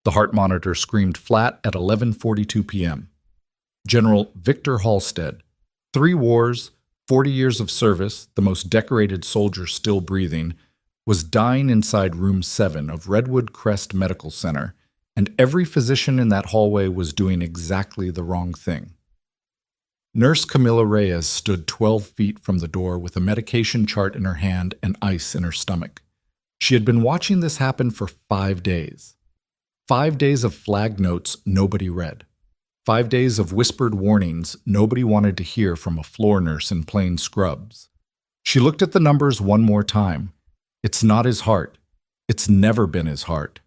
The heart monitor screamed flat at 11:42 p.m. General Victor Halstead, 3 wars, 40 years of service, the most decorated soldier still breathing, was dying inside room 7 of Redwood Crest Medical Center, and every physician in that hallway was doing exactly the wrong thing. Nurse Camila Reyes stood 12 feet from the door with a medication chart in her hand and ice in her stomach. She had been watching this happen for 5 days. 5 days of flag notes nobody read. 5 days of whispered warnings nobody wanted to hear from a floor nurse in plain scrubs. She looked at the numbers one more time. It's not his heart. It's never been his heart.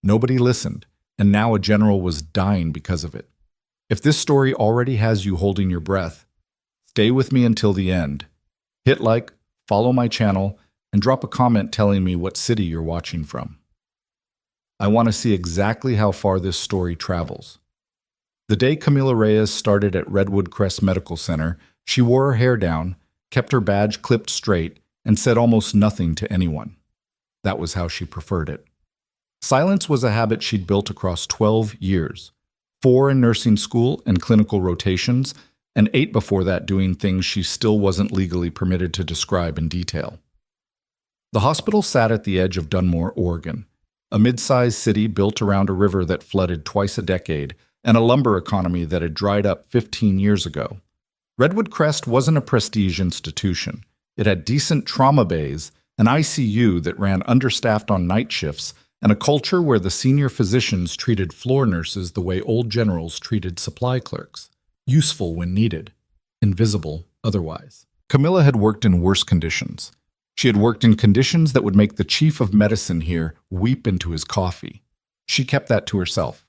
Nobody listened, and now a general was dying because of it. If this story already has you holding your breath, stay with me until the end. Hit like, follow my channel, and drop a comment telling me what city you're watching from. I want to see exactly how far this story travels. The day Camila Reyes started at Redwood Crest Medical Center, she wore her hair down, kept her badge clipped straight, and said almost nothing to anyone. That was how she preferred it. Silence was a habit she'd built across 12 years. 4 in nursing school and clinical rotations, and 8 before that doing things she still wasn't legally permitted to describe in detail. The hospital sat at the edge of Dunmore, Oregon, a mid-sized city built around a river that flooded twice a decade and a lumber economy that had dried up 15 years ago. Redwood Crest wasn't a prestige institution. It had decent trauma bays, an ICU that ran understaffed on night shifts, and a culture where the senior physicians treated floor nurses the way old generals treated supply clerks, useful when needed, invisible otherwise. Camila had worked in worse conditions. She had worked in conditions that would make the chief of medicine here weep into his coffee. She kept that to herself.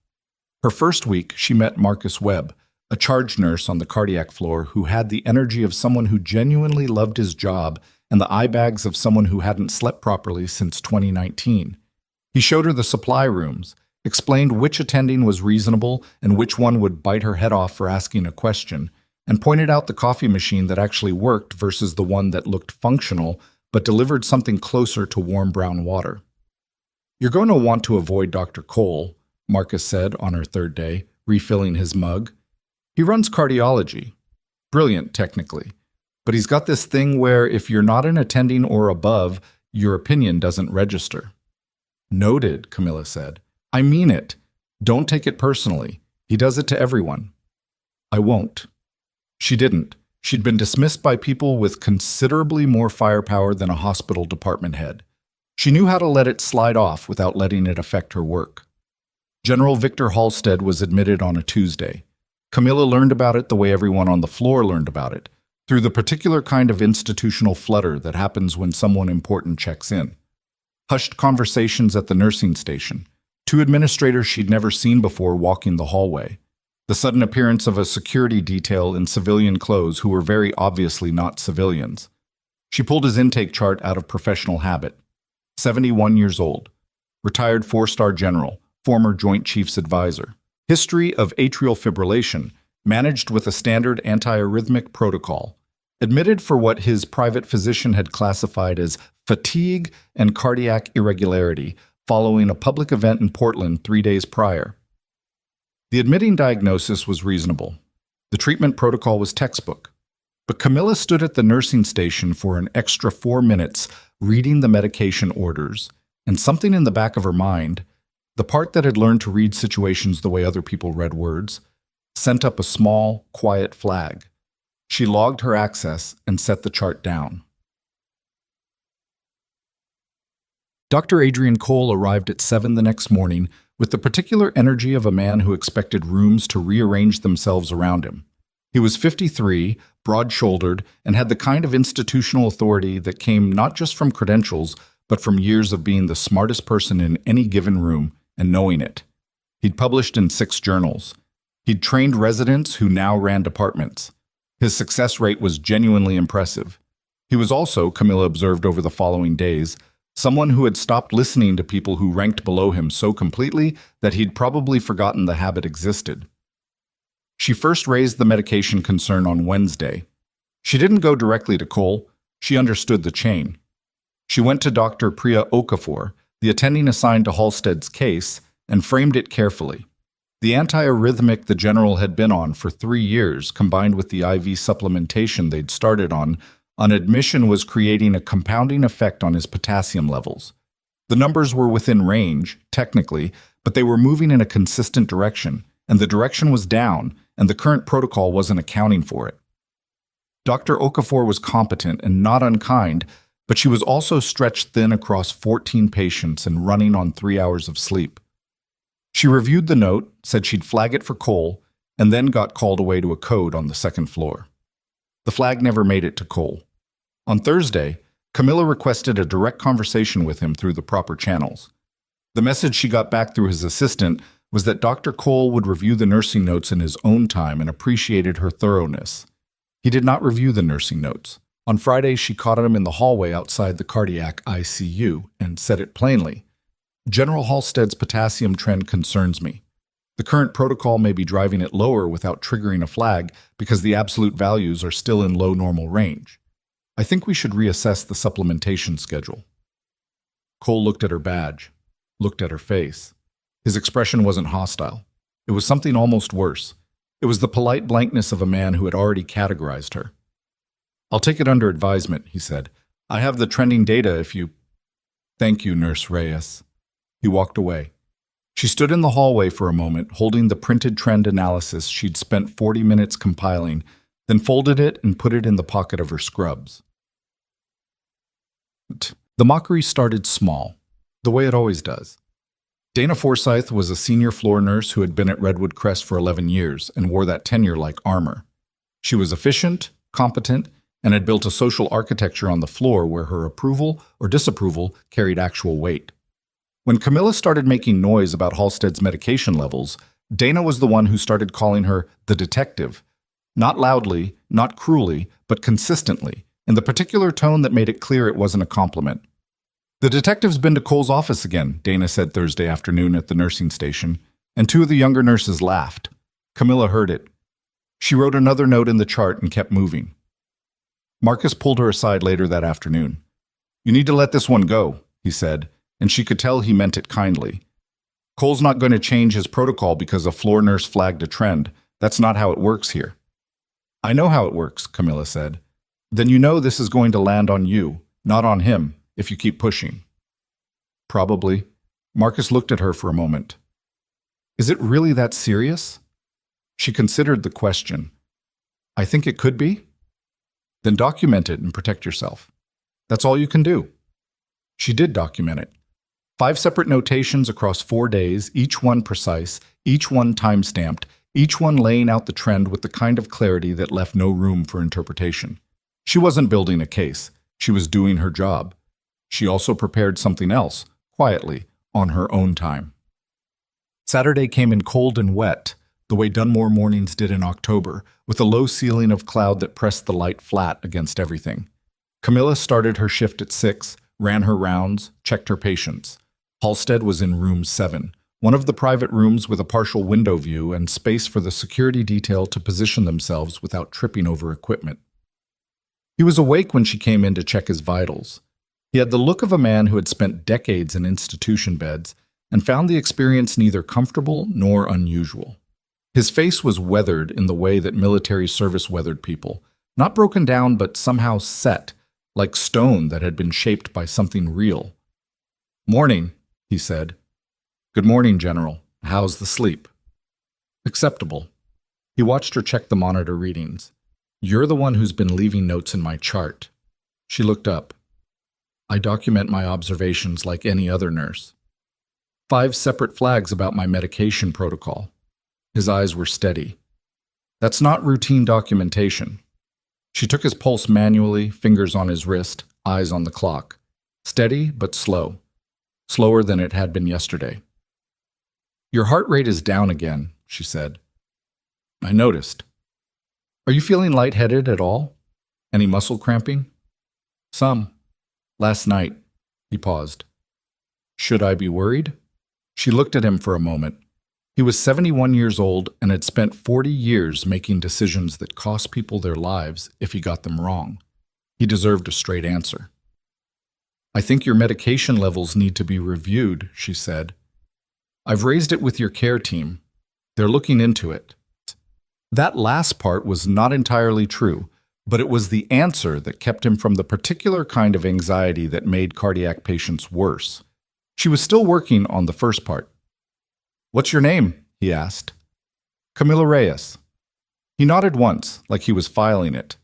Her first week, she met Marcus Webb, a charge nurse on the cardiac floor who had the energy of someone who genuinely loved his job and the eye bags of someone who hadn't slept properly since 2019. He showed her the supply rooms, explained which attending was reasonable and which one would bite her head off for asking a question, and pointed out the coffee machine that actually worked versus the one that looked functional but delivered something closer to warm brown water. "You're going to want to avoid Dr. Cole," Marcus said on her 3rd day, refilling his mug. "He runs cardiology. Brilliant, technically. But he's got this thing where if you're not an attending or above, your opinion doesn't register." "Noted," Camila said. "I mean it. Don't take it personally. He does it to everyone." "I won't." She didn't. She'd been dismissed by people with considerably more firepower than a hospital department head. She knew how to let it slide off without letting it affect her work. General Victor Halstead was admitted on a Tuesday. Camila learned about it the way everyone on the floor learned about it, through the particular kind of institutional flutter that happens when someone important checks in. Hushed conversations at the nursing station, 2 administrators she'd never seen before walking the hallway, the sudden appearance of a security detail in civilian clothes who were very obviously not civilians. She pulled his intake chart out of professional habit. 71 years old, retired 4-star general, former Joint Chiefs advisor. History of atrial fibrillation, managed with a standard antiarrhythmic protocol. Admitted for what his private physician had classified as fatigue and cardiac irregularity following a public event in Portland 3 days prior. The admitting diagnosis was reasonable. The treatment protocol was textbook. But Camila stood at the nursing station for an extra 4 minutes reading the medication orders, and something in the back of her mind, the part that had learned to read situations the way other people read words, sent up a small, quiet flag. She logged her access and set the chart down. Dr. Adrian Cole arrived at 7 the next morning with the particular energy of a man who expected rooms to rearrange themselves around him. He was 53, broad-shouldered, and had the kind of institutional authority that came not just from credentials, but from years of being the smartest person in any given room and knowing it. He'd published in 6 journals. He'd trained residents who now ran departments. His success rate was genuinely impressive. He was also, Camila observed over the following days, someone who had stopped listening to people who ranked below him so completely that he'd probably forgotten the habit existed. She first raised the medication concern on Wednesday. She didn't go directly to Cole. She understood the chain. She went to Dr. Priya Okafor, the attending assigned to Halstead's case, and framed it carefully. The antiarrhythmic the general had been on for 3 years, combined with the IV supplementation they'd started on admission, was creating a compounding effect on his potassium levels. The numbers were within range, technically, but they were moving in a consistent direction, and the direction was down, and the current protocol wasn't accounting for it. Dr. Okafor was competent and not unkind, but she was also stretched thin across 14 patients and running on 3 hours of sleep. She reviewed the note, said she'd flag it for Cole, and then got called away to a code on the second floor. The flag never made it to Cole. On Thursday, Camila requested a direct conversation with him through the proper channels. The message she got back through his assistant was that Dr. Cole would review the nursing notes in his own time and appreciated her thoroughness. He did not review the nursing notes. On Friday, she caught him in the hallway outside the cardiac ICU and said it plainly. General Halstead's potassium trend concerns me. The current protocol may be driving it lower without triggering a flag because the absolute values are still in low normal range. I think we should reassess the supplementation schedule. Cole looked at her badge, looked at her face. His expression wasn't hostile. It was something almost worse. It was the polite blankness of a man who had already categorized her. I'll take it under advisement, he said. I have the trending data if you... Thank you, Nurse Reyes. He walked away. She stood in the hallway for a moment, holding the printed trend analysis she'd spent 40 minutes compiling, then folded it and put it in the pocket of her scrubs. The mockery started small, the way it always does. Dana Forsyth was a senior floor nurse who had been at Redwood Crest for 11 years and wore that tenure like armor. She was efficient, competent, and had built a social architecture on the floor where her approval or disapproval carried actual weight. When Camila started making noise about Halstead's medication levels, Dana was the one who started calling her the detective. Not loudly, not cruelly, but consistently, in the particular tone that made it clear it wasn't a compliment. The detective's been to Cole's office again, Dana said Thursday afternoon at the nursing station, and 2 of the younger nurses laughed. Camila heard it. She wrote another note in the chart and kept moving. Marcus pulled her aside later that afternoon. You need to let this one go, he said, and she could tell he meant it kindly. Cole's not going to change his protocol because a floor nurse flagged a trend. That's not how it works here. I know how it works, Camila said. Then you know this is going to land on you, not on him, if you keep pushing. Probably. Marcus looked at her for a moment. Is it really that serious? She considered the question. I think it could be. Then document it and protect yourself. That's all you can do. She did document it. 5 separate notations across 4 days, each one precise, each one time-stamped, each one laying out the trend with the kind of clarity that left no room for interpretation. She wasn't building a case. She was doing her job. She also prepared something else, quietly, on her own time. Saturday came in cold and wet, the way Dunmore mornings did in October, with a low ceiling of cloud that pressed the light flat against everything. Camila started her shift at 6, ran her rounds, checked her patients. Halstead was in room 7, one of the private rooms with a partial window view and space for the security detail to position themselves without tripping over equipment. He was awake when she came in to check his vitals. He had the look of a man who had spent decades in institution beds and found the experience neither comfortable nor unusual. His face was weathered in the way that military service weathered people, not broken down but somehow set, like stone that had been shaped by something real. Morning, he said. Good morning, General. How's the sleep? Acceptable. He watched her check the monitor readings. You're the one who's been leaving notes in my chart. She looked up. I document my observations like any other nurse. 5 separate flags about my medication protocol. His eyes were steady. That's not routine documentation. She took his pulse manually, fingers on his wrist, eyes on the clock. Steady but slow. Slower than it had been yesterday. Your heart rate is down again, she said. I noticed. Are you feeling lightheaded at all? Any muscle cramping? Some. Last night. He paused. Should I be worried? She looked at him for a moment. He was 71 years old and had spent 40 years making decisions that cost people their lives if he got them wrong. He deserved a straight answer. I think your medication levels need to be reviewed, she said. I've raised it with your care team. They're looking into it. That last part was not entirely true, but it was the answer that kept him from the particular kind of anxiety that made cardiac patients worse. She was still working on the first part. "What's your name?" he asked. "Camila Reyes." He nodded once, like he was filing it.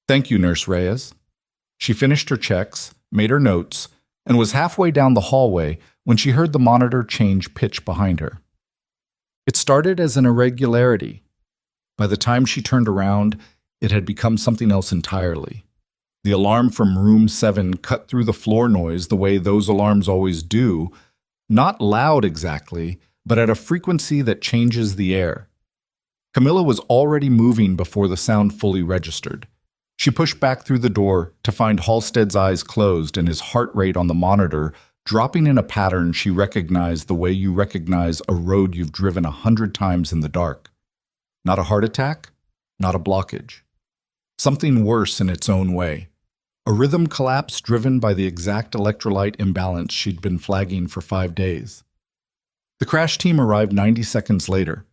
"Thank you, Nurse Reyes." She finished her checks, made her notes, and was halfway down the hallway when she heard the monitor change pitch behind her. It started as an irregularity. By the time she turned around, it had become something else entirely. The alarm from room 7 cut through the floor noise the way those alarms always do, not loud exactly, but at a frequency that changes the air. Camila was already moving before the sound fully registered. She pushed back through the door to find Halstead's eyes closed and his heart rate on the monitor dropping in a pattern she recognized the way you recognize a road you've driven 100 times in the dark. Not a heart attack, not a blockage. Something worse in its own way. A rhythm collapse driven by the exact electrolyte imbalance she'd been flagging for 5 days. The crash team arrived 90 seconds later.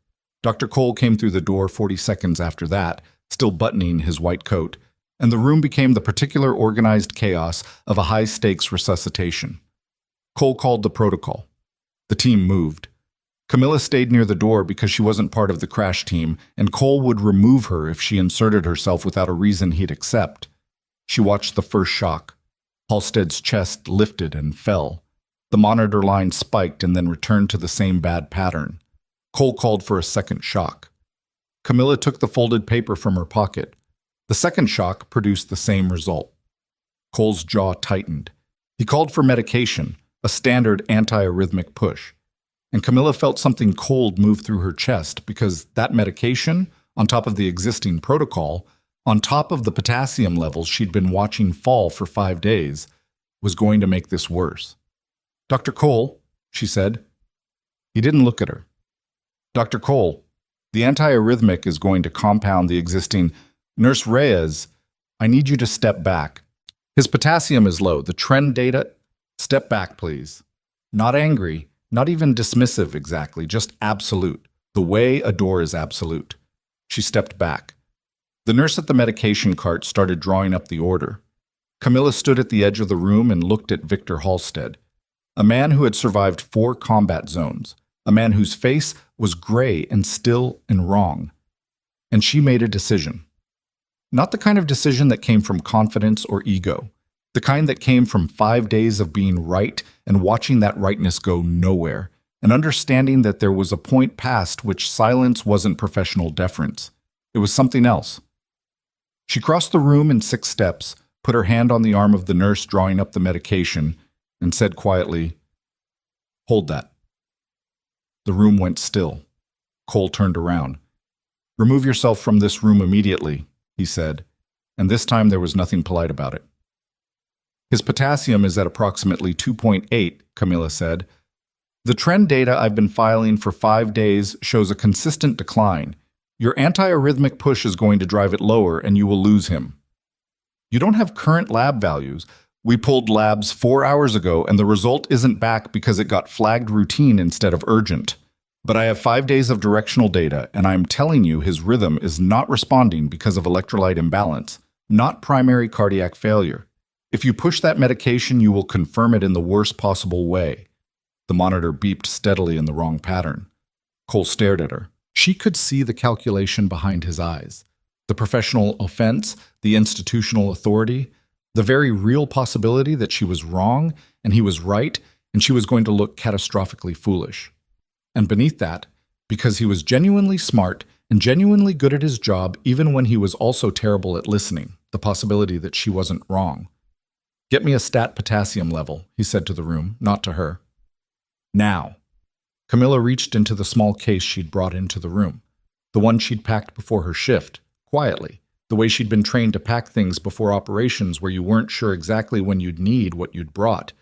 Dr. Cole came through the door 40 seconds after that, still buttoning his white coat, and the room became the particular organized chaos of a high-stakes resuscitation. Cole called the protocol. The team moved. Camila stayed near the door because she wasn't part of the crash team, and Cole would remove her if she inserted herself without a reason he'd accept. She watched the first shock. Halstead's chest lifted and fell. The monitor line spiked and then returned to the same bad pattern. Cole called for a second shock. Camila took the folded paper from her pocket. The second shock produced the same result. Cole's jaw tightened. He called for medication, a standard antiarrhythmic push. And Camila felt something cold move through her chest because that medication, on top of the existing protocol, on top of the potassium levels she'd been watching fall for 5 days, was going to make this worse. "Dr. Cole," she said. He didn't look at her. "Dr. Cole, the antiarrhythmic is going to compound the existing. Nurse Reyes, I need you to step back. His potassium is low. The trend data. Step back, please." Not angry, not even dismissive exactly, just absolute. The way a door is absolute. She stepped back. The nurse at the medication cart started drawing up the order. Camila stood at the edge of the room and looked at Victor Halstead, a man who had survived 4 combat zones, a man whose face was gray and still and wrong. And she made a decision. Not the kind of decision that came from confidence or ego, the kind that came from 5 days of being right and watching that rightness go nowhere, and understanding that there was a point past which silence wasn't professional deference. It was something else. She crossed the room in 6 steps, put her hand on the arm of the nurse drawing up the medication, and said quietly, "Hold that." The room went still. Cole turned around. "Remove yourself from this room immediately," he said, and this time there was nothing polite about it. "His potassium is at approximately 2.8, Camila said. "The trend data I've been filing for 5 days shows a consistent decline. Your antiarrhythmic push is going to drive it lower and you will lose him." "You don't have current lab values. We pulled labs 4 hours ago and the result isn't back because it got flagged routine instead of urgent. But I have 5 days of directional data and I'm telling you his rhythm is not responding because of electrolyte imbalance, not primary cardiac failure. If you push that medication, you will confirm it in the worst possible way." The monitor beeped steadily in the wrong pattern. Cole stared at her. She could see the calculation behind his eyes. The professional offense, the institutional authority, the very real possibility that she was wrong and he was right and she was going to look catastrophically foolish. And beneath that, because he was genuinely smart and genuinely good at his job even when he was also terrible at listening, the possibility that she wasn't wrong. "Get me a stat potassium level," he said to the room, not to her. "Now." Camila reached into the small case she'd brought into the room, the one she'd packed before her shift, quietly, the way she'd been trained to pack things before operations where you weren't sure exactly when you'd need what you'd brought,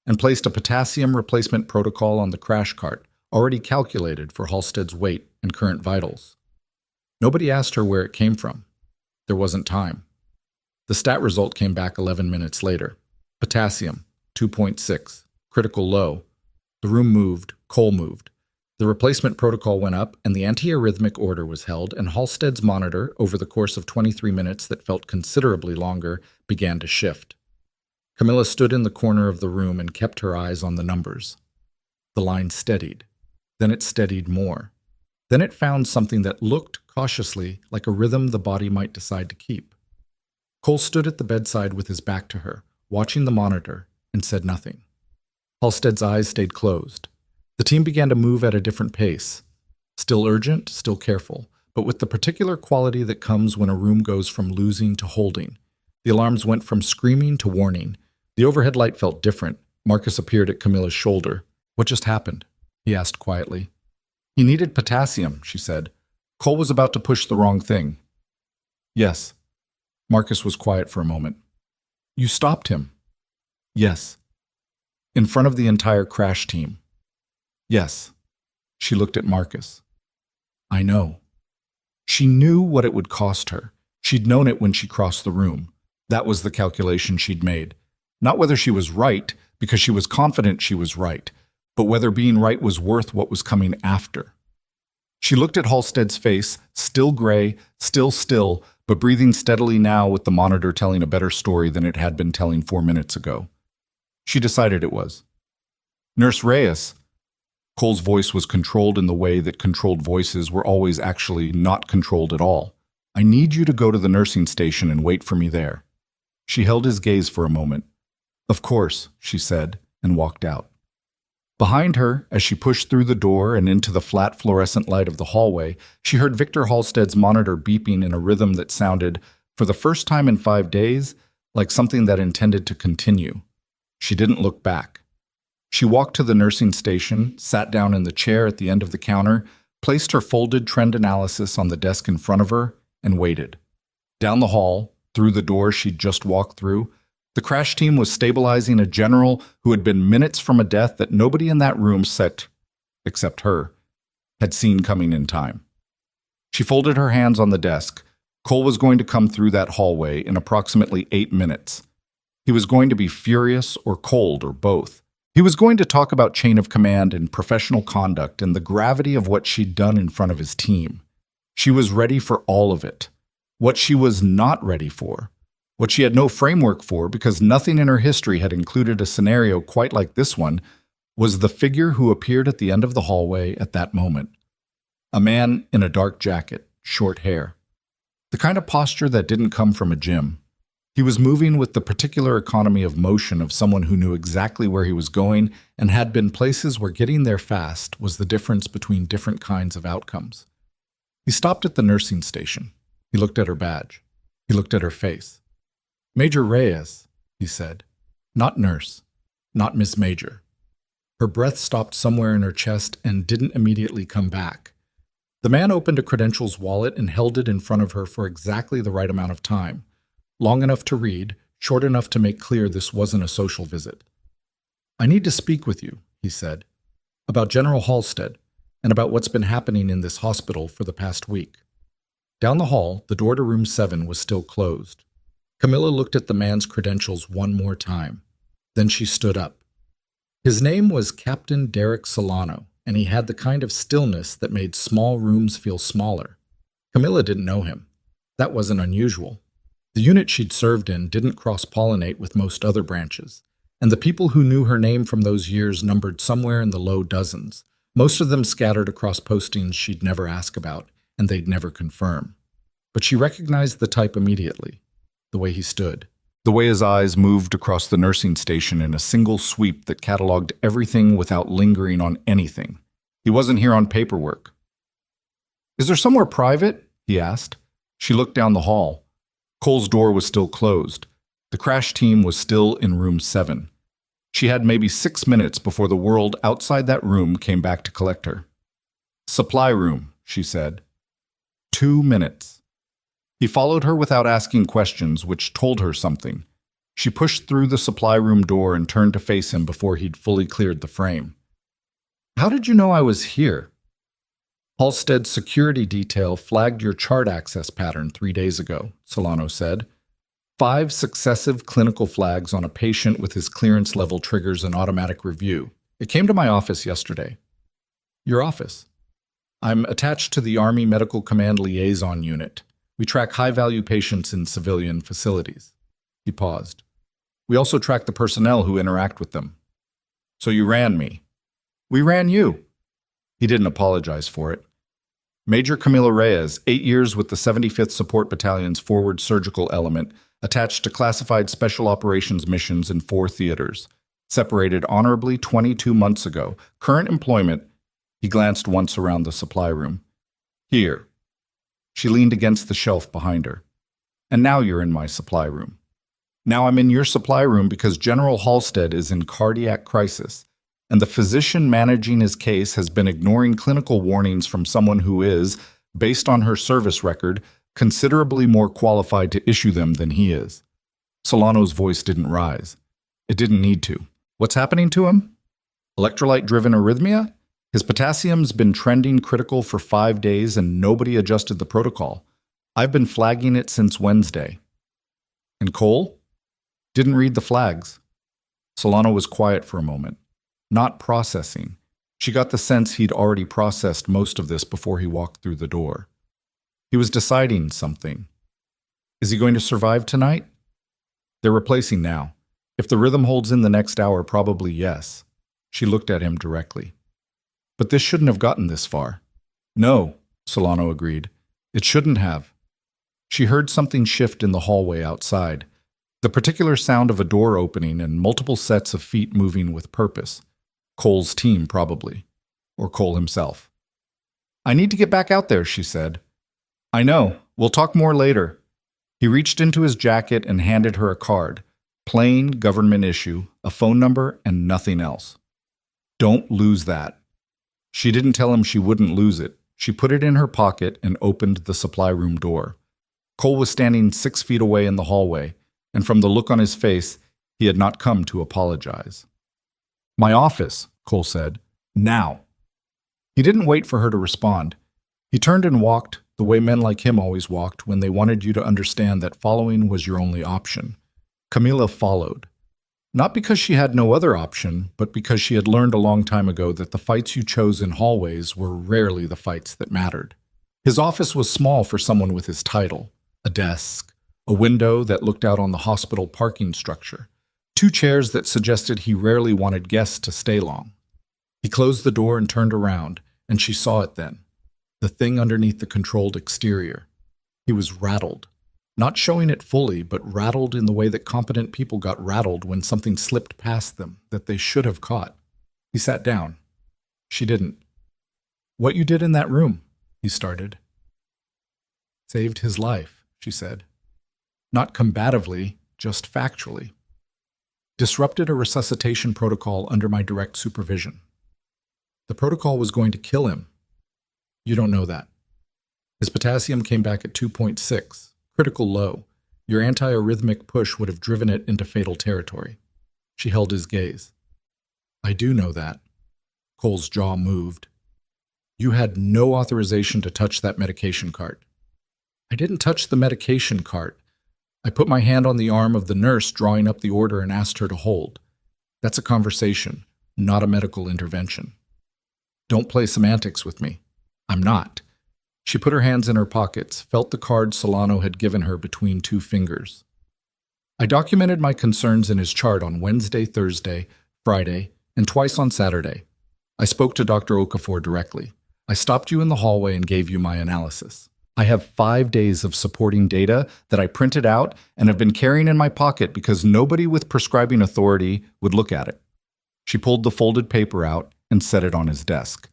and placed a potassium replacement protocol on the crash cart, already calculated for Halstead's weight and current vitals. Nobody asked her where it came from. There wasn't time. The stat result came back 11 minutes later. Potassium, 2.6, critical low. The room moved, Cole moved. The replacement protocol went up, and the antiarrhythmic order was held, and Halstead's monitor, over the course of 23 minutes that felt considerably longer, began to shift. Camila stood in the corner of the room and kept her eyes on the numbers. The line steadied. Then it steadied more. Then it found something that looked, cautiously, like a rhythm the body might decide to keep. Cole stood at the bedside with his back to her, watching the monitor, and said nothing. Halstead's eyes stayed closed. The team began to move at a different pace. Still urgent, still careful, but with the particular quality that comes when a room goes from losing to holding. The alarms went from screaming to warning. The overhead light felt different. Marcus appeared at Camila's shoulder. "What just happened?" he asked quietly. "He needed potassium," she said. "Cole was about to push the wrong thing." "Yes." Marcus was quiet for a moment. "You stopped him?" "Yes." "In front of the entire crash team?" "Yes." She looked at Marcus. "I know." She knew what it would cost her. She'd known it when she crossed the room. That was the calculation she'd made. Not whether she was right, because she was confident she was right, but whether being right was worth what was coming after. She looked at Halstead's face, still gray, still, but breathing steadily now with the monitor telling a better story than it had been telling 4 minutes ago. She decided it was. "Nurse Reyes." Cole's voice was controlled in the way that controlled voices were always actually not controlled at all. "I need you to go to the nursing station and wait for me there." She held his gaze for a moment. "Of course," she said, and walked out. Behind her, as she pushed through the door and into the flat fluorescent light of the hallway, she heard Victor Halstead's monitor beeping in a rhythm that sounded, for the first time in 5 days, like something that intended to continue. She didn't look back. She walked to the nursing station, sat down in the chair at the end of the counter, placed her folded trend analysis on the desk in front of her, and waited. Down the hall, through the door she'd just walked through, the crash team was stabilizing a general who had been minutes from a death that nobody in that room except her, had seen coming in time. She folded her hands on the desk. Cole was going to come through that hallway in approximately 8 minutes. He was going to be furious or cold or both. He was going to talk about chain of command and professional conduct and the gravity of what she'd done in front of his team. She was ready for all of it. What she was not ready for, what she had no framework for because nothing in her history had included a scenario quite like this one, was the figure who appeared at the end of the hallway at that moment. A man in a dark jacket, short hair. The kind of posture that didn't come from a gym. He was moving with the particular economy of motion of someone who knew exactly where he was going and had been places where getting there fast was the difference between different kinds of outcomes. He stopped at the nursing station. He looked at her badge. He looked at her face. "Major Reyes," he said. "Not nurse. Not Miss Major." Her breath stopped somewhere in her chest and didn't immediately come back. The man opened a credentials wallet and held it in front of her for exactly the right amount of time. Long enough to read, short enough to make clear this wasn't a social visit. "I need to speak with you," he said, "about General Halstead and about what's been happening in this hospital for the past week." Down the hall, the door to room 7 was still closed. Camila looked at the man's credentials one more time. Then she stood up. His name was Captain Derek Solano, and he had the kind of stillness that made small rooms feel smaller. Camila didn't know him. That wasn't unusual. The unit she'd served in didn't cross-pollinate with most other branches, and the people who knew her name from those years numbered somewhere in the low dozens, most of them scattered across postings she'd never ask about, and they'd never confirm. But she recognized the type immediately, the way he stood, the way his eyes moved across the nursing station in a single sweep that cataloged everything without lingering on anything. He wasn't here on paperwork. "Is there somewhere private?" he asked. She looked down the hall. Cole's door was still closed. The crash team was still in room 7. She had maybe 6 minutes before the world outside that room came back to collect her. "Supply room," she said. 2 minutes. He followed her without asking questions, which told her something. She pushed through the supply room door and turned to face him before he'd fully cleared the frame. "How did you know I was here?" "Halstead's security detail flagged your chart access pattern 3 days ago," Solano said. 5 successive clinical flags on a patient with his clearance level triggers an automatic review. It came to my office yesterday. Your office. I'm attached to the Army Medical Command Liaison Unit. We track high-value patients in civilian facilities. He paused. We also track the personnel who interact with them. So you ran me. We ran you. He didn't apologize for it. Major Camila Reyes, 8 years with the 75th Support Battalion's Forward Surgical Element, attached to classified special operations missions in 4 theaters. Separated honorably 22 months ago. Current employment. He glanced once around the supply room. Here. She leaned against the shelf behind her. And now you're in my supply room. Now I'm in your supply room because General Halstead is in cardiac crisis, and the physician managing his case has been ignoring clinical warnings from someone who is, based on her service record, considerably more qualified to issue them than he is. Solano's voice didn't rise. It didn't need to. What's happening to him? Electrolyte-driven arrhythmia? His potassium's been trending critical for 5 days and nobody adjusted the protocol. I've been flagging it since Wednesday. And Cole? Didn't read the flags. Solano was quiet for a moment, not processing. She got the sense he'd already processed most of this before he walked through the door. He was deciding something. Is he going to survive tonight? They're replacing now. If the rhythm holds in the next hour, probably yes. She looked at him directly. But this shouldn't have gotten this far. No, Solano agreed. It shouldn't have. She heard something shift in the hallway outside. The particular sound of a door opening and multiple sets of feet moving with purpose. Cole's team, probably. Or Cole himself. I need to get back out there, she said. I know. We'll talk more later. He reached into his jacket and handed her a card. Plain government issue, a phone number, and nothing else. Don't lose that. She didn't tell him she wouldn't lose it. She put it in her pocket and opened the supply room door. Cole was standing 6 feet away in the hallway, and from the look on his face, he had not come to apologize. My office, Cole said. Now. He didn't wait for her to respond. He turned and walked the way men like him always walked when they wanted you to understand that following was your only option. Camila followed. Not because she had no other option, but because she had learned a long time ago that the fights you chose in hallways were rarely the fights that mattered. His office was small for someone with his title. A desk, a window that looked out on the hospital parking structure, 2 chairs that suggested he rarely wanted guests to stay long. He closed the door and turned around, and she saw it then, the thing underneath the controlled exterior. He was rattled. Not showing it fully, but rattled in the way that competent people got rattled when something slipped past them that they should have caught. He sat down. She didn't. What you did in that room, he started. Saved his life, she said. Not combatively, just factually. Disrupted a resuscitation protocol under my direct supervision. The protocol was going to kill him. You don't know that. His potassium came back at 2.6. Critical low. Your anti-arrhythmic push would have driven it into fatal territory. She held his gaze. I do know that. Cole's jaw moved. You had no authorization to touch that medication cart. I didn't touch the medication cart. I put my hand on the arm of the nurse drawing up the order and asked her to hold. That's a conversation, not a medical intervention. Don't play semantics with me. I'm not. She put her hands in her pockets, felt the card Solano had given her between 2 fingers. I documented my concerns in his chart on Wednesday, Thursday, Friday, and twice on Saturday. I spoke to Dr. Okafor directly. I stopped you in the hallway and gave you my analysis. I have 5 days of supporting data that I printed out and have been carrying in my pocket because nobody with prescribing authority would look at it. She pulled the folded paper out and set it on his desk.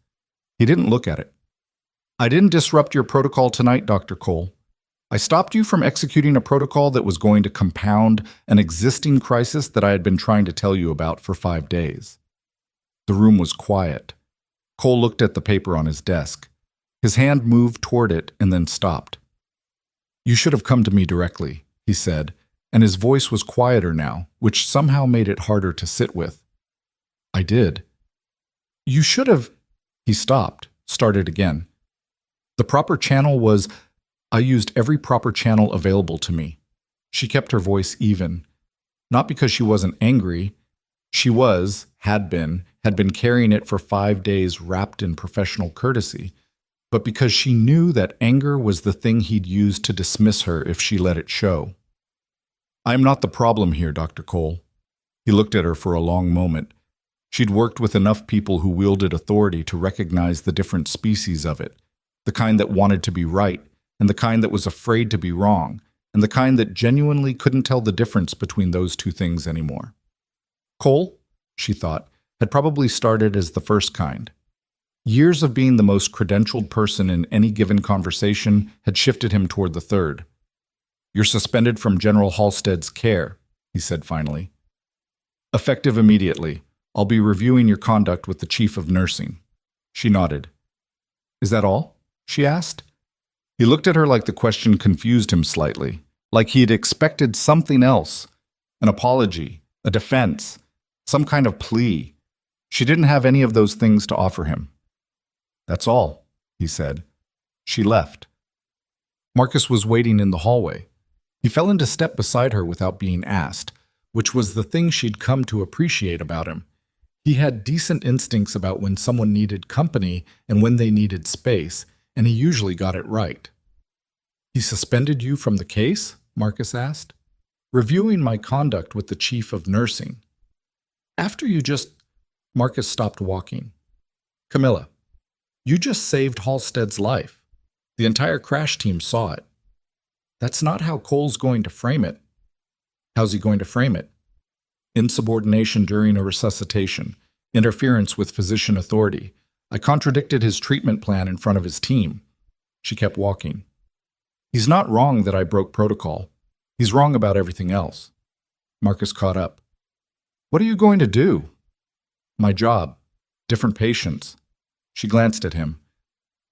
He didn't look at it. I didn't disrupt your protocol tonight, Dr. Cole. I stopped you from executing a protocol that was going to compound an existing crisis that I had been trying to tell you about for 5 days. The room was quiet. Cole looked at the paper on his desk. His hand moved toward it and then stopped. You should have come to me directly, he said, and his voice was quieter now, which somehow made it harder to sit with. I did. You should have... He stopped, started again. The proper channel was, I used every proper channel available to me. She kept her voice even. Not because she wasn't angry. Had been carrying it for 5 days wrapped in professional courtesy, but because she knew that anger was the thing he'd use to dismiss her if she let it show. "I am not the problem here, Dr. Cole." He looked at her for a long moment. She'd worked with enough people who wielded authority to recognize the different species of it, the kind that wanted to be right, and the kind that was afraid to be wrong, and the kind that genuinely couldn't tell the difference between those two things anymore. Cole, she thought, had probably started as the first kind. Years of being the most credentialed person in any given conversation had shifted him toward the third. "You're suspended from General Halstead's care," he said finally. "Effective immediately. I'll be reviewing your conduct with the chief of nursing." She nodded. "Is that all?" she asked. He looked at her like the question confused him slightly, like he'd expected something else, an apology, a defense, some kind of plea. She didn't have any of those things to offer him. "That's all," he said. She left. Marcus was waiting in the hallway. He fell into step beside her without being asked, which was the thing she'd come to appreciate about him. He had decent instincts about when someone needed company and when they needed space, and he usually got it right. "He suspended you from the case?" Marcus asked. "Reviewing my conduct with the chief of nursing. After you just—" Marcus stopped walking. "Camila, you just saved Halstead's life. The entire crash team saw it. That's not how Cole's going to frame it." "How's he going to frame it?" "Insubordination during a resuscitation, interference with physician authority. I contradicted his treatment plan in front of his team." She kept walking. "He's not wrong that I broke protocol. He's wrong about everything else." Marcus caught up. "What are you going to do?" "My job. Different patients." She glanced at him.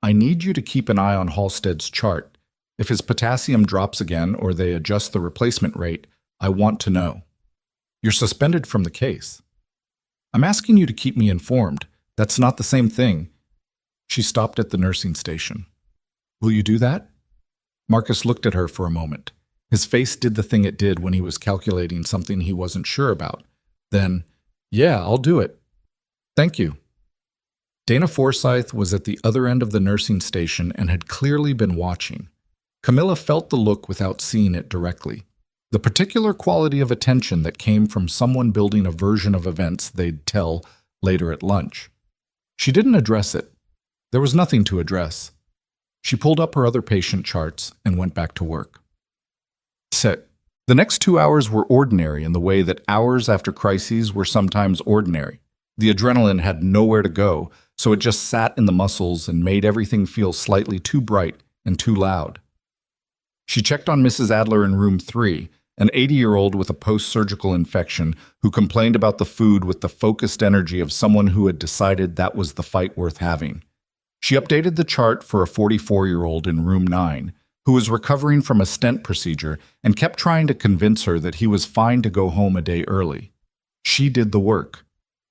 "I need you to keep an eye on Halstead's chart. If his potassium drops again or they adjust the replacement rate, I want to know." "You're suspended from the case." "I'm asking you to keep me informed. That's not the same thing." She stopped at the nursing station. "Will you do that?" Marcus looked at her for a moment. His face did the thing it did when he was calculating something he wasn't sure about. Then, "Yeah, I'll do it. Thank you." Dana Forsythe was at the other end of the nursing station and had clearly been watching. Camila felt the look without seeing it directly. The particular quality of attention that came from someone building a version of events they'd tell later at lunch. She didn't address it. There was nothing to address. She pulled up her other patient charts and went back to work. The next 2 hours were ordinary in the way that hours after crises were sometimes ordinary. The adrenaline had nowhere to go, so it just sat in the muscles and made everything feel slightly too bright and too loud. She checked on Mrs. Adler in room 3, an 80-year-old with a post-surgical infection who complained about the food with the focused energy of someone who had decided that was the fight worth having. She updated the chart for a 44-year-old in room 9, who was recovering from a stent procedure and kept trying to convince her that he was fine to go home a day early. She did the work.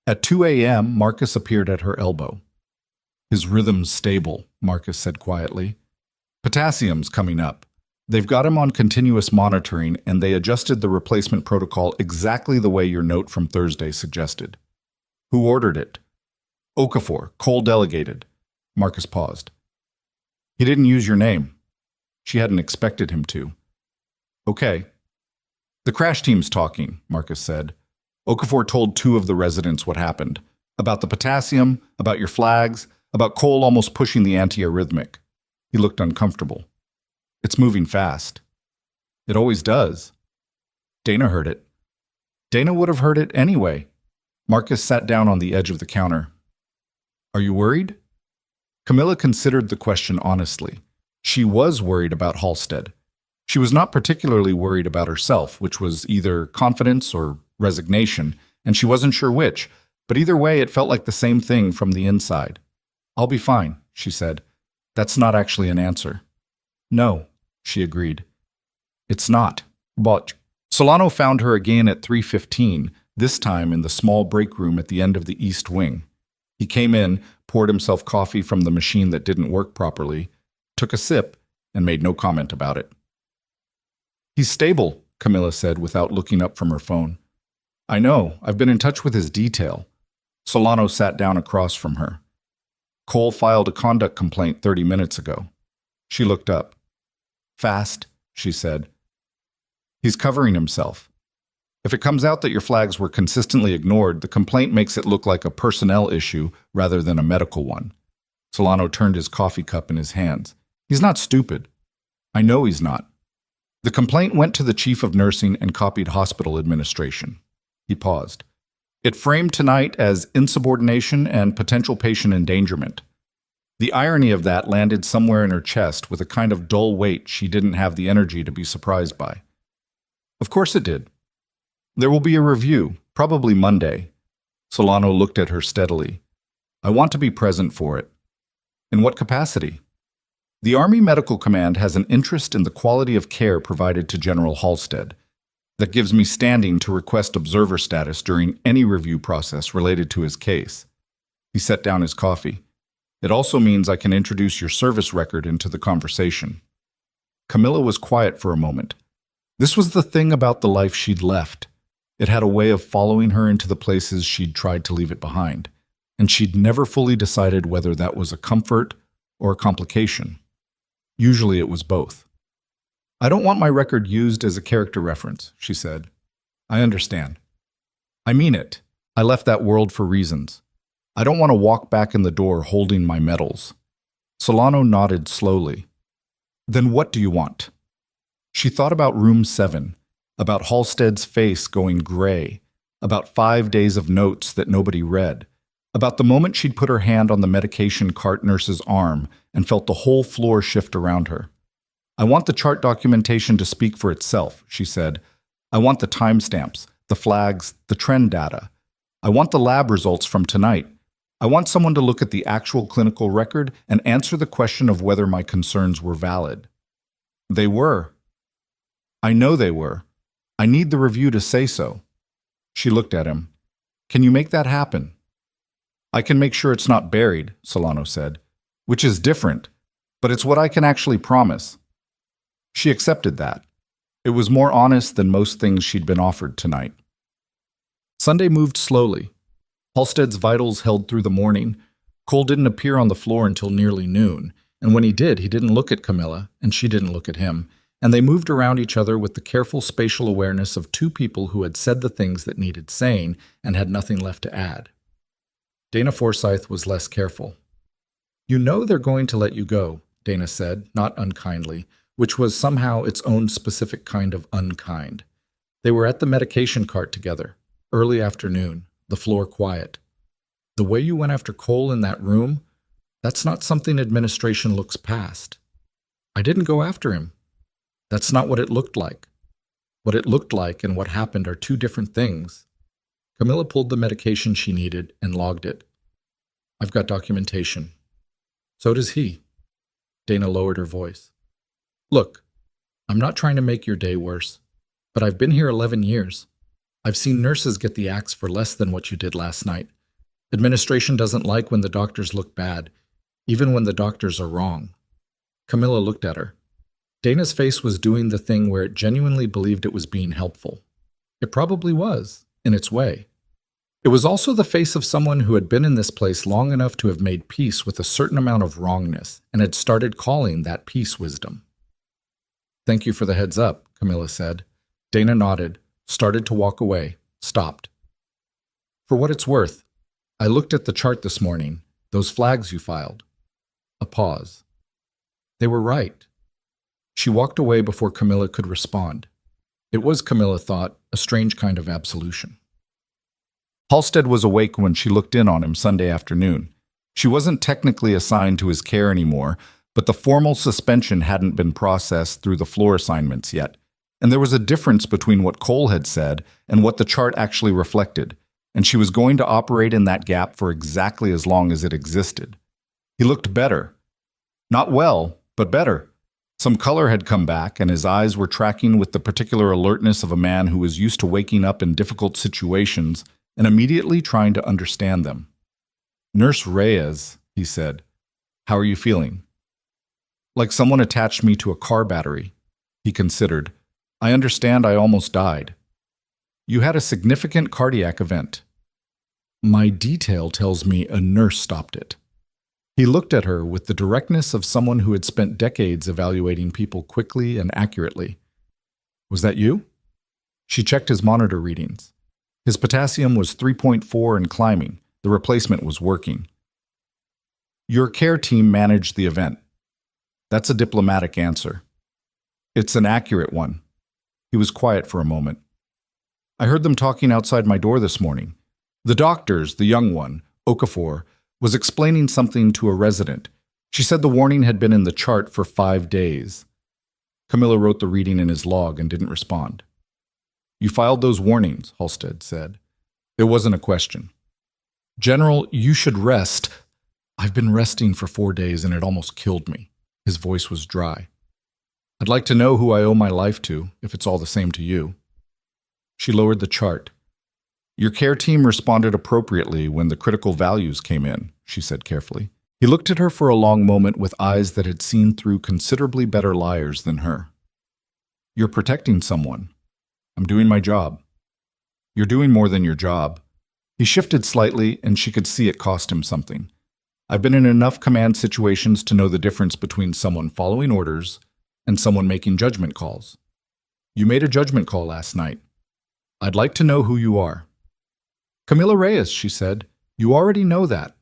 At 2 a.m., Marcus appeared at her elbow. "His rhythm's stable," Marcus said quietly. "Potassium's coming up. They've got him on continuous monitoring, and they adjusted the replacement protocol exactly the way your note from Thursday suggested." "Who ordered it?" "Okafor, Cole delegated." Marcus paused. "He didn't use your name." She hadn't expected him to. "Okay." "The crash team's talking," Marcus said. "Okafor told 2 of the residents what happened. About the potassium, about your flags, about Cole almost pushing the antiarrhythmic." He looked uncomfortable. "It's moving fast." "It always does." Dana heard it. Dana would have heard it anyway. Marcus sat down on the edge of the counter. "Are you worried?" Camila considered the question honestly. She was worried about Halstead. She was not particularly worried about herself, which was either confidence or resignation, and she wasn't sure which, but either way it felt like the same thing from the inside. "I'll be fine," she said. "That's not actually an answer." "No," she agreed. "It's not." But Solano found her again at 3:15, this time in the small break room at the end of the east wing. He came in, poured himself coffee from the machine that didn't work properly, took a sip, and made no comment about it. "He's stable," Camila said without looking up from her phone. I know. I've been in touch with his detail. Solano sat down across from her. Cole filed a conduct complaint 30 minutes ago. She looked up. Fast, she said. He's covering himself. If it comes out that your flags were consistently ignored, the complaint makes it look like a personnel issue rather than a medical one. Solano turned his coffee cup in his hands. He's not stupid. I know he's not. The complaint went to the chief of nursing and copied hospital administration. He paused. It framed tonight as insubordination and potential patient endangerment. The irony of that landed somewhere in her chest with a kind of dull weight she didn't have the energy to be surprised by. Of course it did. There will be a review, probably Monday. Solano looked at her steadily. I want to be present for it. In what capacity? The Army Medical Command has an interest in the quality of care provided to General Halstead. That gives me standing to request observer status during any review process related to his case. He set down his coffee. It also means I can introduce your service record into the conversation. Camila was quiet for a moment. This was the thing about the life she'd left. It had a way of following her into the places she'd tried to leave it behind, and she'd never fully decided whether that was a comfort or a complication. Usually it was both. I don't want my record used as a character reference, she said. I understand. I mean it. I left that world for reasons. I don't want to walk back in the door holding my medals. Solano nodded slowly. Then what do you want? She thought about room 7, about Halstead's face going gray, about 5 days of notes that nobody read, about the moment she'd put her hand on the medication cart nurse's arm and felt the whole floor shift around her. I want the chart documentation to speak for itself, she said. I want the timestamps, the flags, the trend data. I want the lab results from tonight. I want someone to look at the actual clinical record and answer the question of whether my concerns were valid. They were. I know they were. I need the review to say so. She looked at him. Can you make that happen? I can make sure it's not buried, Solano said, which is different, but it's what I can actually promise. She accepted that. It was more honest than most things she'd been offered tonight. Sunday moved slowly. Halstead's vitals held through the morning. Cole didn't appear on the floor until nearly noon, and when he didn't look at Camila, and she didn't look at him, and they moved around each other with the careful spatial awareness of two people who had said the things that needed saying and had nothing left to add. Dana Forsythe was less careful. You know they're going to let you go, Dana said, not unkindly, which was somehow its own specific kind of unkind. They were at the medication cart together, early afternoon, the floor quiet. The way you went after Cole in that room, that's not something administration looks past. I didn't go after him. That's not what it looked like. What it looked like and what happened are two different things. Camila pulled the medication she needed and logged it. I've got documentation. So does he. Dana lowered her voice. Look, I'm not trying to make your day worse, but I've been here 11 years. I've seen nurses get the axe for less than what you did last night. Administration doesn't like when the doctors look bad, even when the doctors are wrong. Camila looked at her. Dana's face was doing the thing where it genuinely believed it was being helpful. It probably was, in its way. It was also the face of someone who had been in this place long enough to have made peace with a certain amount of wrongness and had started calling that peace wisdom. Thank you for the heads up, Camila said. Dana nodded, started to walk away, stopped. For what it's worth, I looked at the chart this morning, those flags you filed. A pause. They were right. She walked away before Camila could respond. It was, Camila thought, a strange kind of absolution. Halstead was awake when she looked in on him Sunday afternoon. She wasn't technically assigned to his care anymore, but the formal suspension hadn't been processed through the floor assignments yet, and there was a difference between what Cole had said and what the chart actually reflected, and she was going to operate in that gap for exactly as long as it existed. He looked better. Not well, but better. Some color had come back, and his eyes were tracking with the particular alertness of a man who was used to waking up in difficult situations and immediately trying to understand them. Nurse Reyes, he said, how are you feeling? Like someone attached me to a car battery, he considered. I understand I almost died. You had a significant cardiac event. My detail tells me a nurse stopped it. He looked at her with the directness of someone who had spent decades evaluating people quickly and accurately. Was that you? She checked his monitor readings. His potassium was 3.4 and climbing. The replacement was working. Your care team managed the event. That's a diplomatic answer. It's an accurate one. He was quiet for a moment. I heard them talking outside my door this morning. The doctors, the young one, Okafor, was explaining something to a resident. She said the warning had been in the chart for 5 days. Camila wrote the reading in his log and didn't respond. You filed those warnings, Halstead said. It wasn't a question. General, you should rest. I've been resting for 4 days and it almost killed me. His voice was dry. I'd like to know who I owe my life to, if it's all the same to you. She lowered the chart. Your care team responded appropriately when the critical values came in, she said carefully. He looked at her for a long moment with eyes that had seen through considerably better liars than her. You're protecting someone. I'm doing my job. You're doing more than your job. He shifted slightly, and she could see it cost him something. I've been in enough command situations to know the difference between someone following orders and someone making judgment calls. You made a judgment call last night. I'd like to know who you are. Camila Reyes, she said. You already know that.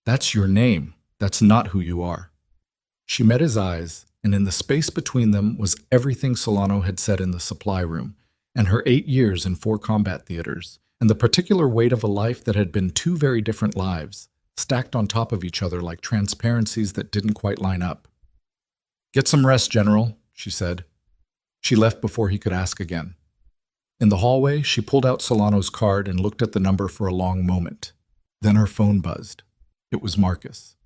That's your name. That's not who you are. She met his eyes, and in the space between them was everything Solano had said in the supply room, and her 8 years in 4 combat theaters, and the particular weight of a life that had been 2 very different lives, stacked on top of each other like transparencies that didn't quite line up. Get some rest, General, she said. She left before he could ask again. In the hallway, she pulled out Solano's card and looked at the number for a long moment. Then her phone buzzed. It was Marcus.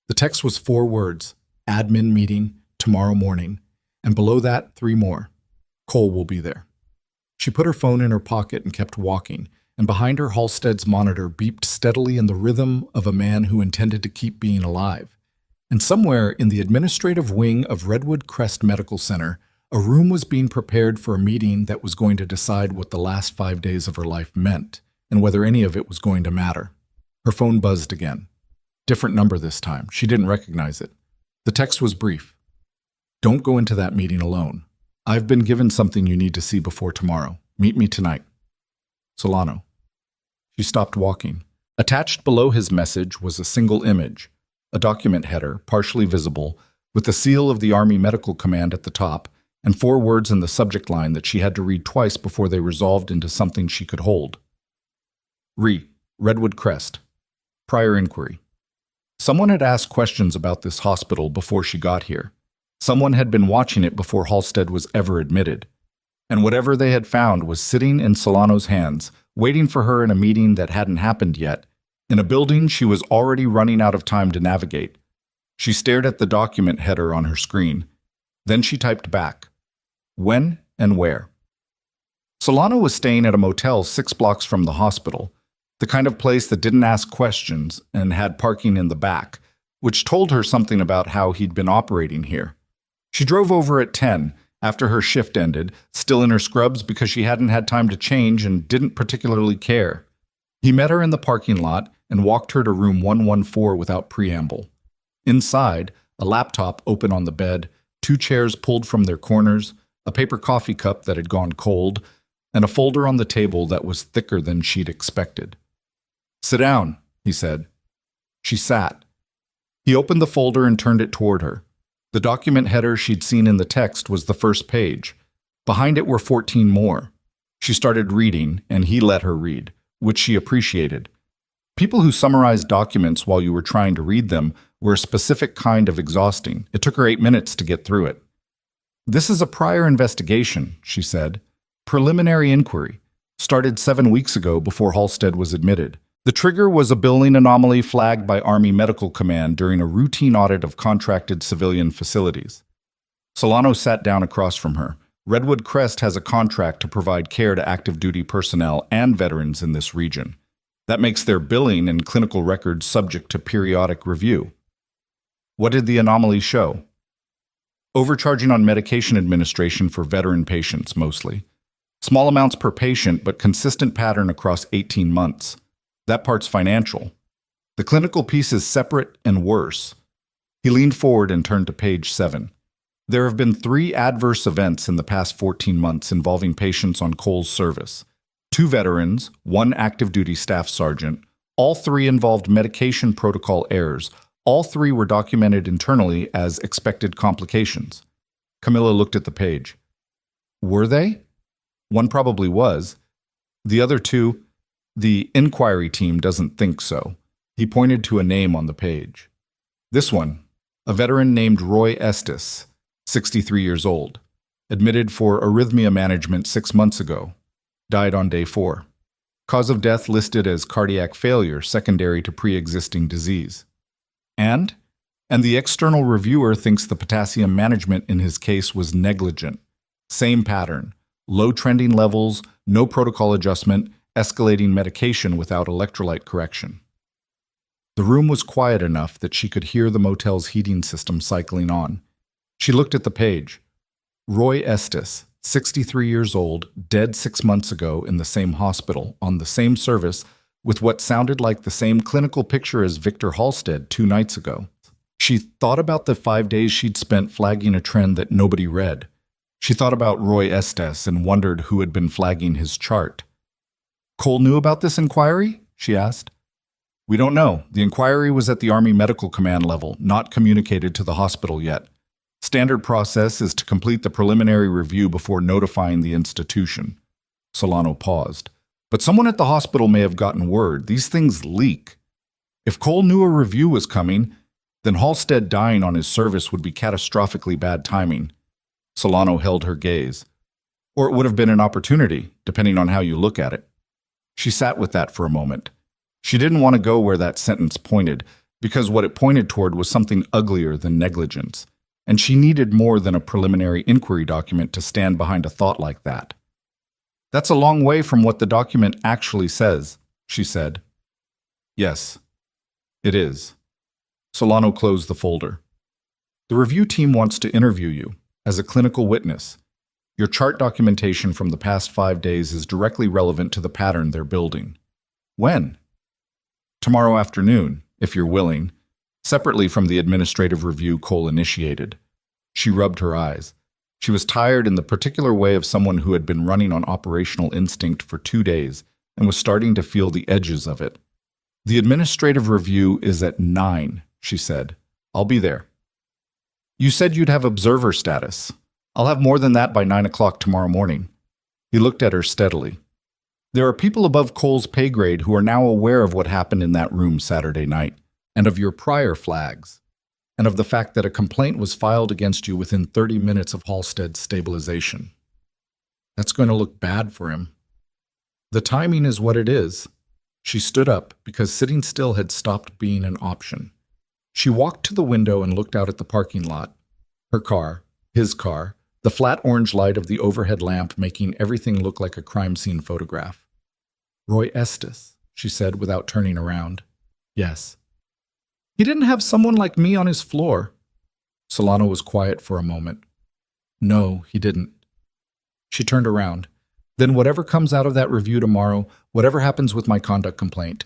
The text was 4 words, admin meeting, tomorrow morning, and below that 3 more. Cole will be there. She put her phone in her pocket and kept walking, and behind her Halstead's monitor beeped steadily in the rhythm of a man who intended to keep being alive. And somewhere in the administrative wing of Redwood Crest Medical Center, a room was being prepared for a meeting that was going to decide what the last 5 days of her life meant, and whether any of it was going to matter. Her phone buzzed again. Different number this time. She didn't recognize it. The text was brief. Don't go into that meeting alone. I've been given something you need to see before tomorrow. Meet me tonight. Solano. She stopped walking. Attached below his message was a single image, a document header, partially visible, with the seal of the Army Medical Command at the top, and 4 words in the subject line that she had to read twice before they resolved into something she could hold. Redwood Crest. Prior inquiry. Someone had asked questions about this hospital before she got here. Someone had been watching it before Halstead was ever admitted. And whatever they had found was sitting in Solano's hands, waiting for her in a meeting that hadn't happened yet, in a building she was already running out of time to navigate. She stared at the document header on her screen. Then she typed back. When and where? Solano was staying at a motel 6 blocks from the hospital, the kind of place that didn't ask questions and had parking in the back, which told her something about how he'd been operating here. She drove over at 10, after her shift ended, still in her scrubs because she hadn't had time to change and didn't particularly care. He met her in the parking lot and walked her to room 114 without preamble. Inside, a laptop open on the bed, 2 chairs pulled from their corners, a paper coffee cup that had gone cold, and a folder on the table that was thicker than she'd expected. Sit down, he said. She sat. He opened the folder and turned it toward her. The document header she'd seen in the text was the first page. Behind it were 14 more. She started reading, and he let her read, which she appreciated. People who summarized documents while you were trying to read them were a specific kind of exhausting. It took her 8 minutes to get through it. This is a prior investigation, she said. Preliminary inquiry. Started 7 weeks ago before Halstead was admitted. The trigger was a billing anomaly flagged by Army Medical Command during a routine audit of contracted civilian facilities. Solano sat down across from her. Redwood Crest has a contract to provide care to active duty personnel and veterans in this region. That makes their billing and clinical records subject to periodic review. What did the anomaly show? Overcharging on medication administration for veteran patients, mostly. Small amounts per patient, but consistent pattern across 18 months. That part's financial. The clinical piece is separate and worse. He leaned forward and turned to page 7. There have been 3 adverse events in the past 14 months involving patients on Cole's service. 2 veterans, 1 active duty staff sergeant. All 3 involved medication protocol errors. All 3 were documented internally as expected complications. Camila looked at the page. Were they? One probably was. The other 2, the inquiry team doesn't think so. He pointed to a name on the page. This one, a veteran named Roy Estes, 63 years old, admitted for arrhythmia management 6 months ago, died on day 4. Cause of death listed as cardiac failure secondary to pre-existing disease. And the external reviewer thinks the potassium management in his case was negligent. Same pattern, low trending levels, no protocol adjustment, escalating medication without electrolyte correction. The room was quiet enough that she could hear the motel's heating system cycling on. She looked at the page. Roy Estes, 63 years old, dead 6 months ago in the same hospital, on the same service, with what sounded like the same clinical picture as Victor Halstead 2 nights ago. She thought about the 5 days she'd spent flagging a trend that nobody read. She thought about Roy Estes and wondered who had been flagging his chart. Cole knew about this inquiry? She asked. We don't know. The inquiry was at the Army Medical Command level, not communicated to the hospital yet. Standard process is to complete the preliminary review before notifying the institution. Solano paused. But someone at the hospital may have gotten word. These things leak. If Cole knew a review was coming, then Halstead dying on his service would be catastrophically bad timing. Solano held her gaze. Or it would have been an opportunity, depending on how you look at it. She sat with that for a moment. She didn't want to go where that sentence pointed, because what it pointed toward was something uglier than negligence, and she needed more than a preliminary inquiry document to stand behind a thought like that. That's a long way from what the document actually says, she said. Yes, it is. Solano closed the folder. The review team wants to interview you as a clinical witness. Your chart documentation from the past 5 days is directly relevant to the pattern they're building. When? Tomorrow afternoon, if you're willing, separately from the administrative review Cole initiated. She rubbed her eyes. She was tired in the particular way of someone who had been running on operational instinct for 2 days and was starting to feel the edges of it. The administrative review is at 9, she said. I'll be there. You said you'd have observer status. I'll have more than that by 9 o'clock tomorrow morning. He looked at her steadily. There are people above Cole's pay grade who are now aware of what happened in that room Saturday night, and of your prior flags, and of the fact that a complaint was filed against you within 30 minutes of Halstead's stabilization. That's going to look bad for him. The timing is what it is. She stood up because sitting still had stopped being an option. She walked to the window and looked out at the parking lot. Her car, his car, the flat orange light of the overhead lamp making everything look like a crime scene photograph. Roy Estes, she said without turning around. Yes. He didn't have someone like me on his floor. Solano was quiet for a moment. No, he didn't. She turned around. Then whatever comes out of that review tomorrow, whatever happens with my conduct complaint,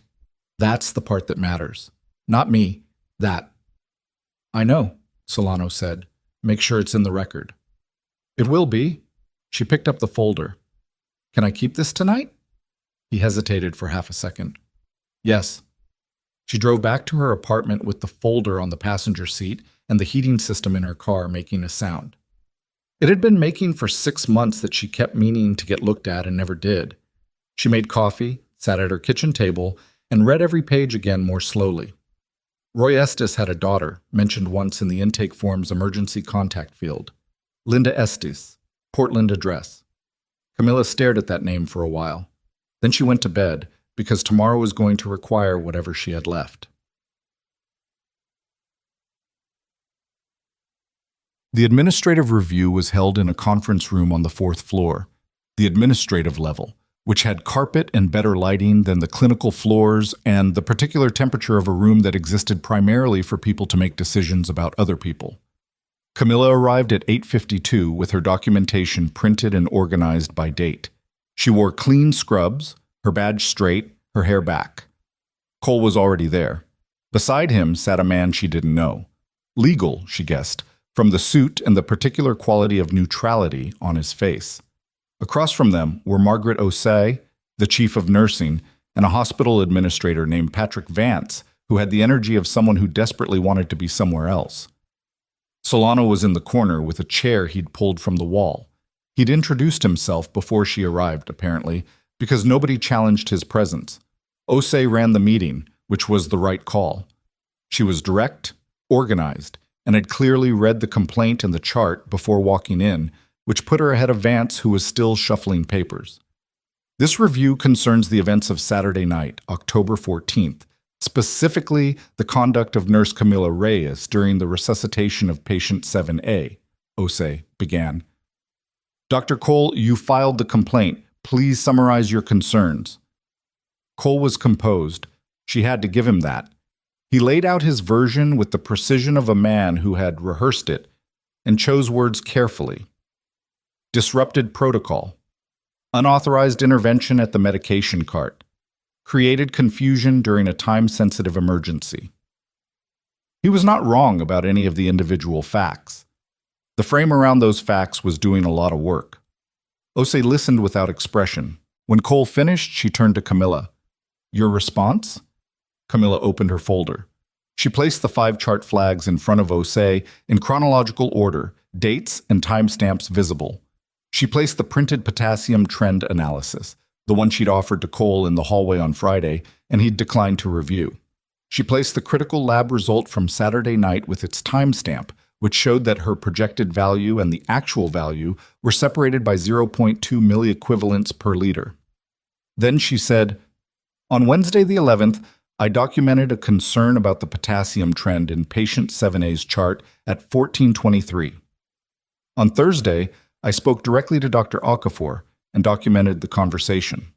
that's the part that matters. Not me. That. I know, Solano said. Make sure it's in the record. It will be. She picked up the folder. Can I keep this tonight? He hesitated for half a second. Yes. She drove back to her apartment with the folder on the passenger seat and the heating system in her car making a sound. It had been making for 6 months that she kept meaning to get looked at and never did. She made coffee, sat at her kitchen table, and read every page again more slowly. Roy Estes had a daughter, mentioned once in the intake form's emergency contact field. Linda Estes, Portland address. Camila stared at that name for a while. Then she went to bed, because tomorrow was going to require whatever she had left. The administrative review was held in a conference room on the 4th floor, the administrative level, which had carpet and better lighting than the clinical floors and the particular temperature of a room that existed primarily for people to make decisions about other people. Camila arrived at 8:52 with her documentation printed and organized by date. She wore clean scrubs, her badge straight, her hair back. Cole was already there. Beside him sat a man she didn't know. Legal, she guessed, from the suit and the particular quality of neutrality on his face. Across from them were Margaret Osei, the chief of nursing, and a hospital administrator named Patrick Vance, who had the energy of someone who desperately wanted to be somewhere else. Solano was in the corner with a chair he'd pulled from the wall. He'd introduced himself before she arrived, apparently, because nobody challenged his presence. Osei ran the meeting, which was the right call. She was direct, organized, and had clearly read the complaint and the chart before walking in, which put her ahead of Vance, who was still shuffling papers. This review concerns the events of Saturday night, October 14th, specifically the conduct of Nurse Camila Reyes during the resuscitation of patient 7A, Osei began. Dr. Cole, you filed the complaint. Please summarize your concerns. Cole was composed. She had to give him that. He laid out his version with the precision of a man who had rehearsed it and chose words carefully. Disrupted protocol. Unauthorized intervention at the medication cart. Created confusion during a time-sensitive emergency. He was not wrong about any of the individual facts. The frame around those facts was doing a lot of work. Osei listened without expression. When Cole finished, she turned to Camila. Your response? Camila opened her folder. She placed the 5 chart flags in front of Osei in chronological order, dates and timestamps visible. She placed the printed potassium trend analysis, the one she'd offered to Cole in the hallway on Friday, and he'd declined to review. She placed the critical lab result from Saturday night with its timestamp, which showed that her projected value and the actual value were separated by 0.2 milliequivalents per liter. Then she said, on Wednesday the 11th, I documented a concern about the potassium trend in patient 7A's chart at 1423. On Thursday, I spoke directly to Dr. Okafor and documented the conversation.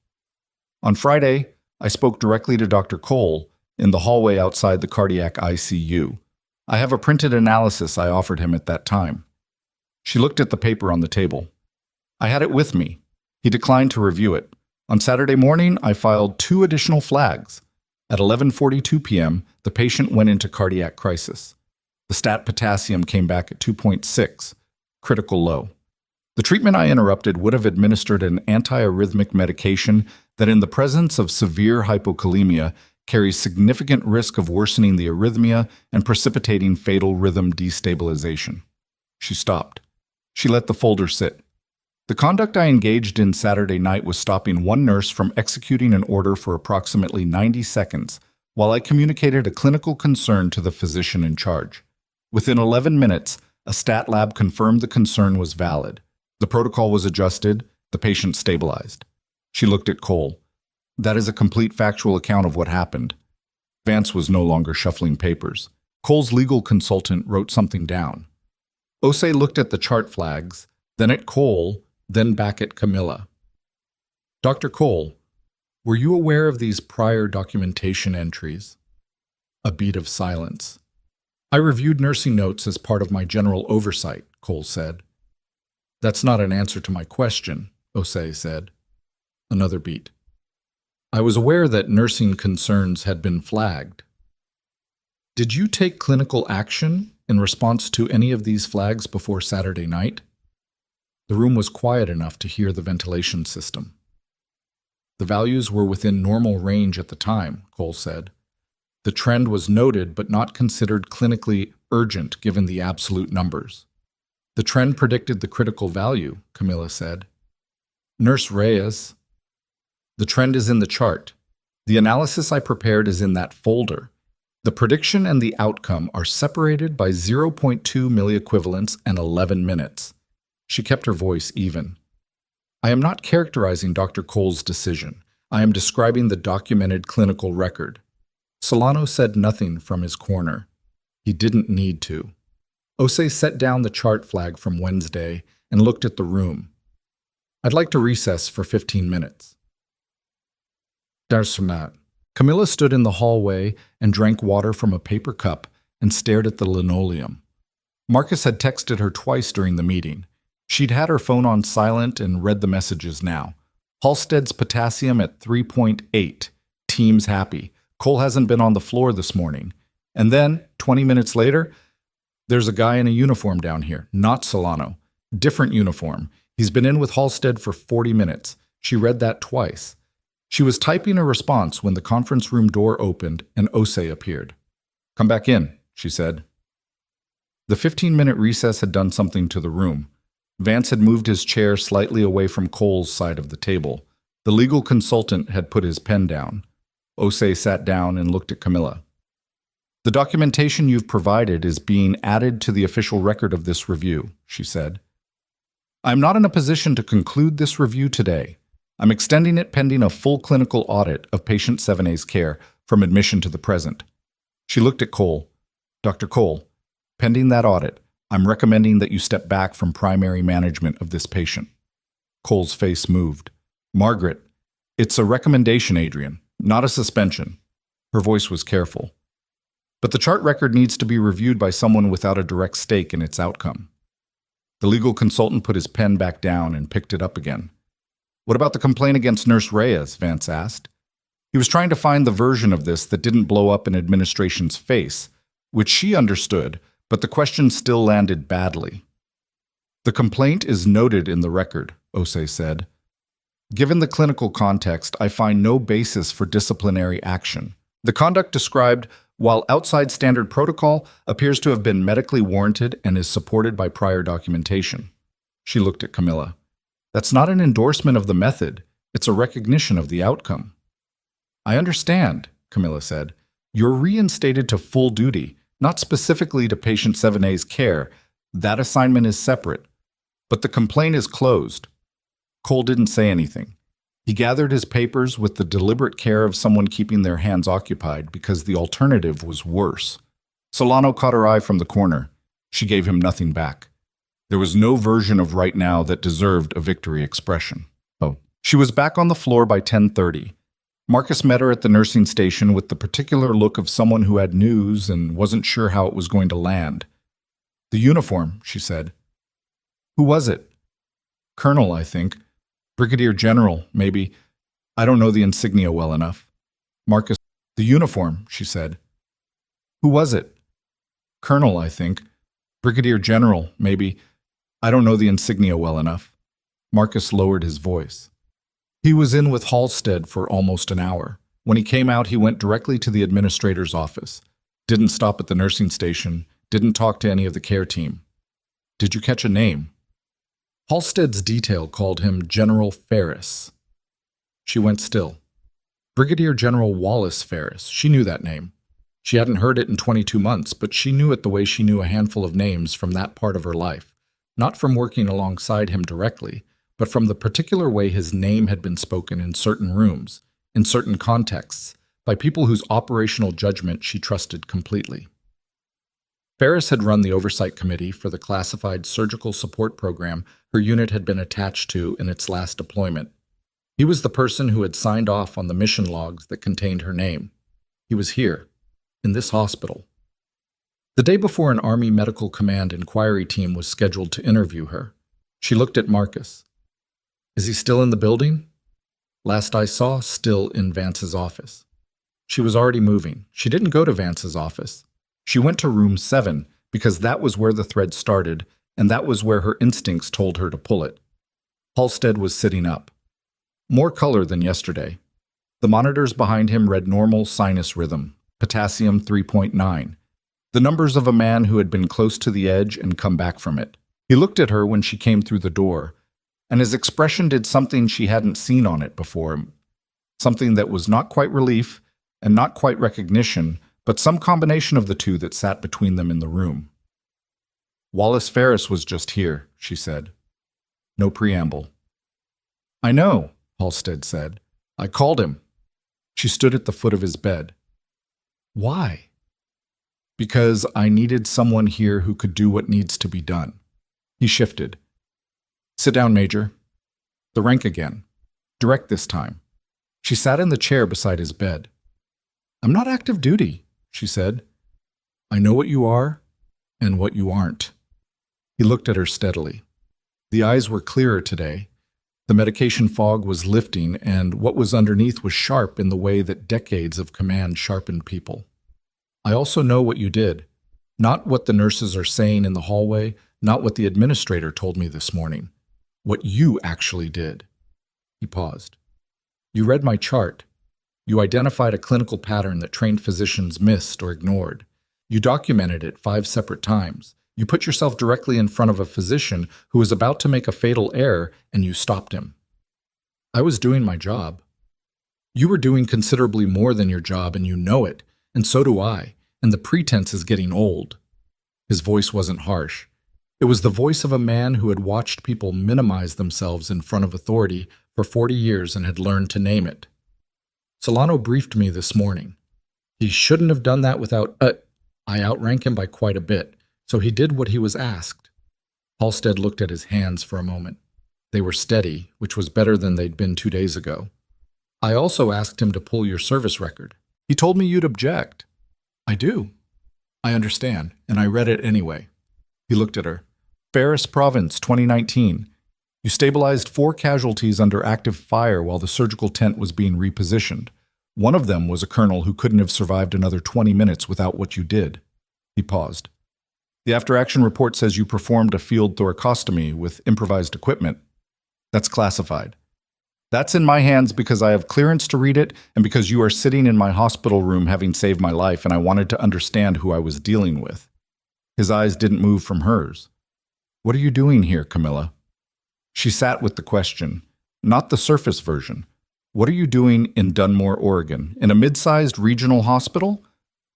On Friday, I spoke directly to Dr. Cole in the hallway outside the cardiac ICU. I have a printed analysis I offered him at that time. She looked at the paper on the table. I had it with me. He declined to review it. On Saturday morning, I filed 2 additional flags. At 11:42 p.m., the patient went into cardiac crisis. The stat potassium came back at 2.6, critical low. The treatment I interrupted would have administered an antiarrhythmic medication that in the presence of severe hypokalemia carries significant risk of worsening the arrhythmia and precipitating fatal rhythm destabilization. She stopped. She let the folder sit. The conduct I engaged in Saturday night was stopping one nurse from executing an order for approximately 90 seconds while I communicated a clinical concern to the physician in charge. Within 11 minutes, a stat lab confirmed the concern was valid. The protocol was adjusted, the patient stabilized. She looked at Cole. That is a complete factual account of what happened. Vance was no longer shuffling papers. Cole's legal consultant wrote something down. Osei looked at the chart flags, then at Cole, then back at Camila. Dr. Cole, were you aware of these prior documentation entries? A beat of silence. I reviewed nursing notes as part of my general oversight, Cole said. That's not an answer to my question, Osei said. Another beat. I was aware that nursing concerns had been flagged. Did you take clinical action in response to any of these flags before Saturday night? The room was quiet enough to hear the ventilation system. The values were within normal range at the time, Cole said. The trend was noted but not considered clinically urgent given the absolute numbers. The trend predicted the critical value, Camila said. Nurse Reyes. The trend is in the chart. The analysis I prepared is in that folder. The prediction and the outcome are separated by 0.2 milliequivalents and 11 minutes. She kept her voice even. I am not characterizing Dr. Cole's decision. I am describing the documented clinical record. Solano said nothing from his corner. He didn't need to. Osei set down the chart flag from Wednesday and looked at the room. I'd like to recess for 15 minutes. Camila stood in the hallway and drank water from a paper cup and stared at the linoleum. Marcus had texted her twice during the meeting. She'd had her phone on silent and read the messages now. Halstead's potassium at 3.8. Team's happy. Cole hasn't been on the floor this morning. And then, 20 minutes later, there's a guy in a uniform down here, not Solano. Different uniform. He's been in with Halstead for 40 minutes. She read that twice. She was typing a response when the conference room door opened and Osei appeared. "Come back in," she said. The 15-minute recess had done something to the room. Vance had moved his chair slightly away from Cole's side of the table. The legal consultant had put his pen down. Osei sat down and looked at Camila. "The documentation you've provided is being added to the official record of this review," she said. "I'm not in a position to conclude this review today. I'm extending it pending a full clinical audit of patient 7A's care from admission to the present." She looked at Cole. "Dr. Cole, pending that audit, I'm recommending that you step back from primary management of this patient." Cole's face moved. "Margaret, it's a recommendation, Adrian, not a suspension." Her voice was careful. "But the chart record needs to be reviewed by someone without a direct stake in its outcome." The legal consultant put his pen back down and picked it up again. "What about the complaint against Nurse Reyes?" Vance asked. He was trying to find the version of this that didn't blow up in administration's face, which she understood, but the question still landed badly. "The complaint is noted in the record," Osei said. "Given the clinical context, I find no basis for disciplinary action. The conduct described, while outside standard protocol, appears to have been medically warranted and is supported by prior documentation." She looked at Camila. "That's not an endorsement of the method. It's a recognition of the outcome." "I understand," Camila said. "You're reinstated to full duty, not specifically to patient 7A's care. That assignment is separate. But the complaint is closed." Cole didn't say anything. He gathered his papers with the deliberate care of someone keeping their hands occupied because the alternative was worse. Solano caught her eye from the corner. She gave him nothing back. There was no version of right now that deserved a victory expression. Oh. She was back on the floor by 10:30. Marcus met her at the nursing station with the particular look of someone who had news and wasn't sure how it was going to land. "The uniform," she said. "Who was it?" "Colonel, I think. Brigadier General, maybe. I don't know the insignia well enough." Marcus, "The uniform," she said. "Who was it?" "Colonel, I think. Brigadier General, maybe. I don't know the insignia well enough." Marcus lowered his voice. "He was in with Halstead for almost an hour. When he came out, he went directly to the administrator's office. Didn't stop at the nursing station. Didn't talk to any of the care team." "Did you catch a name?" Halstead's detail called him General Ferris. She went still. Brigadier General Wallace Ferris. She knew that name. She hadn't heard it in 22 months, but she knew it the way she knew a handful of names from that part of her life. Not from working alongside him directly, but from the particular way his name had been spoken in certain rooms, in certain contexts, by people whose operational judgment she trusted completely. Ferris had run the oversight committee for the classified surgical support program her unit had been attached to in its last deployment. He was the person who had signed off on the mission logs that contained her name. He was here, in this hospital. The day before, an Army Medical Command inquiry team was scheduled to interview her. She looked at Marcus. "Is he still in the building?" "Last I saw, still in Vance's office." She was already moving. She didn't go to Vance's office. She went to room 7 because that was where the thread started, and that was where her instincts told her to pull it. Halstead was sitting up. More color than yesterday. The monitors behind him read normal sinus rhythm, potassium 3.9, the numbers of a man who had been close to the edge and come back from it. He looked at her when she came through the door, and his expression did something she hadn't seen on it before, something that was not quite relief and not quite recognition, but some combination of the two that sat between them in the room. "Wallace Ferris was just here," she said. No preamble. "I know," Halstead said. "I called him." She stood at the foot of his bed. "Why?" "Because I needed someone here who could do what needs to be done." He shifted. "Sit down, Major." The rank again. Direct this time. She sat in the chair beside his bed. "I'm not active duty," she said. "I know what you are and what you aren't." He looked at her steadily. The eyes were clearer today. The medication fog was lifting, and what was underneath was sharp in the way that decades of command sharpened people. I also know what you did. Not what the nurses are saying in the hallway, not what the administrator told me this morning. What you actually did. He paused. You read my chart. You identified a clinical pattern that trained physicians missed or ignored. You documented it 5 separate times. You put yourself directly in front of a physician who was about to make a fatal error, and you stopped him. I was doing my job. You were doing considerably more than your job, and you know it, and so do I, and the pretense is getting old. His voice wasn't harsh. It was the voice of a man who had watched people minimize themselves in front of authority for 40 years and had learned to name it. Solano briefed me this morning. He shouldn't have done that without I outrank him by quite a bit, so he did what he was asked. Halstead looked at his hands for a moment. They were steady, which was better than they'd been 2 days ago. I also asked him to pull your service record. He told me you'd object. I do. I understand, and I read it anyway. He looked at her. Ferris Province, 2019. You stabilized 4 casualties under active fire while the surgical tent was being repositioned. One of them was a colonel who couldn't have survived another 20 minutes without what you did. He paused. The after-action report says you performed a field thoracostomy with improvised equipment. That's classified. That's in my hands because I have clearance to read it and because you are sitting in my hospital room having saved my life, and I wanted to understand who I was dealing with. His eyes didn't move from hers. What are you doing here, Camila? She sat with the question, not the surface version. What are you doing in Dunmore, Oregon? In a mid-sized regional hospital?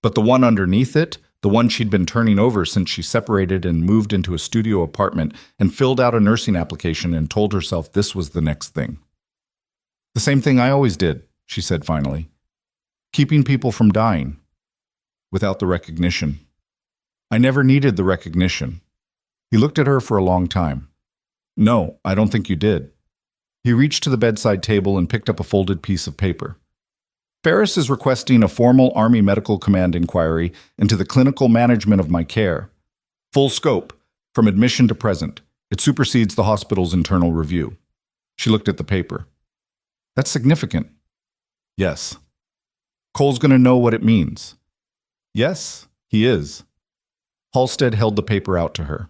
But the one underneath it, the one she'd been turning over since she separated and moved into a studio apartment and filled out a nursing application and told herself this was the next thing. The same thing I always did, she said finally. Keeping people from dying. Without the recognition. I never needed the recognition. He looked at her for a long time. No, I don't think you did. He reached to the bedside table and picked up a folded piece of paper. Ferris is requesting a formal Army Medical Command inquiry into the clinical management of my care. Full scope, from admission to present. It supersedes the hospital's internal review. She looked at the paper. That's significant. Yes. Cole's going to know what it means. Yes, he is. Halstead held the paper out to her.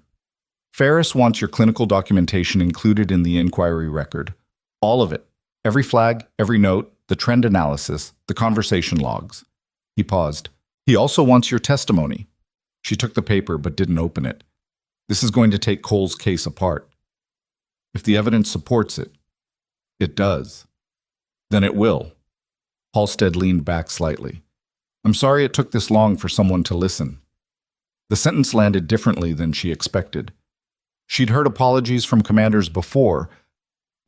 Ferris wants your clinical documentation included in the inquiry record. All of it. Every flag, every note, the trend analysis, the conversation logs. He paused. He also wants your testimony. She took the paper but didn't open it. This is going to take Cole's case apart. If the evidence supports it, it does. Then it will. Halstead leaned back slightly. I'm sorry it took this long for someone to listen. The sentence landed differently than she expected. She'd heard apologies from commanders before.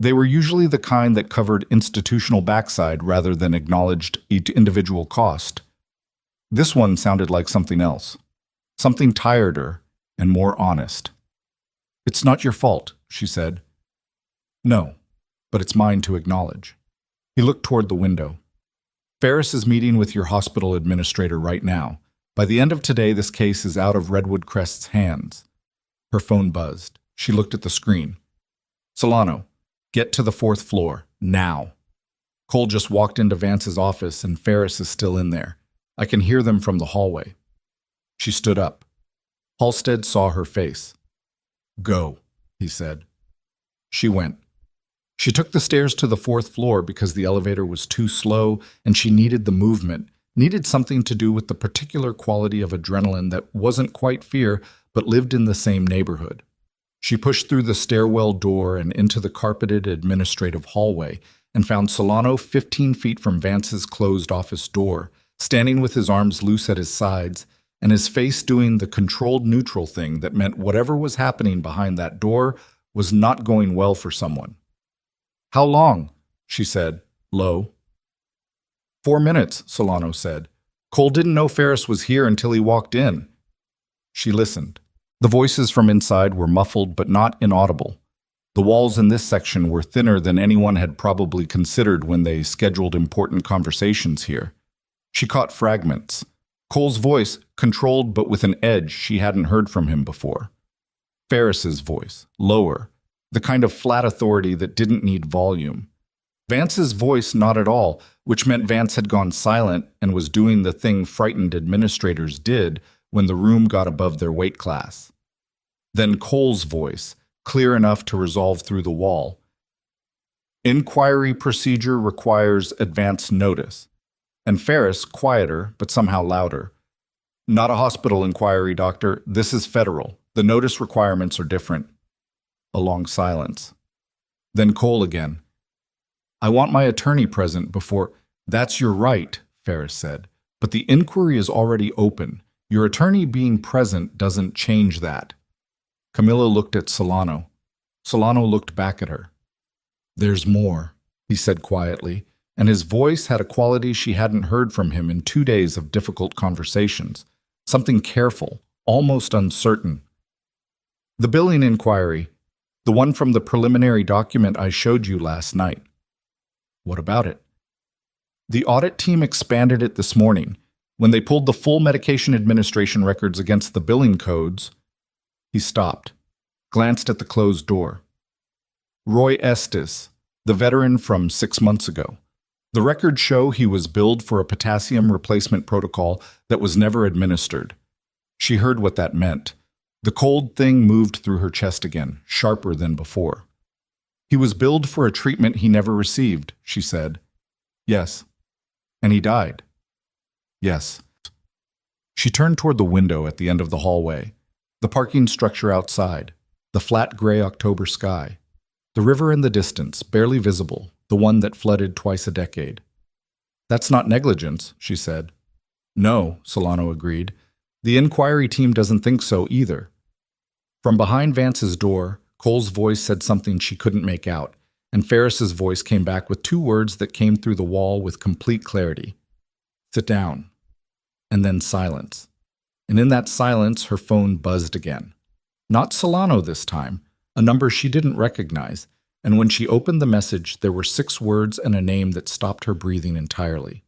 They were usually the kind that covered institutional backside rather than acknowledged each individual cost. This one sounded like something else. Something tireder and more honest. It's not your fault, she said. No, but it's mine to acknowledge. He looked toward the window. Ferris is meeting with your hospital administrator right now. By the end of today, this case is out of Redwood Crest's hands. Her phone buzzed. She looked at the screen. Solano, get to the 4th floor, now. Cole just walked into Vance's office and Ferris is still in there. I can hear them from the hallway. She stood up. Halstead saw her face. Go, he said. She went. She took the stairs to the 4th floor because the elevator was too slow and she needed the movement, needed something to do with the particular quality of adrenaline that wasn't quite fear but lived in the same neighborhood. She pushed through the stairwell door and into the carpeted administrative hallway and found Solano 15 feet from Vance's closed office door, standing with his arms loose at his sides and his face doing the controlled neutral thing that meant whatever was happening behind that door was not going well for someone. How long? She said, low. 4 minutes, Solano said. Cole didn't know Ferris was here until he walked in. She listened. The voices from inside were muffled but not inaudible. The walls in this section were thinner than anyone had probably considered when they scheduled important conversations here. She caught fragments. Cole's voice, controlled but with an edge she hadn't heard from him before. Ferris's voice, lower, the kind of flat authority that didn't need volume. Vance's voice not at all, which meant Vance had gone silent and was doing the thing frightened administrators did when the room got above their weight class. Then Cole's voice, clear enough to resolve through the wall. Inquiry procedure requires advance notice. And Ferris, quieter, but somehow louder. Not a hospital inquiry, doctor. This is federal. The notice requirements are different. A long silence. Then Cole again. I want my attorney present before— That's your right, Ferris said. But the inquiry is already open. Your attorney being present doesn't change that. Camila looked at Solano. Solano looked back at her. There's more, he said quietly, and his voice had a quality she hadn't heard from him in 2 days of difficult conversations. Something careful, almost uncertain. The billing inquiry, the one from the preliminary document I showed you last night. What about it? The audit team expanded it this morning. When they pulled the full medication administration records against the billing codes, he stopped, glanced at the closed door. Roy Estes, the veteran from 6 months ago. The records show he was billed for a potassium replacement protocol that was never administered. She heard what that meant. The cold thing moved through her chest again, sharper than before. He was billed for a treatment he never received, she said. Yes. And he died. Yes. She turned toward the window at the end of the hallway, the parking structure outside, the flat gray October sky, the river in the distance, barely visible, the one that flooded twice a decade. That's not negligence, she said. No, Solano agreed. The inquiry team doesn't think so either. From behind Vance's door, Cole's voice said something she couldn't make out, and Ferris's voice came back with 2 words that came through the wall with complete clarity. Sit down. And then silence. And in that silence, her phone buzzed again. Not Solano this time, a number she didn't recognize, and when she opened the message, there were 6 words and a name that stopped her breathing entirely.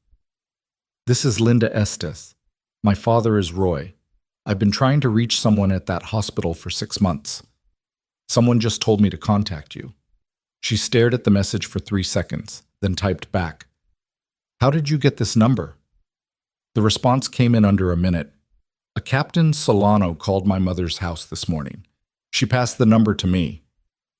This is Linda Estes. My father is Roy. I've been trying to reach someone at that hospital for 6 months. Someone just told me to contact you. She stared at the message for 3 seconds, then typed back. How did you get this number? The response came in under a minute. A Captain Solano called my mother's house this morning. She passed the number to me.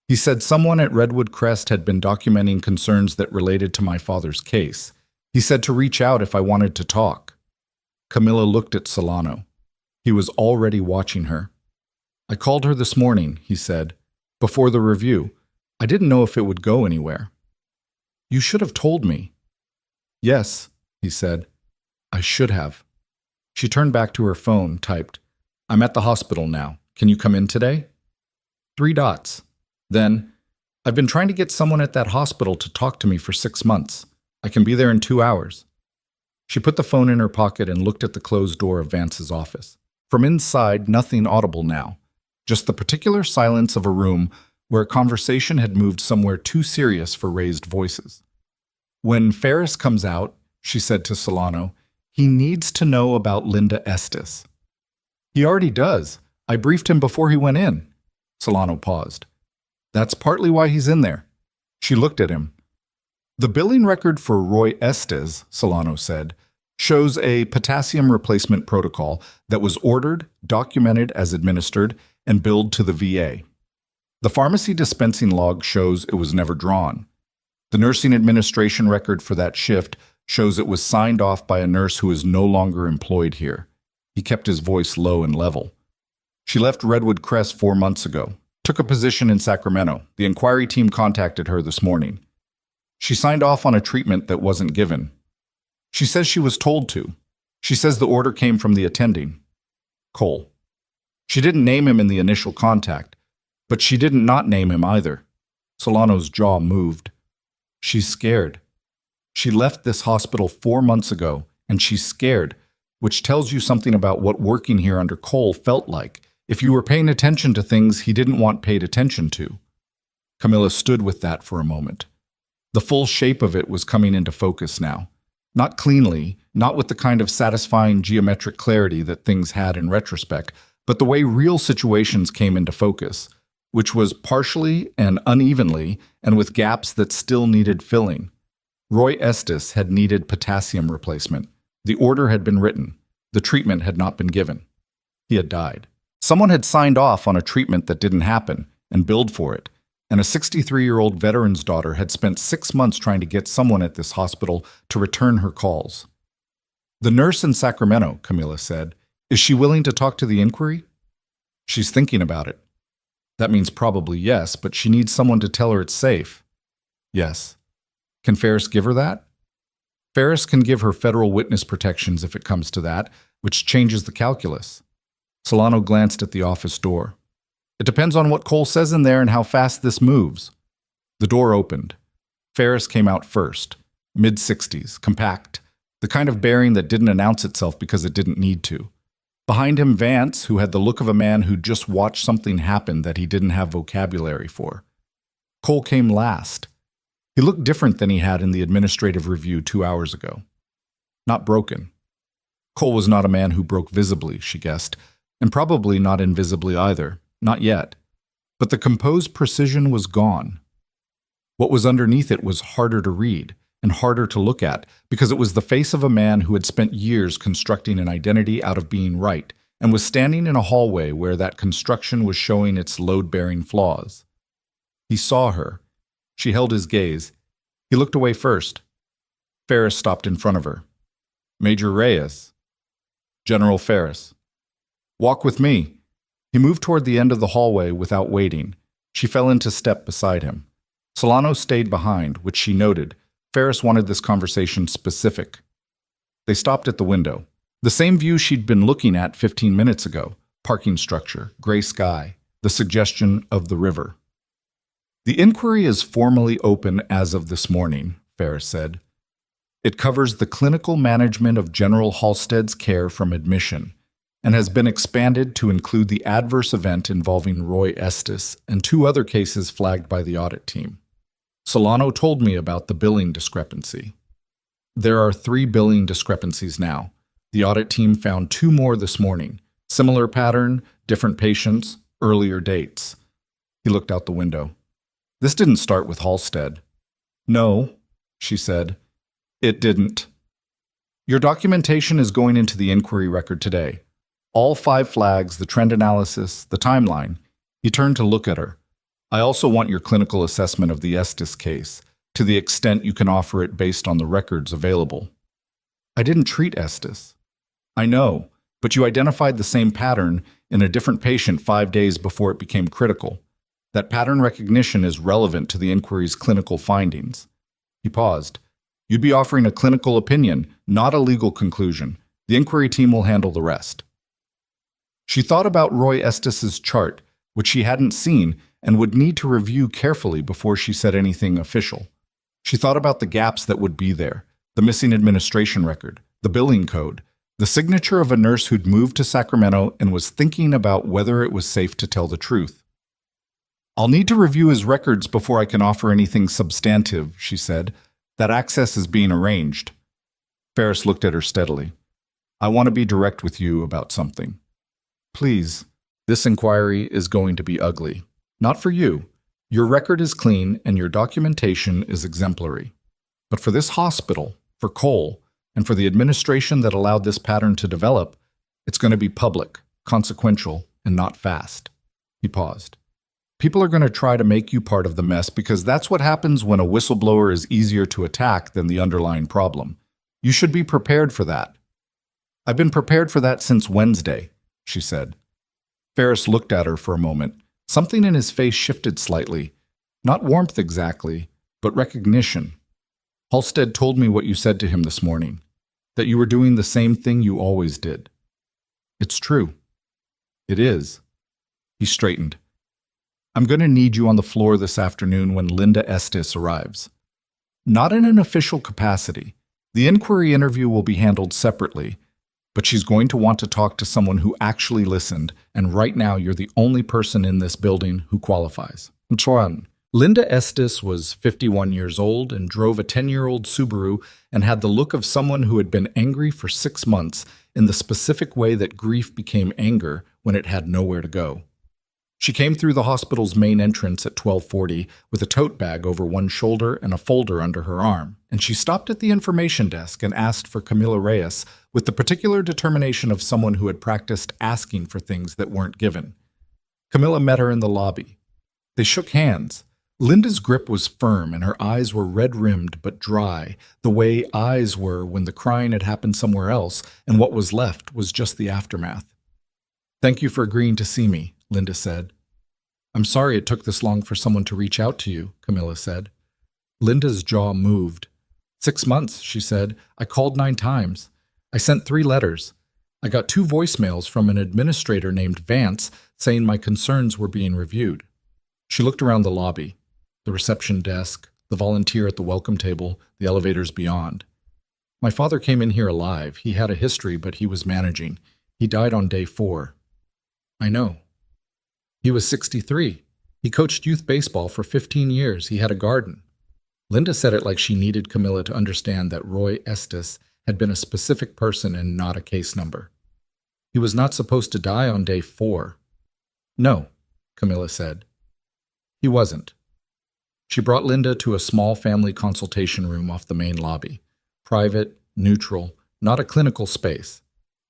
He said someone at Redwood Crest had been documenting concerns that related to my father's case. He said to reach out if I wanted to talk. Camila looked at Solano. He was already watching her. I called her this morning, he said, before the review. I didn't know if it would go anywhere. You should have told me. Yes, he said. I should have. She turned back to her phone, typed, I'm at the hospital now. Can you come in today? 3 dots. Then, I've been trying to get someone at that hospital to talk to me for 6 months. I can be there in 2 hours. She put the phone in her pocket and looked at the closed door of Vance's office. From inside, nothing audible now. Just the particular silence of a room where a conversation had moved somewhere too serious for raised voices. When Ferris comes out, she said to Solano, he needs to know about Linda Estes. He already does. I briefed him before he went in. Solano paused. That's partly why he's in there. She looked at him. The billing record for Roy Estes, Solano said, shows a potassium replacement protocol that was ordered, documented as administered, and billed to the VA. The pharmacy dispensing log shows it was never drawn. The nursing administration record for that shift shows it was signed off by a nurse who is no longer employed here. He kept his voice low and level. She left Redwood Crest 4 months ago, took a position in Sacramento. The inquiry team contacted her this morning. She signed off on a treatment that wasn't given. She says she was told to. She says the order came from the attending, Cole. She didn't name him in the initial contact, but she didn't not name him either. Solano's jaw moved. She's scared. She left this hospital 4 months ago, and she's scared, which tells you something about what working here under Cole felt like, if you were paying attention to things he didn't want paid attention to. Camila stood with that for a moment. The full shape of it was coming into focus now. Not cleanly, not with the kind of satisfying geometric clarity that things had in retrospect, but the way real situations came into focus, which was partially and unevenly and with gaps that still needed filling. Roy Estes had needed potassium replacement. The order had been written. The treatment had not been given. He had died. Someone had signed off on a treatment that didn't happen and billed for it, and a 63-year-old veteran's daughter had spent 6 months trying to get someone at this hospital to return her calls. "The nurse in Sacramento," Camila said. "Is she willing to talk to the inquiry?" "She's thinking about it." "That means probably yes, but she needs someone to tell her it's safe." "Yes." "Can Ferris give her that?" "Ferris can give her federal witness protections if it comes to that, which changes the calculus." Solano glanced at the office door. "It depends on what Cole says in there and how fast this moves." The door opened. Ferris came out first, mid-60s, compact, the kind of bearing that didn't announce itself because it didn't need to. Behind him, Vance, who had the look of a man who just watched something happen that he didn't have vocabulary for. Cole came last. He looked different than he had in the administrative review 2 hours ago. Not broken. Cole was not a man who broke visibly, she guessed, and probably not invisibly either, not yet. But the composed precision was gone. What was underneath it was harder to read and harder to look at because it was the face of a man who had spent years constructing an identity out of being right and was standing in a hallway where that construction was showing its load-bearing flaws. He saw her. She held his gaze. He looked away first. Ferris stopped in front of her. "Major Reyes." "General Ferris." "Walk with me." He moved toward the end of the hallway without waiting. She fell into step beside him. Solano stayed behind, which she noted. Ferris wanted this conversation specific. They stopped at the window. The same view she'd been looking at 15 minutes ago. Parking structure, gray sky, the suggestion of the river. "The inquiry is formally open as of this morning," Ferris said. "It covers the clinical management of General Halstead's care from admission, and has been expanded to include the adverse event involving Roy Estes and 2 other cases flagged by the audit team. Solano told me about the billing discrepancy. There are 3 billing discrepancies now. The audit team found 2 more this morning. Similar pattern, different patients, earlier dates." He looked out the window. "This didn't start with Halstead." "No," she said. "It didn't. Your documentation is going into the inquiry record today. All 5 flags, the trend analysis, the timeline." He turned to look at her. "I also want your clinical assessment of the Estes case, to the extent you can offer it based on the records available." "I didn't treat Estes." "I know, but you identified the same pattern in a different patient 5 days before it became critical. That pattern recognition is relevant to the inquiry's clinical findings." He paused. "You'd be offering a clinical opinion, not a legal conclusion. The inquiry team will handle the rest." She thought about Roy Estes's chart, which she hadn't seen and would need to review carefully before she said anything official. She thought about the gaps that would be there, the missing administration record, the billing code, the signature of a nurse who'd moved to Sacramento and was thinking about whether it was safe to tell the truth. "I'll need to review his records before I can offer anything substantive," she said. "That access is being arranged." Ferris looked at her steadily. "I want to be direct with you about something. Please, this inquiry is going to be ugly. Not for you. Your record is clean and your documentation is exemplary. But for this hospital, for Cole, and for the administration that allowed this pattern to develop, it's going to be public, consequential, and not fast." He paused. "People are going to try to make you part of the mess because that's what happens when a whistleblower is easier to attack than the underlying problem. You should be prepared for that." "I've been prepared for that since Wednesday," she said. Ferris looked at her for a moment. Something in his face shifted slightly. Not warmth exactly, but recognition. "Halstead told me what you said to him this morning, that you were doing the same thing you always did." "It's true." "It is." He straightened. "I'm going to need you on the floor this afternoon when Linda Estes arrives. Not in an official capacity. The inquiry interview will be handled separately, but she's going to want to talk to someone who actually listened, and right now you're the only person in this building who qualifies." Linda Estes was 51 years old and drove a 10-year-old Subaru and had the look of someone who had been angry for 6 months in the specific way that grief became anger when it had nowhere to go. She came through the hospital's main entrance at 12:40 with a tote bag over one shoulder and a folder under her arm, and she stopped at the information desk and asked for Camila Reyes with the particular determination of someone who had practiced asking for things that weren't given. Camila met her in the lobby. They shook hands. Linda's grip was firm and her eyes were red-rimmed but dry, the way eyes were when the crying had happened somewhere else and what was left was just the aftermath. "Thank you for agreeing to see me," Linda said. "I'm sorry it took this long for someone to reach out to you," Camila said. Linda's jaw moved. 6 months, she said. "I called 9 times. I sent 3 letters. I got 2 voicemails from an administrator named Vance saying my concerns were being reviewed." She looked around the lobby, the reception desk, the volunteer at the welcome table, the elevators beyond. "My father came in here alive. He had a history, but he was managing. He died on day 4. "I know." "He was 63. He coached youth baseball for 15 years. He had a garden." Linda said it like she needed Camila to understand that Roy Estes had been a specific person and not a case number. "He was not supposed to die on day 4. "No," Camila said. "He wasn't." She brought Linda to a small family consultation room off the main lobby. Private, neutral, not a clinical space.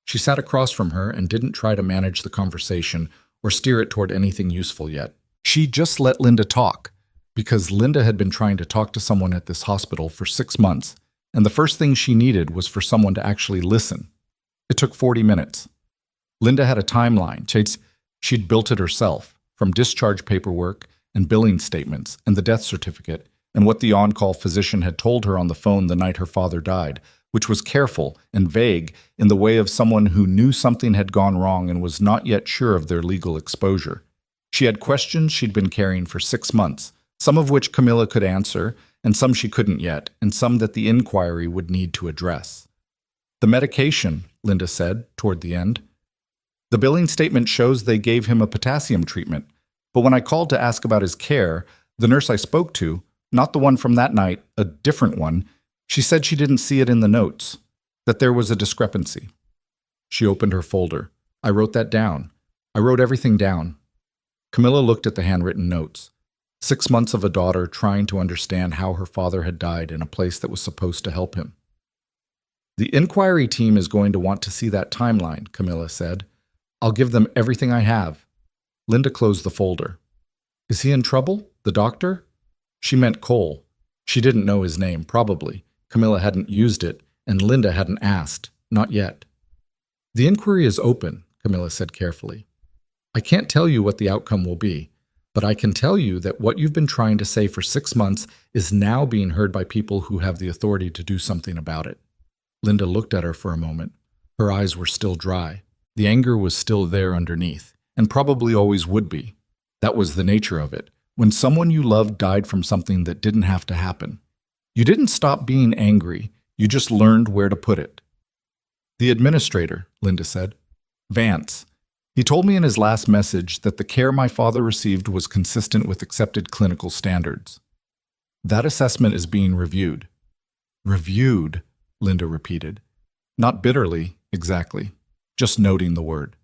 She sat across from her and didn't try to manage the conversation or steer it toward anything useful yet. She just let Linda talk, because Linda had been trying to talk to someone at this hospital for 6 months, and the first thing she needed was for someone to actually listen. It took 40 minutes. Linda had a timeline. She'd built it herself, from discharge paperwork and billing statements and the death certificate and what the on-call physician had told her on the phone the night her father died, which was careful and vague in the way of someone who knew something had gone wrong and was not yet sure of their legal exposure. She had questions she'd been carrying for 6 months, some of which Camila could answer, and some she couldn't yet, and some that the inquiry would need to address. "The medication," Linda said, toward the end. "The billing statement shows they gave him a potassium treatment, but when I called to ask about his care, the nurse I spoke to, not the one from that night, a different one, she said she didn't see it in the notes, that there was a discrepancy." She opened her folder. "I wrote that down. I wrote everything down." Camila looked at the handwritten notes. 6 months of a daughter trying to understand how her father had died in a place that was supposed to help him. "The inquiry team is going to want to see that timeline," Camila said. "I'll give them everything I have." Linda closed the folder. "Is he in trouble? The doctor?" She meant Cole. She didn't know his name, probably. Camila hadn't used it, and Linda hadn't asked. Not yet. "The inquiry is open," Camila said carefully. "I can't tell you what the outcome will be, but I can tell you that what you've been trying to say for 6 months is now being heard by people who have the authority to do something about it." Linda looked at her for a moment. Her eyes were still dry. The anger was still there underneath, and probably always would be. That was the nature of it. When someone you loved died from something that didn't have to happen, you didn't stop being angry, you just learned where to put it. "The administrator," Linda said. "Vance. He told me in his last message that the care my father received was consistent with accepted clinical standards. That assessment is being reviewed." "Reviewed," Linda repeated. Not bitterly, exactly, just noting the word.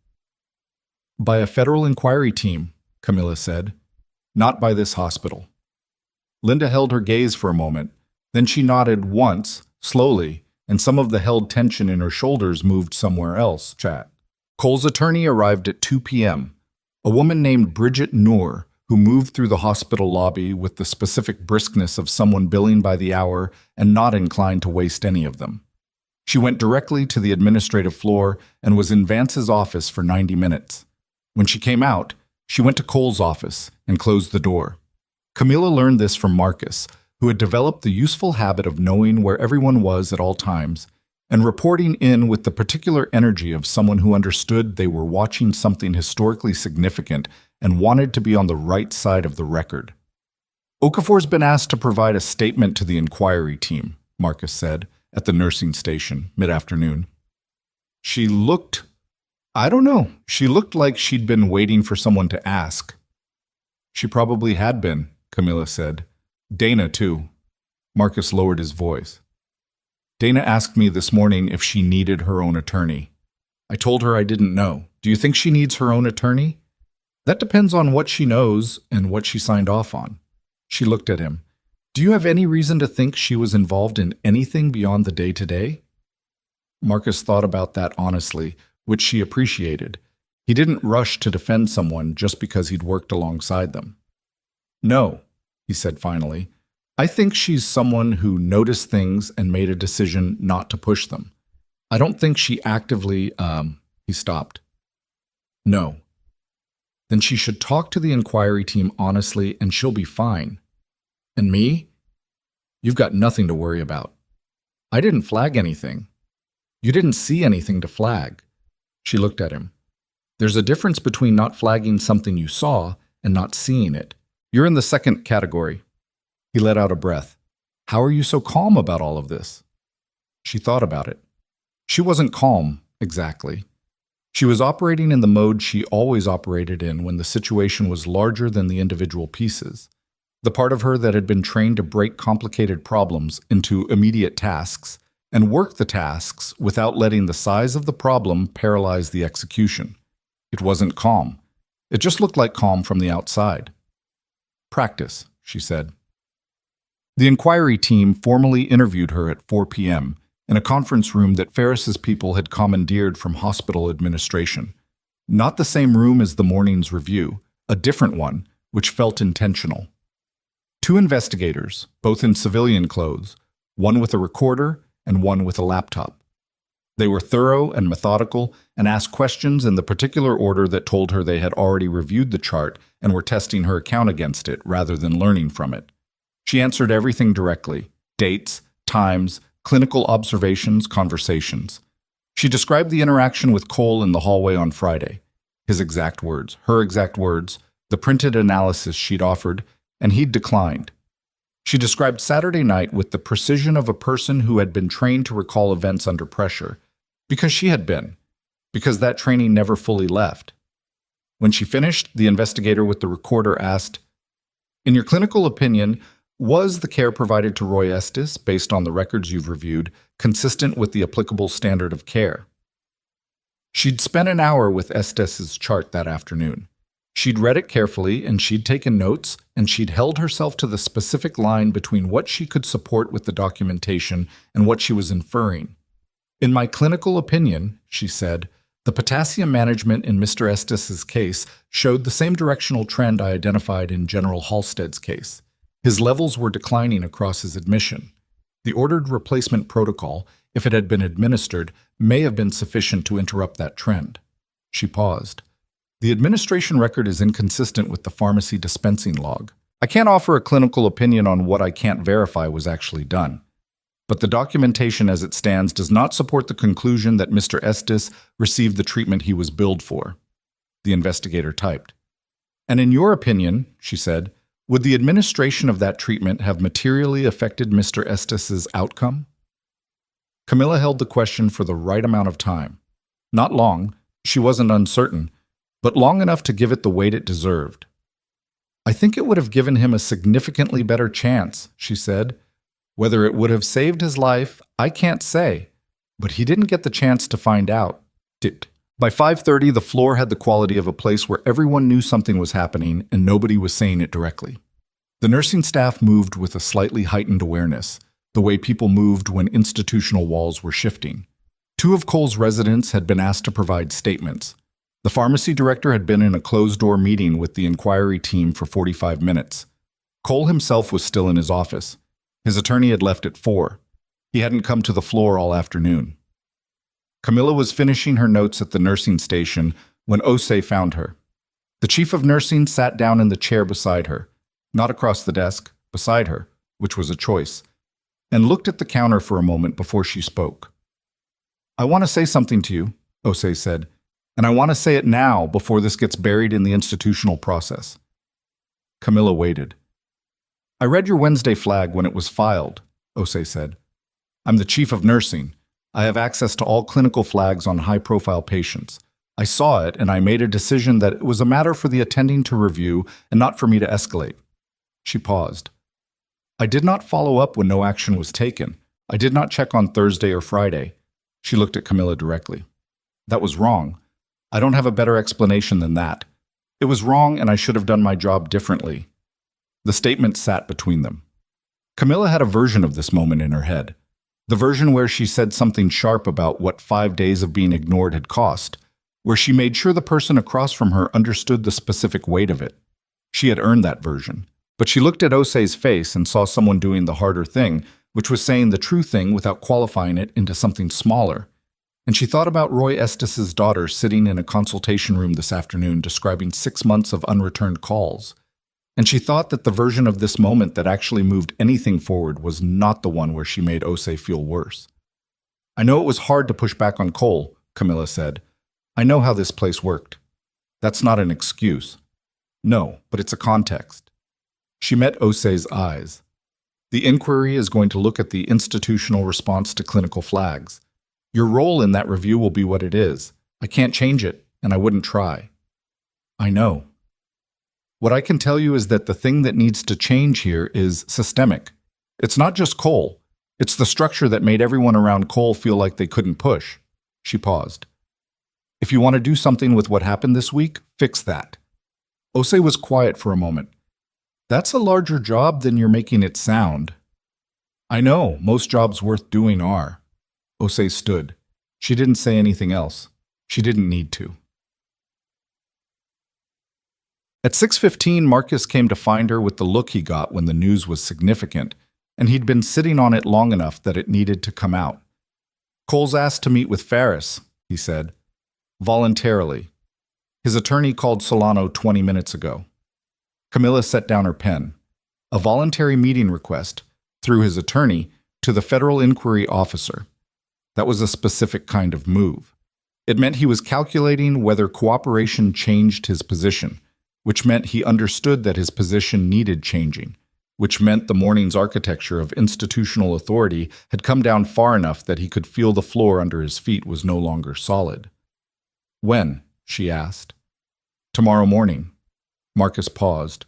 "By a federal inquiry team," Camila said. "Not by this hospital." Linda held her gaze for a moment. Then she nodded once, slowly, and some of the held tension in her shoulders moved somewhere else. Chat. Cole's attorney arrived at 2 p.m. A woman named Bridget Noor, who moved through the hospital lobby with the specific briskness of someone billing by the hour and not inclined to waste any of them. She went directly to the administrative floor and was in Vance's office for 90 minutes. When she came out, she went to Cole's office and closed the door. Camila learned this from Marcus, who had developed the useful habit of knowing where everyone was at all times and reporting in with the particular energy of someone who understood they were watching something historically significant and wanted to be on the right side of the record. "Okafor's been asked to provide a statement to the inquiry team," Marcus said, at the nursing station, mid-afternoon. She looked like she'd been waiting for someone to ask. "She probably had been," Camila said. "Dana, too." Marcus lowered his voice. "Dana asked me this morning if she needed her own attorney. I told her I didn't know. Do you think she needs her own attorney?" That depends on what she knows and what she signed off on. She looked at him. Do you have any reason to think she was involved in anything beyond the day-to-day? Marcus thought about that honestly, which she appreciated. He didn't rush to defend someone just because he'd worked alongside them. No, he said finally. I think she's someone who noticed things and made a decision not to push them. I don't think she actively, he stopped. No. Then she should talk to the inquiry team honestly and she'll be fine. And me? You've got nothing to worry about. I didn't flag anything. You didn't see anything to flag. She looked at him. There's a difference between not flagging something you saw and not seeing it. You're in the second category. He let out a breath. How are you so calm about all of this? She thought about it. She wasn't calm, exactly. She was operating in the mode she always operated in when the situation was larger than the individual pieces. The part of her that had been trained to break complicated problems into immediate tasks and work the tasks without letting the size of the problem paralyze the execution. It wasn't calm. It just looked like calm from the outside. Practice, she said. The inquiry team formally interviewed her at 4 p.m. in a conference room that Ferris's people had commandeered from hospital administration. Not the same room as the morning's review, a different one, which felt intentional. 2 investigators, both in civilian clothes, one with a recorder and one with a laptop. They were thorough and methodical and asked questions in the particular order that told her they had already reviewed the chart and were testing her account against it rather than learning from it. She answered everything directly: dates, times, clinical observations, conversations. She described the interaction with Cole in the hallway on Friday. His exact words, her exact words, the printed analysis she'd offered, and he'd declined. She described Saturday night with the precision of a person who had been trained to recall events under pressure, because she had been, because that training never fully left. When she finished, the investigator with the recorder asked, "In your clinical opinion, was the care provided to Roy Estes, based on the records you've reviewed, consistent with the applicable standard of care?" She'd spent an hour with Estes's chart that afternoon. She'd read it carefully, and she'd taken notes, and she'd held herself to the specific line between what she could support with the documentation and what she was inferring. "In my clinical opinion," she said, "the potassium management in Mr. Estes's case showed the same directional trend I identified in General Halstead's case. His levels were declining across his admission. The ordered replacement protocol, if it had been administered, may have been sufficient to interrupt that trend." She paused. "The administration record is inconsistent with the pharmacy dispensing log. I can't offer a clinical opinion on what I can't verify was actually done. But the documentation as it stands does not support the conclusion that Mr. Estes received the treatment he was billed for." The investigator typed. "And in your opinion," she said, "would the administration of that treatment have materially affected Mr. Estes's outcome?" Camila held the question for the right amount of time. Not long, she wasn't uncertain, but long enough to give it the weight it deserved. "I think it would have given him a significantly better chance," she said. "Whether it would have saved his life, I can't say, but he didn't get the chance to find out." By 5:30, the floor had the quality of a place where everyone knew something was happening and nobody was saying it directly. The nursing staff moved with a slightly heightened awareness, the way people moved when institutional walls were shifting. 2 of Cole's residents had been asked to provide statements. The pharmacy director had been in a closed-door meeting with the inquiry team for 45 minutes. Cole himself was still in his office. His attorney had left at 4. He hadn't come to the floor all afternoon. Camila was finishing her notes at the nursing station when Osei found her. The chief of nursing sat down in the chair beside her, not across the desk, beside her, which was a choice, and looked at the counter for a moment before she spoke. "I want to say something to you," Osei said, "and I want to say it now before this gets buried in the institutional process." Camila waited. "I read your Wednesday flag when it was filed," Osei said. "I'm the chief of nursing. I have access to all clinical flags on high-profile patients. I saw it, and I made a decision that it was a matter for the attending to review and not for me to escalate." She paused. "I did not follow up when no action was taken. I did not check on Thursday or Friday." She looked at Camila directly. "That was wrong. I don't have a better explanation than that. It was wrong and I should have done my job differently. The statement sat between them. Camila had a version of this moment in her head. The version where she said something sharp about what 5 days of being ignored had cost, where she made sure the person across from her understood the specific weight of it. She had earned that version. But she looked at Osei's face and saw someone doing the harder thing, which was saying the true thing without qualifying it into something smaller. And she thought about Roy Estes's daughter sitting in a consultation room this afternoon describing 6 months of unreturned calls. And she thought that the version of this moment that actually moved anything forward was not the one where she made Osei feel worse. I know it was hard to push back on Cole, Camila said. I know how this place worked. That's not an excuse. No, but it's a context. She met Osei's eyes. The inquiry is going to look at the institutional response to clinical flags. Your role in that review will be what it is. I can't change it, and I wouldn't try. I know. What I can tell you is that the thing that needs to change here is systemic. It's not just Cole. It's the structure that made everyone around Cole feel like they couldn't push. She paused. If you want to do something with what happened this week, fix that. Osei was quiet for a moment. That's a larger job than you're making it sound. I know, most jobs worth doing are. Osei stood. She didn't say anything else. She didn't need to. At 6:15, Marcus came to find her with the look he got when the news was significant, and he'd been sitting on it long enough that it needed to come out. Cole's asked to meet with Ferris, he said. Voluntarily. His attorney called Solano 20 minutes ago. Camila set down her pen. A voluntary meeting request, through his attorney, to the federal inquiry officer. That was a specific kind of move. It meant he was calculating whether cooperation changed his position, which meant he understood that his position needed changing, which meant the morning's architecture of institutional authority had come down far enough that he could feel the floor under his feet was no longer solid. When? She asked. Tomorrow morning. Marcus paused.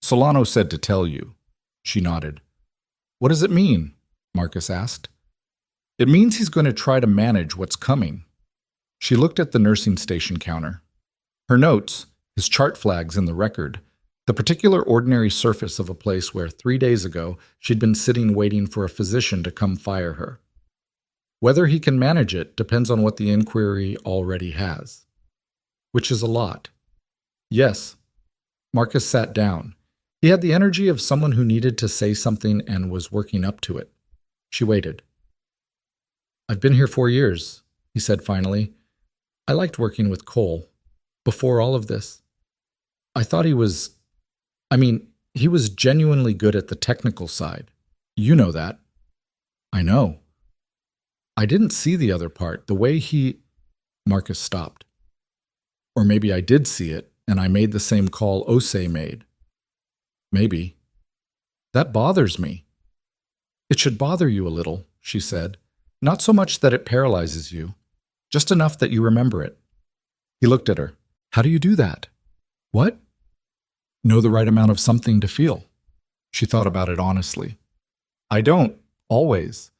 Solano said to tell you. She nodded. What does it mean? Marcus asked. It means he's going to try to manage what's coming. She looked at the nursing station counter. Her notes, his chart flags in the record, the particular ordinary surface of a place where 3 days ago she'd been sitting waiting for a physician to come fire her. Whether he can manage it depends on what the inquiry already has. Which is a lot. Yes. Marcus sat down. He had the energy of someone who needed to say something and was working up to it. She waited. I've been here 4 years, he said finally. I liked working with Cole. Before all of this. I thought he was genuinely good at the technical side. You know that. I know. I didn't see the other part, the way he... Marcus stopped. Or maybe I did see it, and I made the same call Osei made. Maybe. That bothers me. It should bother you a little, she said. Not so much that it paralyzes you, just enough that you remember it. He looked at her. How do you do that? What? Know the right amount of something to feel. She thought about it honestly. I don't, always.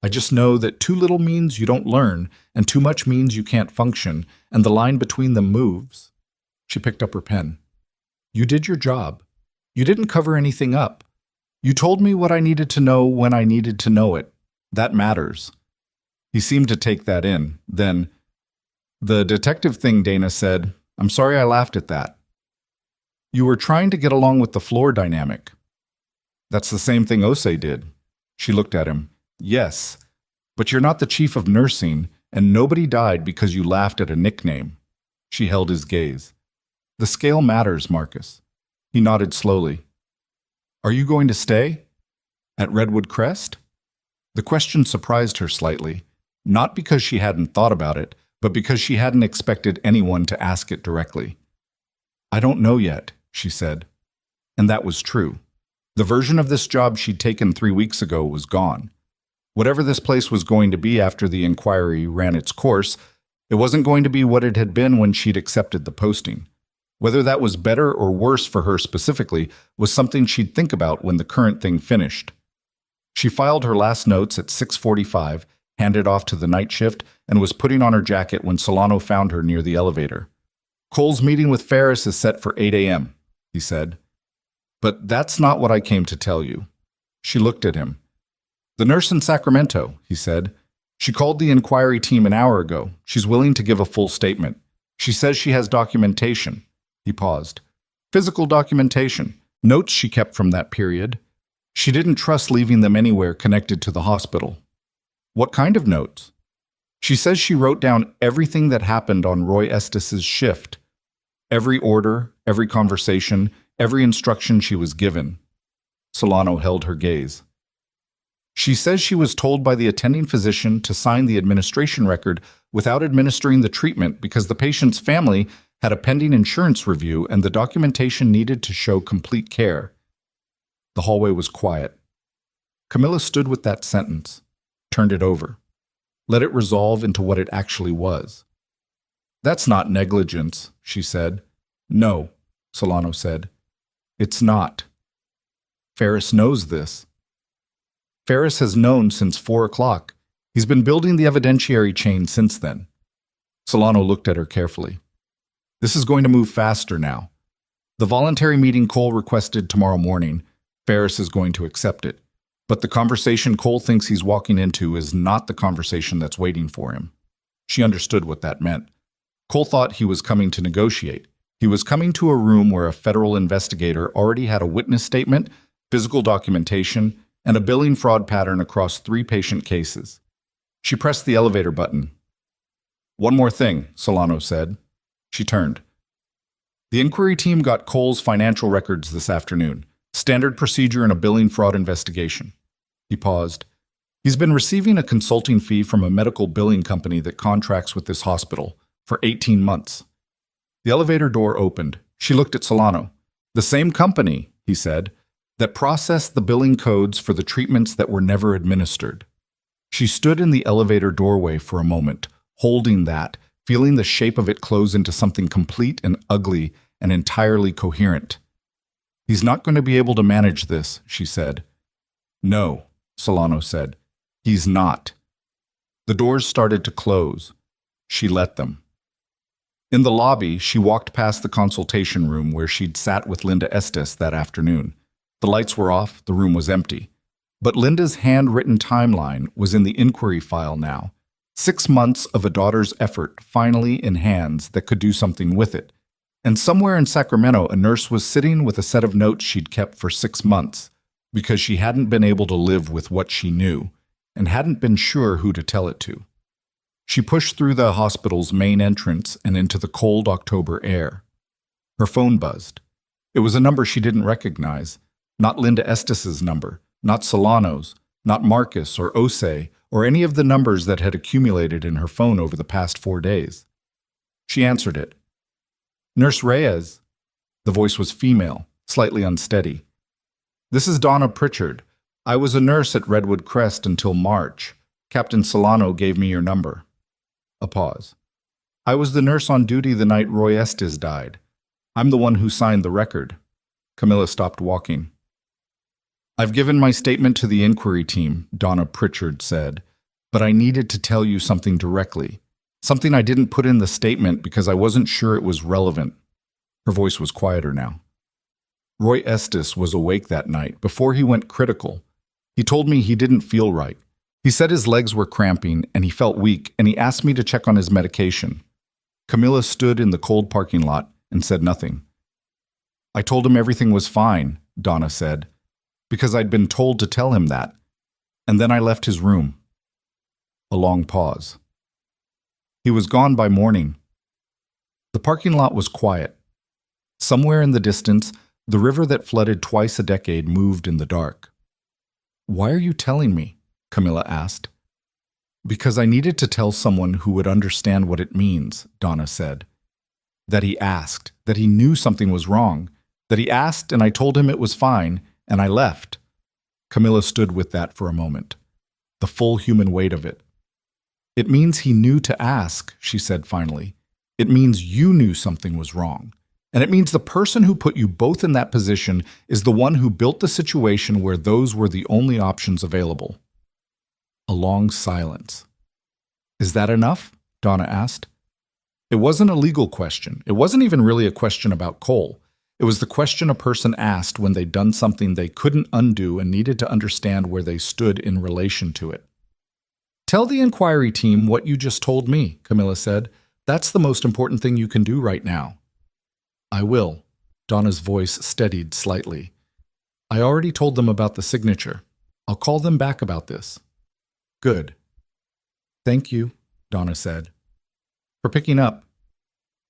I just know that too little means you don't learn, and too much means you can't function, and the line between them moves. She picked up her pen. You did your job. You didn't cover anything up. You told me what I needed to know when I needed to know it. That matters. He seemed to take that in. Then, the detective thing, Dana said, I'm sorry I laughed at that. You were trying to get along with the floor dynamic. That's the same thing Osei did. She looked at him. Yes, but you're not the chief of nursing, and nobody died because you laughed at a nickname. She held his gaze. The scale matters, Marcus. He nodded slowly. Are you going to stay? At Redwood Crest? The question surprised her slightly, not because she hadn't thought about it, but because she hadn't expected anyone to ask it directly. I don't know yet, she said. And that was true. The version of this job she'd taken 3 weeks ago was gone. Whatever this place was going to be after the inquiry ran its course, it wasn't going to be what it had been when she'd accepted the posting. Whether that was better or worse for her specifically was something she'd think about when the current thing finished. She filed her last notes at 6:45, handed off to the night shift, and was putting on her jacket when Solano found her near the elevator. Cole's meeting with Ferris is set for 8 a.m., he said. But that's not what I came to tell you. She looked at him. The nurse in Sacramento, he said. She called the inquiry team an hour ago. She's willing to give a full statement. She says she has documentation. He paused. Physical documentation. Notes she kept from that period. She didn't trust leaving them anywhere connected to the hospital. What kind of notes? She says she wrote down everything that happened on Roy Estes' shift. Every order, every conversation, every instruction she was given. Solano held her gaze. She says she was told by the attending physician to sign the administration record without administering the treatment because the patient's family had a pending insurance review and the documentation needed to show complete care. The hallway was quiet. Camila stood with that sentence, turned it over, let it resolve into what it actually was. That's not negligence, she said. No, Solano said. It's not. Ferris knows this. Ferris has known since 4 o'clock. He's been building the evidentiary chain since then. Solano looked at her carefully. This is going to move faster now. The voluntary meeting Cole requested tomorrow morning, Ferris is going to accept it. But the conversation Cole thinks he's walking into is not the conversation that's waiting for him. She understood what that meant. Cole thought he was coming to negotiate. He was coming to a room where a federal investigator already had a witness statement, physical documentation, and a billing fraud pattern across 3 patient cases. She pressed the elevator button. One more thing, Solano said. She turned. The inquiry team got Cole's financial records this afternoon. Standard procedure in a billing fraud investigation. He paused. He's been receiving a consulting fee from a medical billing company that contracts with this hospital for 18 months. The elevator door opened. She looked at Solano. The same company, he said, that processed the billing codes for the treatments that were never administered. She stood in the elevator doorway for a moment, holding that, feeling the shape of it close into something complete and ugly and entirely coherent. He's not going to be able to manage this, she said. No, Solano said. He's not. The doors started to close. She let them. In the lobby, she walked past the consultation room where she'd sat with Linda Estes that afternoon. The lights were off, the room was empty. But Linda's handwritten timeline was in the inquiry file now. 6 months of a daughter's effort finally in hands that could do something with it. And somewhere in Sacramento, a nurse was sitting with a set of notes she'd kept for 6 months because she hadn't been able to live with what she knew and hadn't been sure who to tell it to. She pushed through the hospital's main entrance and into the cold October air. Her phone buzzed. It was a number she didn't recognize. Not Linda Estes's number, not Solano's, not Marcus or Osei or any of the numbers that had accumulated in her phone over the past 4 days. She answered it. Nurse Reyes. The voice was female, slightly unsteady. This is Donna Pritchard. I was a nurse at Redwood Crest until March. Captain Solano gave me your number. A pause. I was the nurse on duty the night Roy Estes died. I'm the one who signed the record. Camila stopped walking. I've given my statement to the inquiry team, Donna Pritchard said, but I needed to tell you something directly. Something I didn't put in the statement because I wasn't sure it was relevant. Her voice was quieter now. Roy Estes was awake that night before he went critical. He told me he didn't feel right. He said his legs were cramping and he felt weak, and he asked me to check on his medication. Camila stood in the cold parking lot and said nothing. I told him everything was fine, Donna said, because I'd been told to tell him that, and then I left his room. A long pause. He was gone by morning. The parking lot was quiet. Somewhere in the distance, the river that flooded twice a decade moved in the dark. Why are you telling me? Camila asked. Because I needed to tell someone who would understand what it means, Donna said. That he asked, that he knew something was wrong, that he asked and I told him it was fine, and I left. Camila stood with that for a moment, the full human weight of it. It means he knew to ask, she said finally. It means you knew something was wrong. And it means the person who put you both in that position is the one who built the situation where those were the only options available. A long silence. Is that enough? Donna asked. It wasn't a legal question. It wasn't even really a question about Cole. It was the question a person asked when they'd done something they couldn't undo and needed to understand where they stood in relation to it. "Tell the inquiry team what you just told me," Camila said. "That's the most important thing you can do right now." "I will." Donna's voice steadied slightly. "I already told them about the signature. I'll call them back about this." "Good." "Thank you," Donna said. "For picking up."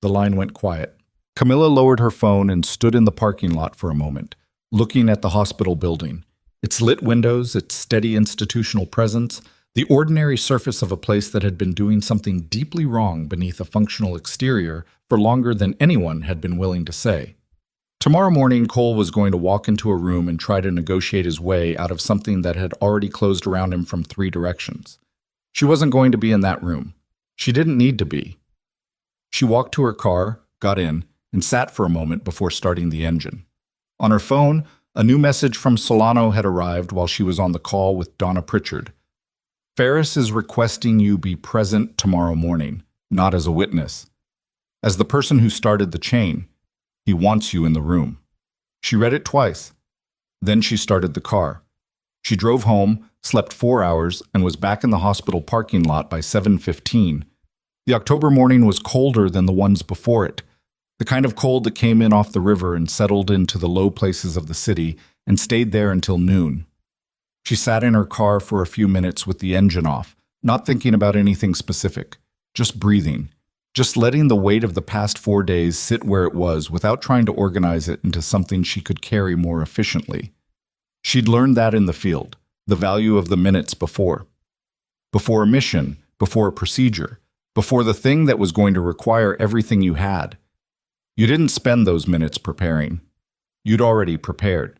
The line went quiet. Camila lowered her phone and stood in the parking lot for a moment, looking at the hospital building. Its lit windows, its steady institutional presence, the ordinary surface of a place that had been doing something deeply wrong beneath a functional exterior for longer than anyone had been willing to say. Tomorrow morning, Cole was going to walk into a room and try to negotiate his way out of something that had already closed around him from 3 directions. She wasn't going to be in that room. She didn't need to be. She walked to her car, got in, and sat for a moment before starting the engine. On her phone, a new message from Solano had arrived while she was on the call with Donna Pritchard. "Ferris is requesting you be present tomorrow morning, not as a witness. As the person who started the chain, he wants you in the room." She read it twice. Then she started the car. She drove home, slept 4 hours, and was back in the hospital parking lot by 7:15. The October morning was colder than the ones before it, the kind of cold that came in off the river and settled into the low places of the city and stayed there until noon. She sat in her car for a few minutes with the engine off, not thinking about anything specific, just breathing, just letting the weight of the past 4 days sit where it was without trying to organize it into something she could carry more efficiently. She'd learned that in the field, the value of the minutes before. Before a mission, before a procedure, before the thing that was going to require everything you had. You didn't spend those minutes preparing. You'd already prepared.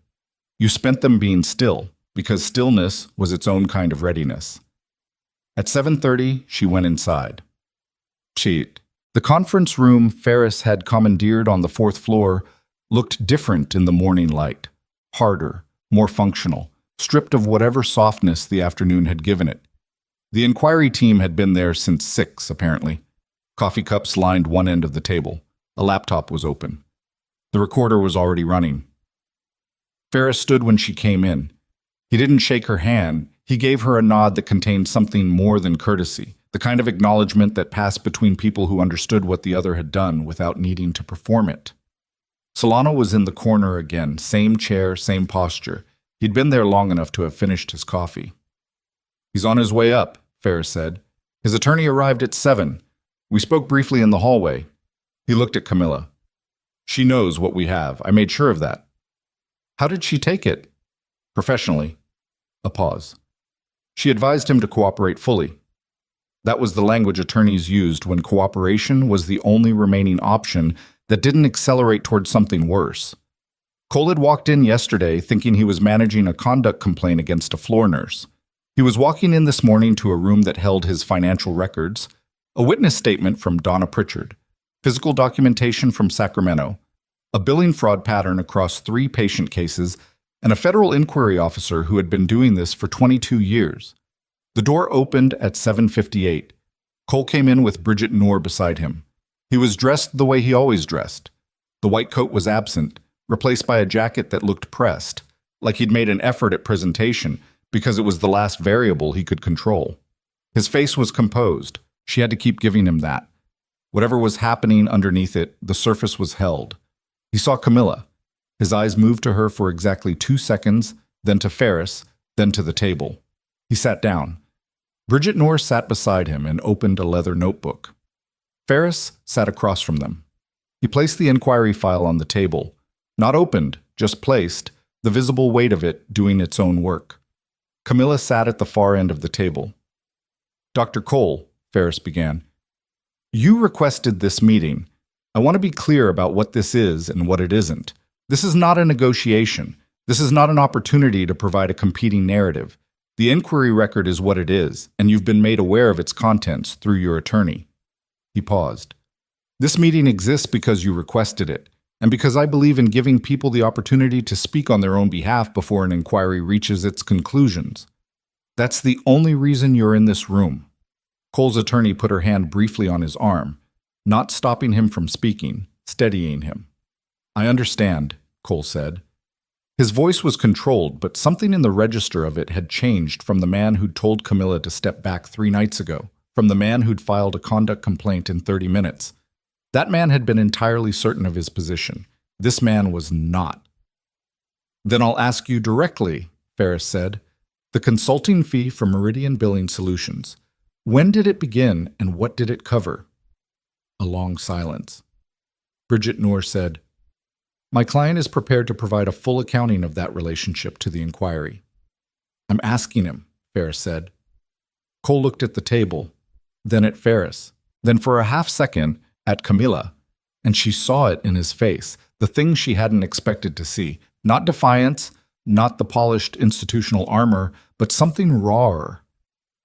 You spent them being still, because stillness was its own kind of readiness. At 7:30, she went inside. The conference room Ferris had commandeered on the 4th floor looked different in the morning light, harder, more functional, stripped of whatever softness the afternoon had given it. The inquiry team had been there since 6, apparently. Coffee cups lined one end of the table. A laptop was open. The recorder was already running. Ferris stood when she came in. He didn't shake her hand. He gave her a nod that contained something more than courtesy, the kind of acknowledgement that passed between people who understood what the other had done without needing to perform it. Solano was in the corner again, same chair, same posture. He'd been there long enough to have finished his coffee. "He's on his way up," Ferris said. "His attorney arrived at 7. We spoke briefly in the hallway." He looked at Camila. "She knows what we have. I made sure of that." "How did she take it?" "Professionally." A pause. "She advised him to cooperate fully." That was the language attorneys used when cooperation was the only remaining option that didn't accelerate towards something worse. Cole had walked in yesterday thinking he was managing a conduct complaint against a floor nurse. He was walking in this morning to a room that held his financial records, a witness statement from Donna Pritchard, physical documentation from Sacramento, a billing fraud pattern across 3 patient cases, and a federal inquiry officer who had been doing this for 22 years. The door opened at 7:58. Cole came in with Bridget Noor beside him. He was dressed the way he always dressed. The white coat was absent, replaced by a jacket that looked pressed, like he'd made an effort at presentation because it was the last variable he could control. His face was composed. She had to keep giving him that. Whatever was happening underneath it, the surface was held. He saw Camila. His eyes moved to her for exactly 2 seconds, then to Ferris, then to the table. He sat down. Bridget Noor sat beside him and opened a leather notebook. Ferris sat across from them. He placed the inquiry file on the table. Not opened, just placed, the visible weight of it doing its own work. Camila sat at the far end of the table. "Dr. Cole," Ferris began, "you requested this meeting. I want to be clear about what this is and what it isn't. This is not a negotiation. This is not an opportunity to provide a competing narrative. The inquiry record is what it is, and you've been made aware of its contents through your attorney." He paused. "This meeting exists because you requested it, and because I believe in giving people the opportunity to speak on their own behalf before an inquiry reaches its conclusions. That's the only reason you're in this room." Cole's attorney put her hand briefly on his arm. not stopping him from speaking, steadying him. "I understand," Cole said. His voice was controlled, but something in the register of it had changed from the man who'd told Camila to step back 3 nights ago, from the man who'd filed a conduct complaint in 30 minutes. That man had been entirely certain of his position. This man was not. "Then I'll ask you directly," Ferris said. "The consulting fee for Meridian Billing Solutions. When did it begin and what did it cover?" A long silence. Bridget Noor said, "My client is prepared to provide a full accounting of that relationship to the inquiry." "I'm asking him," Ferris said. Cole looked at the table, then at Ferris, then for a half-second at Camila, and she saw it in his face, the thing she hadn't expected to see. Not defiance, not the polished institutional armor, but something rawer.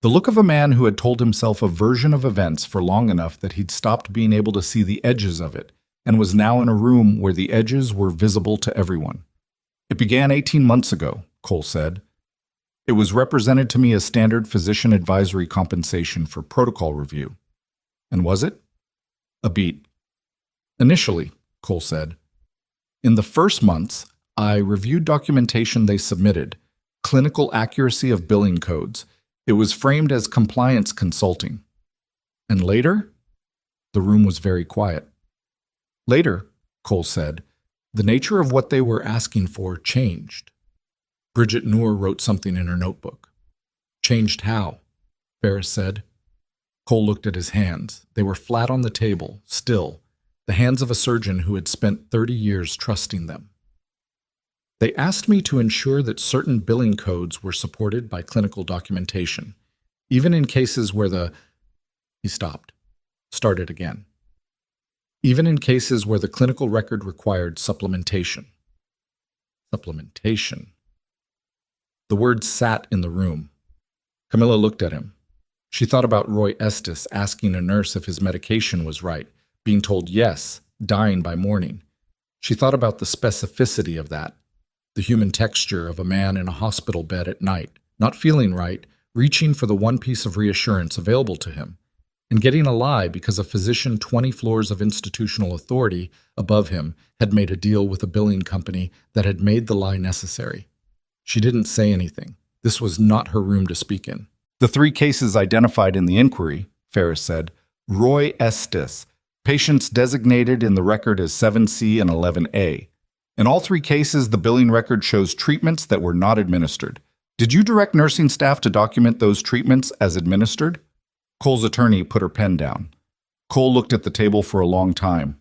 The look of a man who had told himself a version of events for long enough that he'd stopped being able to see the edges of it, and was now in a room where the edges were visible to everyone. "It began 18 months ago," Cole said. "It was represented to me as standard physician advisory compensation for protocol review." "And was it?" "A beat." "Initially," Cole said. "In the first months, I reviewed documentation they submitted, clinical accuracy of billing codes. It was framed as compliance consulting." "And later?" The room was very quiet. "Later," Cole said, "the nature of what they were asking for changed." Bridget Noor wrote something in her notebook. "Changed how?" Ferris said. Cole looked at his hands. They were flat on the table, still, the hands of a surgeon who had spent 30 years trusting them. "They asked me to ensure that certain billing codes were supported by clinical documentation, even in cases where the—" He stopped, started again. "Even in cases where the clinical record required supplementation." Supplementation. The word sat in the room. Camila looked at him. She thought about Roy Estes asking a nurse if his medication was right, being told yes, dying by morning. She thought about the specificity of that, the human texture of a man in a hospital bed at night, not feeling right, reaching for the one piece of reassurance available to him, and getting a lie because a physician 20 floors of institutional authority above him had made a deal with a billing company that had made the lie necessary. She didn't say anything. This was not her room to speak in. "The 3 cases identified in the inquiry," Ferris said. "Roy Estes, patients designated in the record as 7C and 11A. In all 3 cases, the billing record shows treatments that were not administered. Did you direct nursing staff to document those treatments as administered?" Cole's attorney put her pen down. Cole looked at the table for a long time.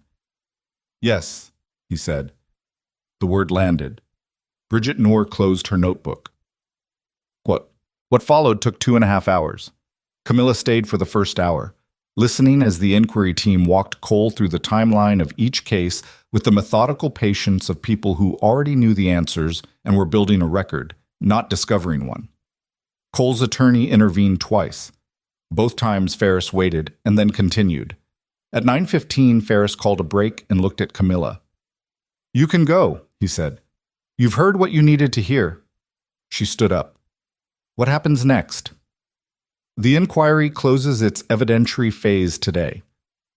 "Yes," he said. The word landed. Bridget Noor closed her notebook. What followed took 2.5 hours. Camila stayed for the first hour, listening as the inquiry team walked Cole through the timeline of each case with the methodical patience of people who already knew the answers and were building a record, not discovering one. Cole's attorney intervened twice. Both times Ferris waited and then continued. At 9:15, Ferris called a break and looked at Camila. "You can go," he said. "You've heard what you needed to hear." She stood up. "What happens next?" "The inquiry closes its evidentiary phase today.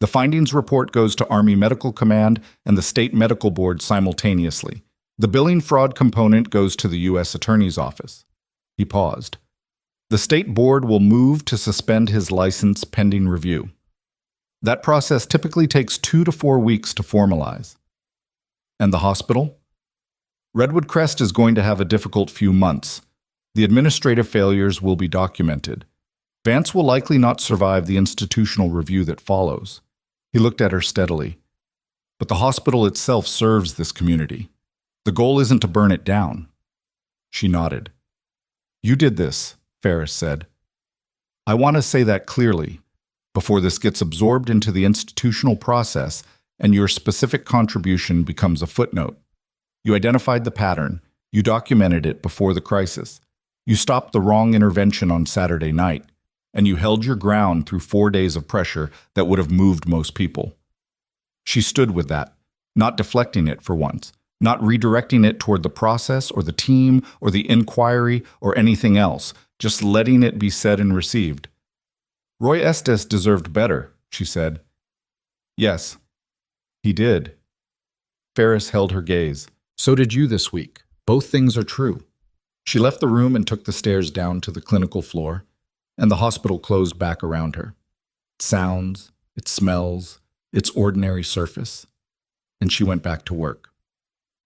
The findings report goes to Army Medical Command and the State Medical Board simultaneously. The billing fraud component goes to the U.S. Attorney's Office." He paused. "The State Board will move to suspend his license pending review. That process typically takes 2 to 4 weeks to formalize." "And the hospital?" "Redwood Crest is going to have a difficult few months. The administrative failures will be documented. Vance will likely not survive the institutional review that follows." He looked at her steadily. "But the hospital itself serves this community. The goal isn't to burn it down." She nodded. "You did this," Ferris said. "I want to say that clearly, before this gets absorbed into the institutional process and your specific contribution becomes a footnote. You identified the pattern. You documented it before the crisis. You stopped the wrong intervention on Saturday night, and you held your ground through 4 days of pressure that would have moved most people." She stood with that, not deflecting it for once, not redirecting it toward the process or the team or the inquiry or anything else, just letting it be said and received. "Roy Estes deserved better," she said. Yes, he did. Ferris held her gaze. So did you this week. Both things are true. She left the room and took the stairs down to the clinical floor, and the hospital closed back around her. It sounds, it smells, its ordinary surface. And she went back to work.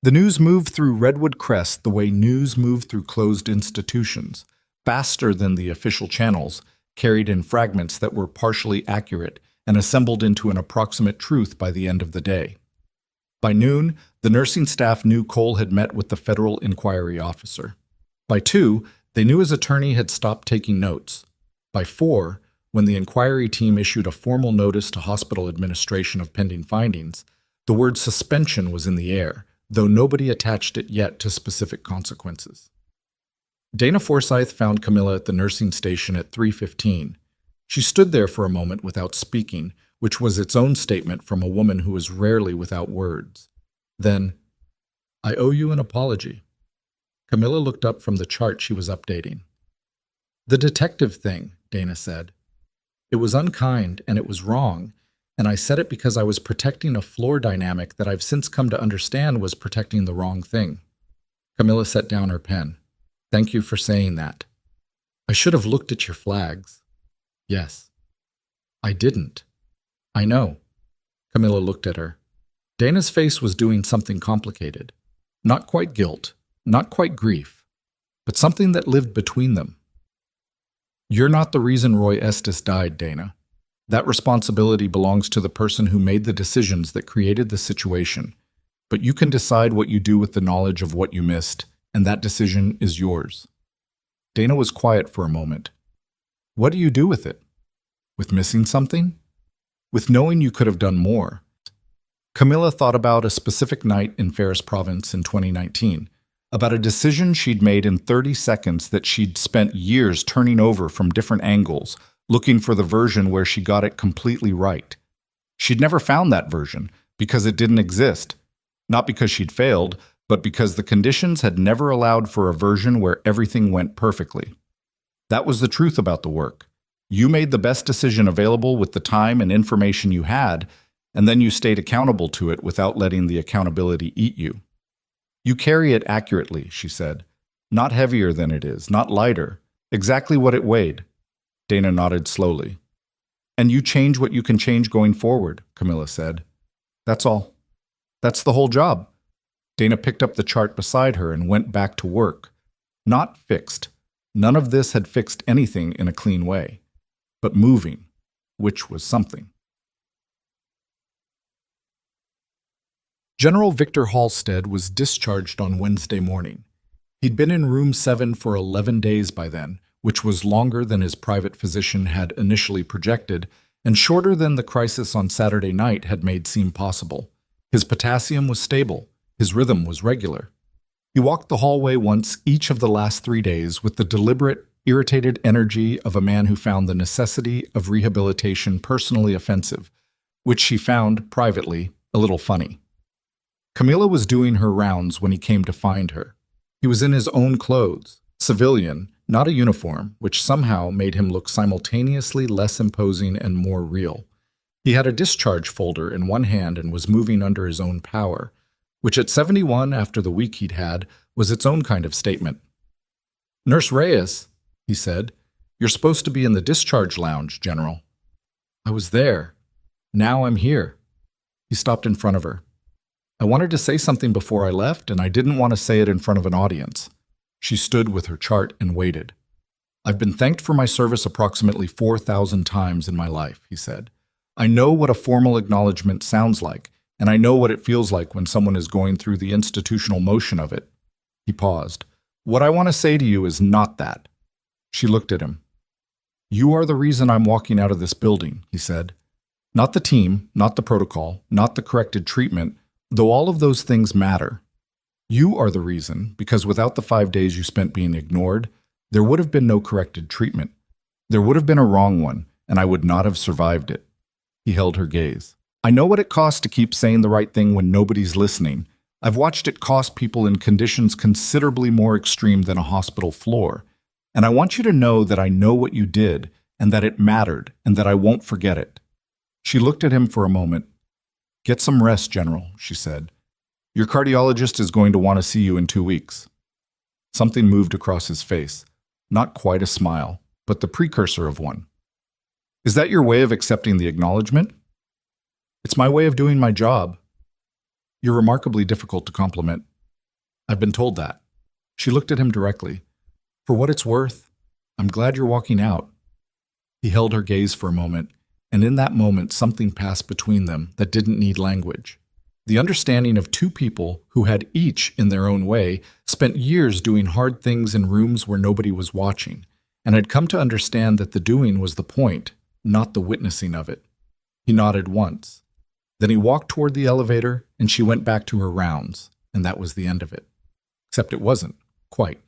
The news moved through Redwood Crest the way news moved through closed institutions, faster than the official channels, carried in fragments that were partially accurate and assembled into an approximate truth by the end of the day. By noon, the nursing staff knew Cole had met with the federal inquiry officer. By 2, they knew his attorney had stopped taking notes. By 4, when the inquiry team issued a formal notice to hospital administration of pending findings, the word suspension was in the air, though nobody attached it yet to specific consequences. Dana Forsythe found Camila at the nursing station at 3:15. She stood there for a moment without speaking, which was its own statement from a woman who was rarely without words. Then, "I owe you an apology." Camila looked up from the chart she was updating. "The detective thing," Dana said. "It was unkind and it was wrong, and I said it because I was protecting a floor dynamic that I've since come to understand was protecting the wrong thing." Camila set down her pen. "Thank you for saying that. I should have looked at your flags." "Yes." "I didn't." "I know." Camila looked at her. Dana's face was doing something complicated. Not quite guilt, not quite grief, but something that lived between them. "You're not the reason Roy Estes died, Dana. That responsibility belongs to the person who made the decisions that created the situation. But you can decide what you do with the knowledge of what you missed, and that decision is yours." Dana was quiet for a moment. "What do you do with it? With missing something? With knowing you could have done more?" Camila thought about a specific night in Ferris Province in 2019, about a decision she'd made in 30 seconds that she'd spent years turning over from different angles, looking for the version where she got it completely right. She'd never found that version because it didn't exist, not because she'd failed, but because the conditions had never allowed for a version where everything went perfectly. That was the truth about the work. You made the best decision available with the time and information you had, and then you stayed accountable to it without letting the accountability eat you. "You carry it accurately," she said. "Not heavier than it is, not lighter. Exactly what it weighed." Dana nodded slowly. "And you change what you can change going forward," Camila said. "That's all. That's the whole job." Dana picked up the chart beside her and went back to work. Not fixed. None of this had fixed anything in a clean way. But moving, which was something. General Victor Halstead was discharged on Wednesday morning. He'd been in room 7 for 11 days by then, which was longer than his private physician had initially projected, and shorter than the crisis on Saturday night had made seem possible. His potassium was stable. His rhythm was regular. He walked the hallway once each of the last 3 days with the deliberate, irritated energy of a man who found the necessity of rehabilitation personally offensive, which she found, privately, a little funny. Camila was doing her rounds when he came to find her. He was in his own clothes, civilian, not a uniform, which somehow made him look simultaneously less imposing and more real. He had a discharge folder in one hand and was moving under his own power, which at 71 after the week he'd had was its own kind of statement. "Nurse Reyes," he said, "you're supposed to be in the discharge lounge, General." "I was there. Now I'm here." He stopped in front of her. "I wanted to say something before I left, and I didn't want to say it in front of an audience." She stood with her chart and waited. "I've been thanked for my service approximately 4,000 times in my life," he said. "I know what a formal acknowledgement sounds like, and I know what it feels like when someone is going through the institutional motion of it." He paused. "What I want to say to you is not that." She looked at him. "You are the reason I'm walking out of this building," he said. "Not the team, not the protocol, not the corrected treatment, though all of those things matter. You are the reason, because without the 5 days you spent being ignored, there would have been no corrected treatment. There would have been a wrong one, and I would not have survived it." He held her gaze. "I know what it costs to keep saying the right thing when nobody's listening. I've watched it cost people in conditions considerably more extreme than a hospital floor. And I want you to know that I know what you did, and that it mattered, and that I won't forget it." She looked at him for a moment, Get some rest, General, she said. Your cardiologist is going to want to see you in 2 weeks. Something moved across his face. Not quite a smile, but the precursor of one. Is that your way of accepting the acknowledgement? It's my way of doing my job. You're remarkably difficult to compliment. I've been told that. She looked at him directly. For what it's worth, I'm glad you're walking out. He held her gaze for a moment, and in that moment something passed between them that didn't need language. The understanding of two people who had each, in their own way, spent years doing hard things in rooms where nobody was watching, and had come to understand that the doing was the point, not the witnessing of it. He nodded once. Then he walked toward the elevator, and she went back to her rounds, and that was the end of it. Except it wasn't, quite.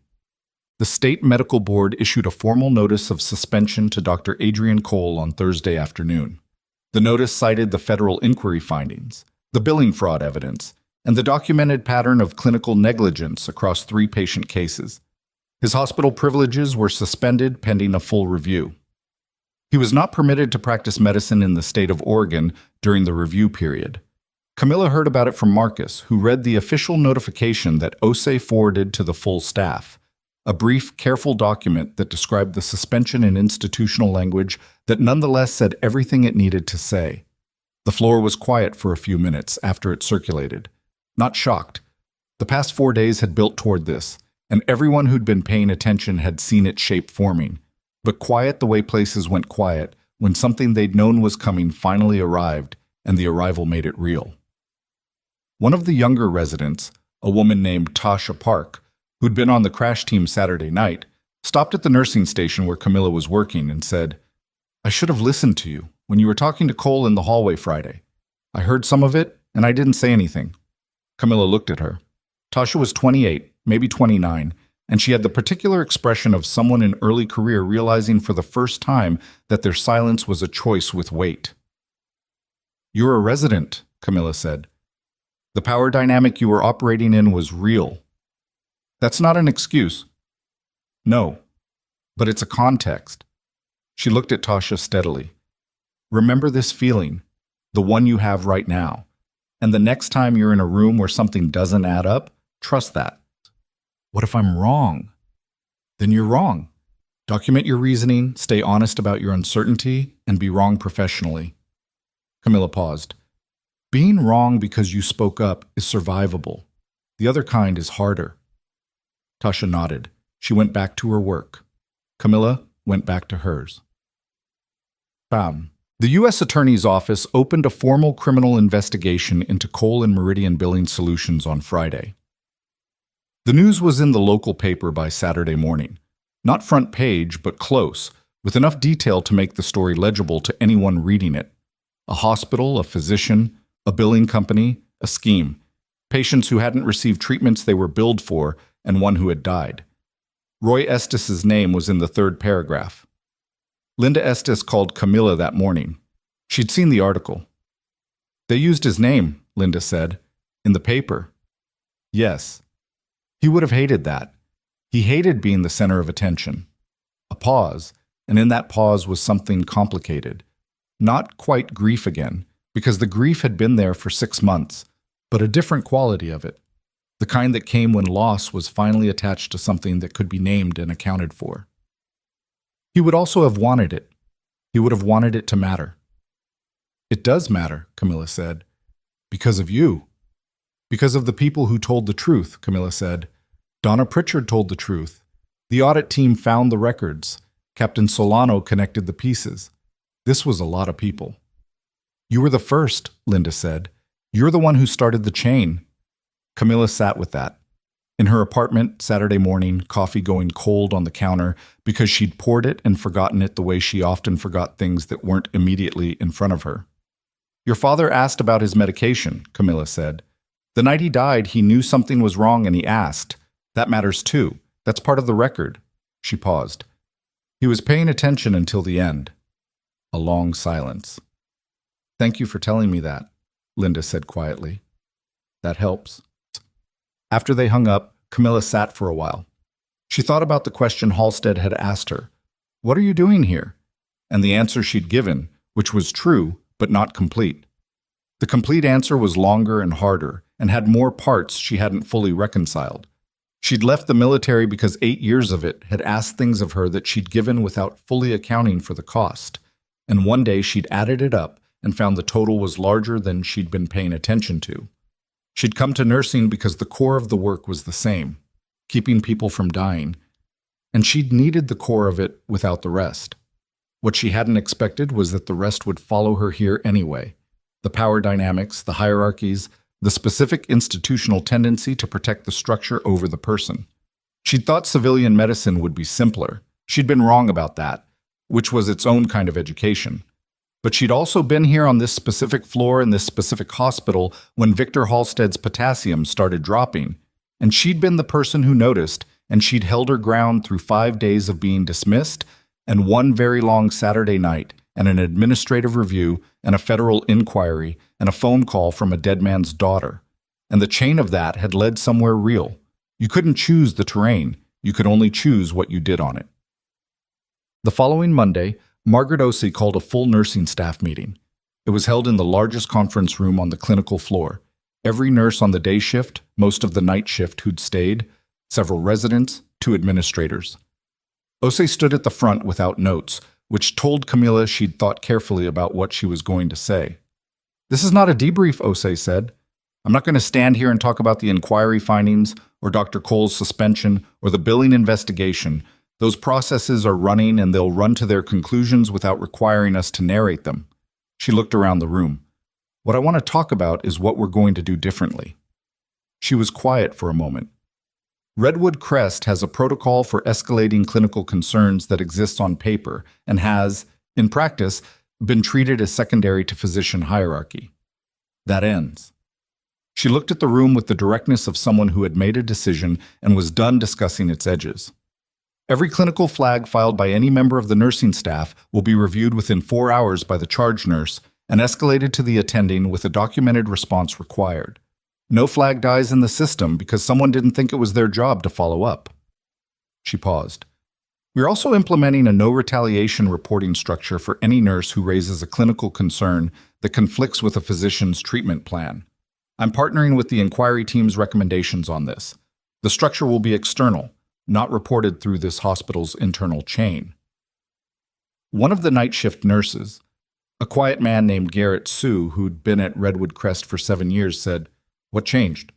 The State Medical Board issued a formal notice of suspension to Dr. Adrian Cole on Thursday afternoon. The notice cited the federal inquiry findings, the billing fraud evidence, and the documented pattern of clinical negligence across 3 patient cases. His hospital privileges were suspended pending a full review. He was not permitted to practice medicine in the state of Oregon during the review period. Camila heard about it from Marcus, who read the official notification that OSE forwarded to the full staff, a brief, careful document that described the suspension in institutional language that nonetheless said everything it needed to say. The floor was quiet for a few minutes after it circulated. Not shocked. The past 4 days had built toward this, and everyone who'd been paying attention had seen its shape forming. But quiet the way places went quiet when something they'd known was coming finally arrived, and the arrival made it real. One of the younger residents, a woman named Tasha Park, who'd been on the crash team Saturday night, stopped at the nursing station where Camila was working and said, "I should have listened to you when you were talking to Cole in the hallway Friday. I heard some of it, and I didn't say anything." Camila looked at her. Tasha was 28, maybe 29, and she had the particular expression of someone in early career realizing for the first time that their silence was a choice with weight. "You're a resident," Camila said. "The power dynamic you were operating in was real. That's not an excuse." "No, but it's a context." She looked at Tasha steadily. "Remember this feeling, the one you have right now, and the next time you're in a room where something doesn't add up, trust that." "What if I'm wrong?" "Then you're wrong. Document your reasoning, stay honest about your uncertainty, and be wrong professionally." Camila paused. "Being wrong because you spoke up is survivable. The other kind is harder." Tasha nodded. She went back to her work. Camila went back to hers. Bam. The U.S. Attorney's Office opened a formal criminal investigation into Cole and Meridian Billing Solutions on Friday. The news was in the local paper by Saturday morning. Not front page, but close, with enough detail to make the story legible to anyone reading it. A hospital, a physician, a billing company, a scheme. Patients who hadn't received treatments they were billed for, and one who had died. Roy Estes' name was in the 3rd paragraph. Linda Estes called Camila that morning. She'd seen the article. "They used his name," Linda said, "in the paper." Yes. He would have hated that. He hated being the center of attention. A pause, and in that pause was something complicated. Not quite grief again, because the grief had been there for 6 months, but a different quality of it. The kind that came when loss was finally attached to something that could be named and accounted for. He would also have wanted it. He would have wanted it to matter. "It does matter," Camila said. "Because of you." "Because of the people who told the truth," Camila said. "Donna Pritchard told the truth. The audit team found the records. Captain Solano connected the pieces. This was a lot of people." "You were the first," Linda said. "You're the one who started the chain." Camila sat with that. In her apartment, Saturday morning, coffee going cold on the counter because she'd poured it and forgotten it the way she often forgot things that weren't immediately in front of her. "Your father asked about his medication," Camila said. "The night he died, he knew something was wrong and he asked. That matters too. That's part of the record." She paused. "He was paying attention until the end." A long silence. "Thank you for telling me that," Linda said quietly. "That helps." After they hung up, Camila sat for a while. She thought about the question Halstead had asked her. "What are you doing here?" And the answer she'd given, which was true, but not complete. The complete answer was longer and harder, and had more parts she hadn't fully reconciled. She'd left the military because 8 years of it had asked things of her that she'd given without fully accounting for the cost. And one day she'd added it up and found the total was larger than she'd been paying attention to. She'd come to nursing because the core of the work was the same, keeping people from dying, and she'd needed the core of it without the rest. What she hadn't expected was that the rest would follow her here anyway. The power dynamics, the hierarchies, the specific institutional tendency to protect the structure over the person. She'd thought civilian medicine would be simpler. She'd been wrong about that, which was its own kind of education. But she'd also been here on this specific floor in this specific hospital when Victor Halstead's potassium started dropping, and she'd been the person who noticed, and she'd held her ground through 5 days of being dismissed, and one very long Saturday night, and an administrative review, and a federal inquiry, and a phone call from a dead man's daughter. And the chain of that had led somewhere real. You couldn't choose the terrain. You could only choose what you did on it. The following Monday, Margaret Osei called a full nursing staff meeting. It was held in the largest conference room on the clinical floor. Every nurse on the day shift, most of the night shift who'd stayed, several residents, 2 administrators. Osei stood at the front without notes, which told Camila she'd thought carefully about what she was going to say. "This is not a debrief," Osei said. "I'm not going to stand here and talk about the inquiry findings or Dr. Cole's suspension or the billing investigation. Those processes are running and they'll run to their conclusions without requiring us to narrate them." She looked around the room. "What I want to talk about is what we're going to do differently." She was quiet for a moment. Redwood Crest has a protocol for escalating clinical concerns that exists on paper and has, in practice, been treated as secondary to physician hierarchy. That ends. She looked at the room with the directness of someone who had made a decision and was done discussing its edges. Every clinical flag filed by any member of the nursing staff will be reviewed within 4 hours by the charge nurse and escalated to the attending with a documented response required. No flag dies in the system because someone didn't think it was their job to follow up. She paused. "We're also implementing a no retaliation reporting structure for any nurse who raises a clinical concern that conflicts with a physician's treatment plan. I'm partnering with the inquiry team's recommendations on this. The structure will be external, not reported through this hospital's internal chain." One of the night shift nurses, a quiet man named Garrett Sue who'd been at Redwood Crest for 7 years, said, "What changed?"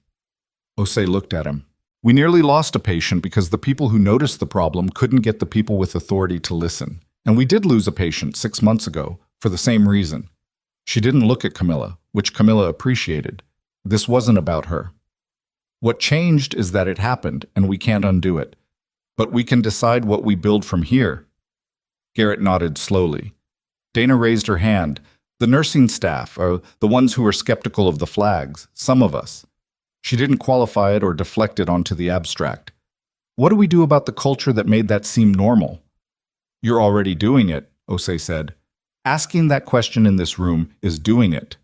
Osei looked at him. "We nearly lost a patient because the people who noticed the problem couldn't get the people with authority to listen. And we did lose a patient 6 months ago for the same reason." She didn't look at Camila, which Camila appreciated. This wasn't about her. "What changed is that it happened, and we can't undo it. But we can decide what we build from here." Garrett nodded slowly. Dana raised her hand. "The nursing staff are the ones who were skeptical of the flags, some of us." She didn't qualify it or deflect it onto the abstract. "What do we do about the culture that made that seem normal?" "You're already doing it," Osei said. "Asking that question in this room is doing it."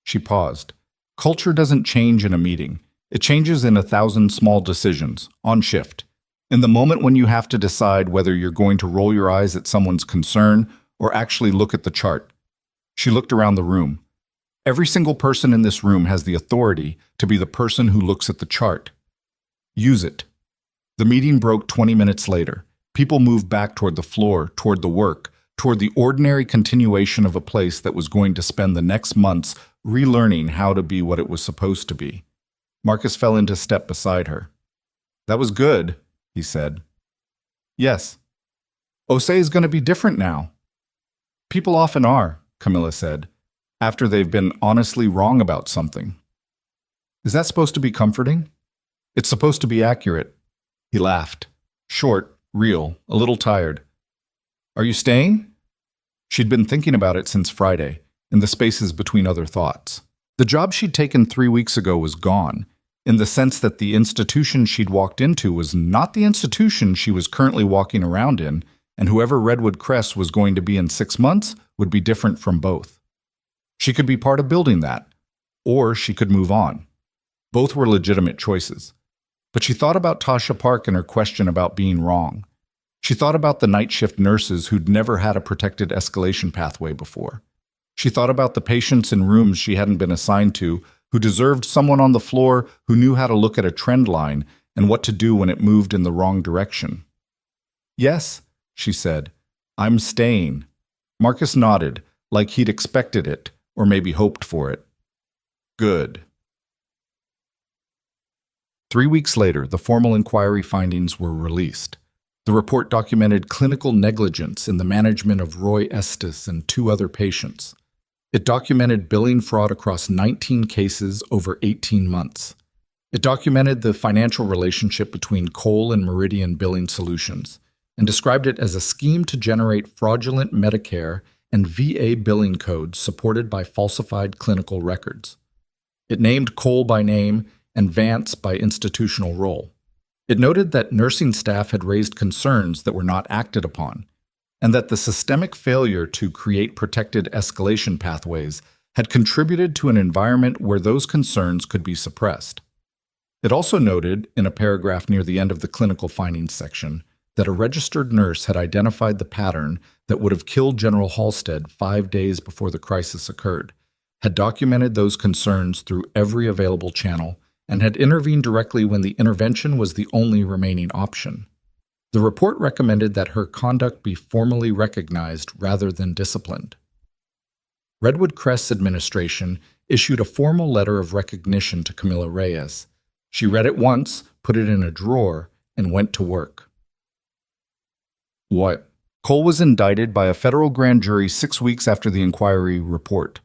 She paused. "Culture doesn't change in a meeting. It changes in 1,000 small decisions, on shift. In the moment when you have to decide whether you're going to roll your eyes at someone's concern or actually look at the chart." She looked around the room. "Every single person in this room has the authority to be the person who looks at the chart. Use it." The meeting broke 20 minutes later. People moved back toward the floor, toward the work, toward the ordinary continuation of a place that was going to spend the next months relearning how to be what it was supposed to be. Marcus fell into step beside her. "That was good," he said. "Yes. Osei is going to be different now." "People often are," Camila said, "after they've been honestly wrong about something." "Is that supposed to be comforting?" "It's supposed to be accurate." He laughed. Short, real, a little tired. "Are you staying?" She'd been thinking about it since Friday, in the spaces between other thoughts. The job she'd taken 3 weeks ago was gone, in the sense that the institution she'd walked into was not the institution she was currently walking around in, and whoever Redwood Crest was going to be in 6 months would be different from both. She could be part of building that, or she could move on. Both were legitimate choices. But she thought about Tasha Park and her question about being wrong. She thought about the night shift nurses who'd never had a protected escalation pathway before. She thought about the patients in rooms she hadn't been assigned to, who deserved someone on the floor who knew how to look at a trend line and what to do when it moved in the wrong direction. "Yes," she said, "I'm staying." Marcus nodded, like he'd expected it, or maybe hoped for it. Good. 3 weeks later, the formal inquiry findings were released. The report documented clinical negligence in the management of Roy Estes and 2 other patients. It documented billing fraud across 19 cases over 18 months. It documented the financial relationship between Cole and Meridian Billing Solutions, and described it as a scheme to generate fraudulent Medicare and VA billing codes supported by falsified clinical records. It named Cole by name and Vance by institutional role. It noted that nursing staff had raised concerns that were not acted upon, and that the systemic failure to create protected escalation pathways had contributed to an environment where those concerns could be suppressed. It also noted, in a paragraph near the end of the clinical findings section, that a registered nurse had identified the pattern that would have killed General Halstead 5 days before the crisis occurred, had documented those concerns through every available channel, and had intervened directly when the intervention was the only remaining option. The report recommended that her conduct be formally recognized rather than disciplined. Redwood Crest's administration issued a formal letter of recognition to Camila Reyes. She read it once, put it in a drawer, and went to work. What? Cole was indicted by a federal grand jury 6 weeks after the inquiry report.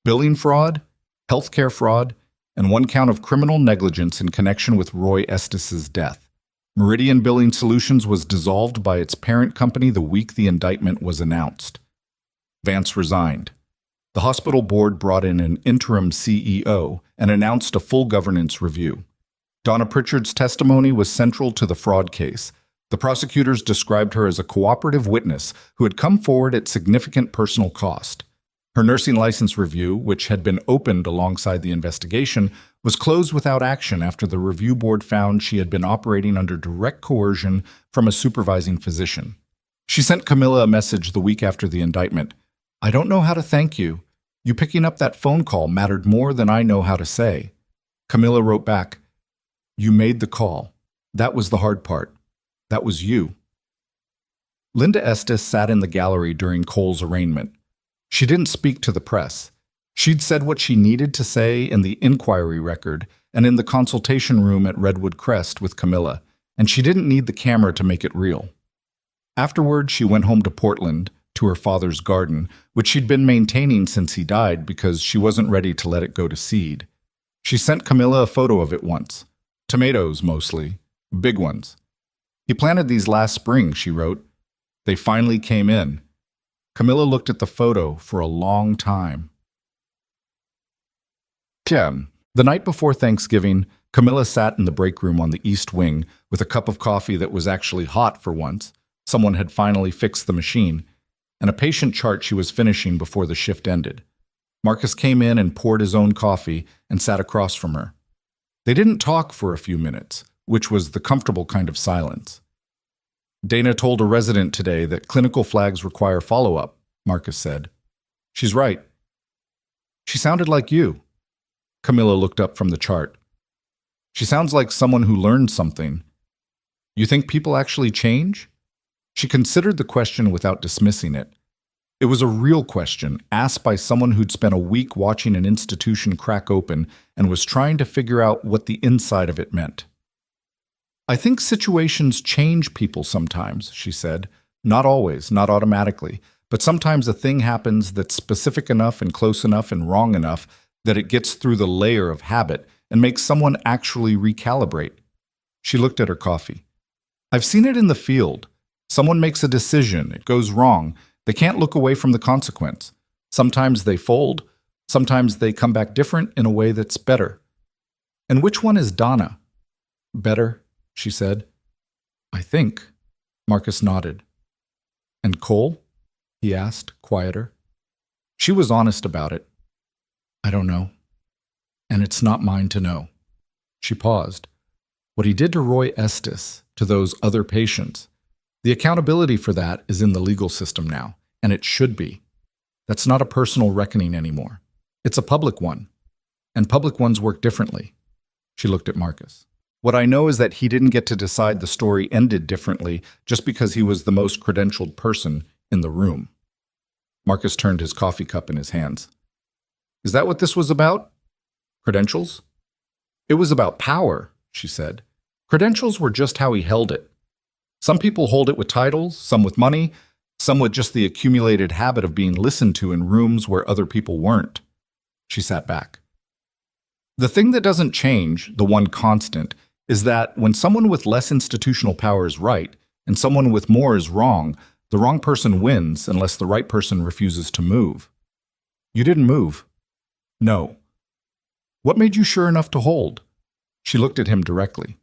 Billing fraud, healthcare fraud, and 1 count of criminal negligence in connection with Roy Estes' death. Meridian Billing Solutions was dissolved by its parent company the week the indictment was announced. Vance resigned. The hospital board brought in an interim CEO and announced a full governance review. Donna Pritchard's testimony was central to the fraud case. The prosecutors described her as a cooperative witness who had come forward at significant personal cost. Her nursing license review, which had been opened alongside the investigation, was closed without action after the review board found she had been operating under direct coercion from a supervising physician. She sent Camila a message the week after the indictment. "I don't know how to thank you. You picking up that phone call mattered more than I know how to say." Camila wrote back, "You made the call. That was the hard part. That was you." Linda Estes sat in the gallery during Cole's arraignment. She didn't speak to the press. She'd said what she needed to say in the inquiry record and in the consultation room at Redwood Crest with Camila, and she didn't need the camera to make it real. Afterward, she went home to Portland, to her father's garden, which she'd been maintaining since he died because she wasn't ready to let it go to seed. She sent Camila a photo of it once. Tomatoes, mostly. Big ones. "He planted these last spring," she wrote. "They finally came in." Camila looked at the photo for a long time. 10. The night before Thanksgiving, Camila sat in the break room on the east wing with a cup of coffee that was actually hot for once. Someone had finally fixed the machine, and a patient chart she was finishing before the shift ended. Marcus came in and poured his own coffee and sat across from her. They didn't talk for a few minutes, which was the comfortable kind of silence. "Dana told a resident today that clinical flags require follow-up," Marcus said. "She's right." "She sounded like you." Camila looked up from the chart. "She sounds like someone who learned something. You think people actually change?" She considered the question without dismissing it. It was a real question, asked by someone who'd spent a week watching an institution crack open and was trying to figure out what the inside of it meant. "I think situations change people sometimes," she said. "Not always, not automatically, but sometimes a thing happens that's specific enough and close enough and wrong enough that it gets through the layer of habit and makes someone actually recalibrate." She looked at her coffee. "I've seen it in the field. Someone makes a decision, it goes wrong, they can't look away from the consequence. Sometimes they fold, sometimes they come back different in a way that's better." "And which one is Donna?" "Better," she said. "I think." Marcus nodded. "And Cole?" he asked, quieter. She was honest about it. "I don't know. And it's not mine to know." She paused. "What he did to Roy Estes, to those other patients, the accountability for that is in the legal system now, and it should be. That's not a personal reckoning anymore. It's a public one. And public ones work differently. She looked at Marcus. What I know is that he didn't get to decide the story ended differently just because he was the most credentialed person in the room. Marcus turned his coffee cup in his hands. Is that what this was about? Credentials? It was about power, she said. Credentials were just how he held it. Some people hold it with titles, some with money, some with just the accumulated habit of being listened to in rooms where other people weren't. She sat back. The thing that doesn't change, the one constant, is that when someone with less institutional power is right and someone with more is wrong, the wrong person wins unless the right person refuses to move. You didn't move. No. What made you sure enough to hold? She looked at him directly.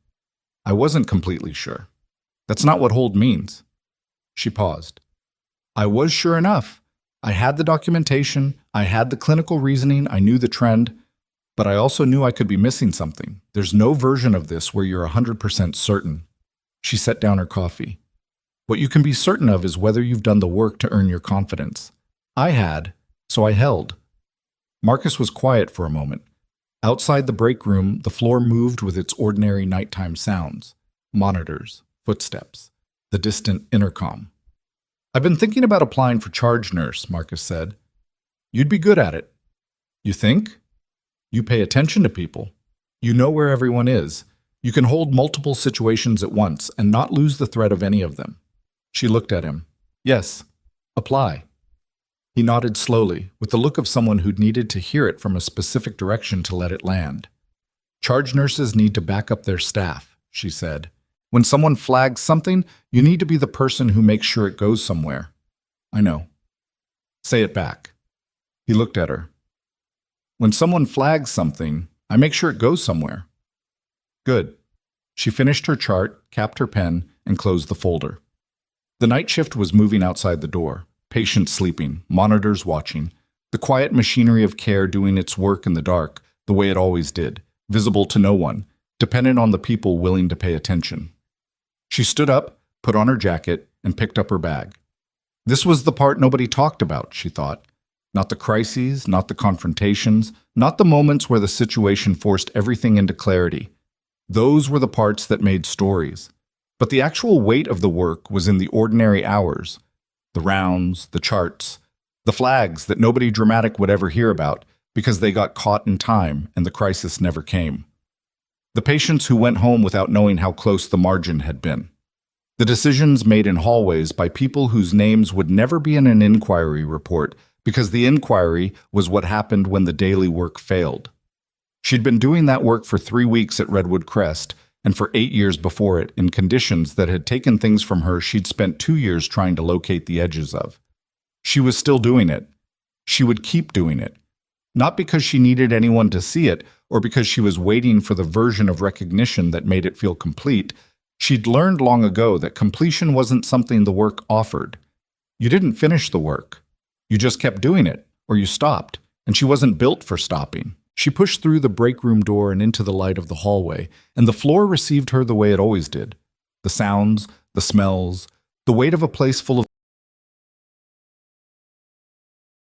I wasn't completely sure. That's not what hold means. She paused. I was sure enough. I had the documentation, I had the clinical reasoning, I knew the trend, but I also knew I could be missing something. There's no version of this where you're 100% certain. She set down her coffee. What you can be certain of is whether you've done the work to earn your confidence. I had, so I held. Marcus was quiet for a moment. Outside the break room, the floor moved with its ordinary nighttime sounds. Monitors, footsteps, the distant intercom. I've been thinking about applying for charge nurse, Marcus said. You'd be good at it. You think? You pay attention to people. You know where everyone is. You can hold multiple situations at once and not lose the thread of any of them. She looked at him. Yes, apply. He nodded slowly, with the look of someone who'd needed to hear it from a specific direction to let it land. Charge nurses need to back up their staff, she said. When someone flags something, you need to be the person who makes sure it goes somewhere. I know. Say it back. He looked at her. When someone flags something, I make sure it goes somewhere. Good. She finished her chart, capped her pen, and closed the folder. The night shift was moving outside the door, patients sleeping, monitors watching, the quiet machinery of care doing its work in the dark, the way it always did, visible to no one, dependent on the people willing to pay attention. She stood up, put on her jacket, and picked up her bag. This was the part nobody talked about, she thought. Not the crises, not the confrontations, not the moments where the situation forced everything into clarity. Those were the parts that made stories. But the actual weight of the work was in the ordinary hours. The rounds, the charts, the flags that nobody dramatic would ever hear about because they got caught in time and the crisis never came. The patients who went home without knowing how close the margin had been. The decisions made in hallways by people whose names would never be in an inquiry report because the inquiry was what happened when the daily work failed. She'd been doing that work for 3 weeks at Redwood Crest and for 8 years before it in conditions that had taken things from her she'd spent 2 years trying to locate the edges of. She was still doing it. She would keep doing it. Not because she needed anyone to see it or because she was waiting for the version of recognition that made it feel complete. She'd learned long ago that completion wasn't something the work offered. You didn't finish the work. You just kept doing it, or you stopped, and she wasn't built for stopping. She pushed through the break room door and into the light of the hallway, and the floor received her the way it always did. The sounds, the smells, the weight of a place full of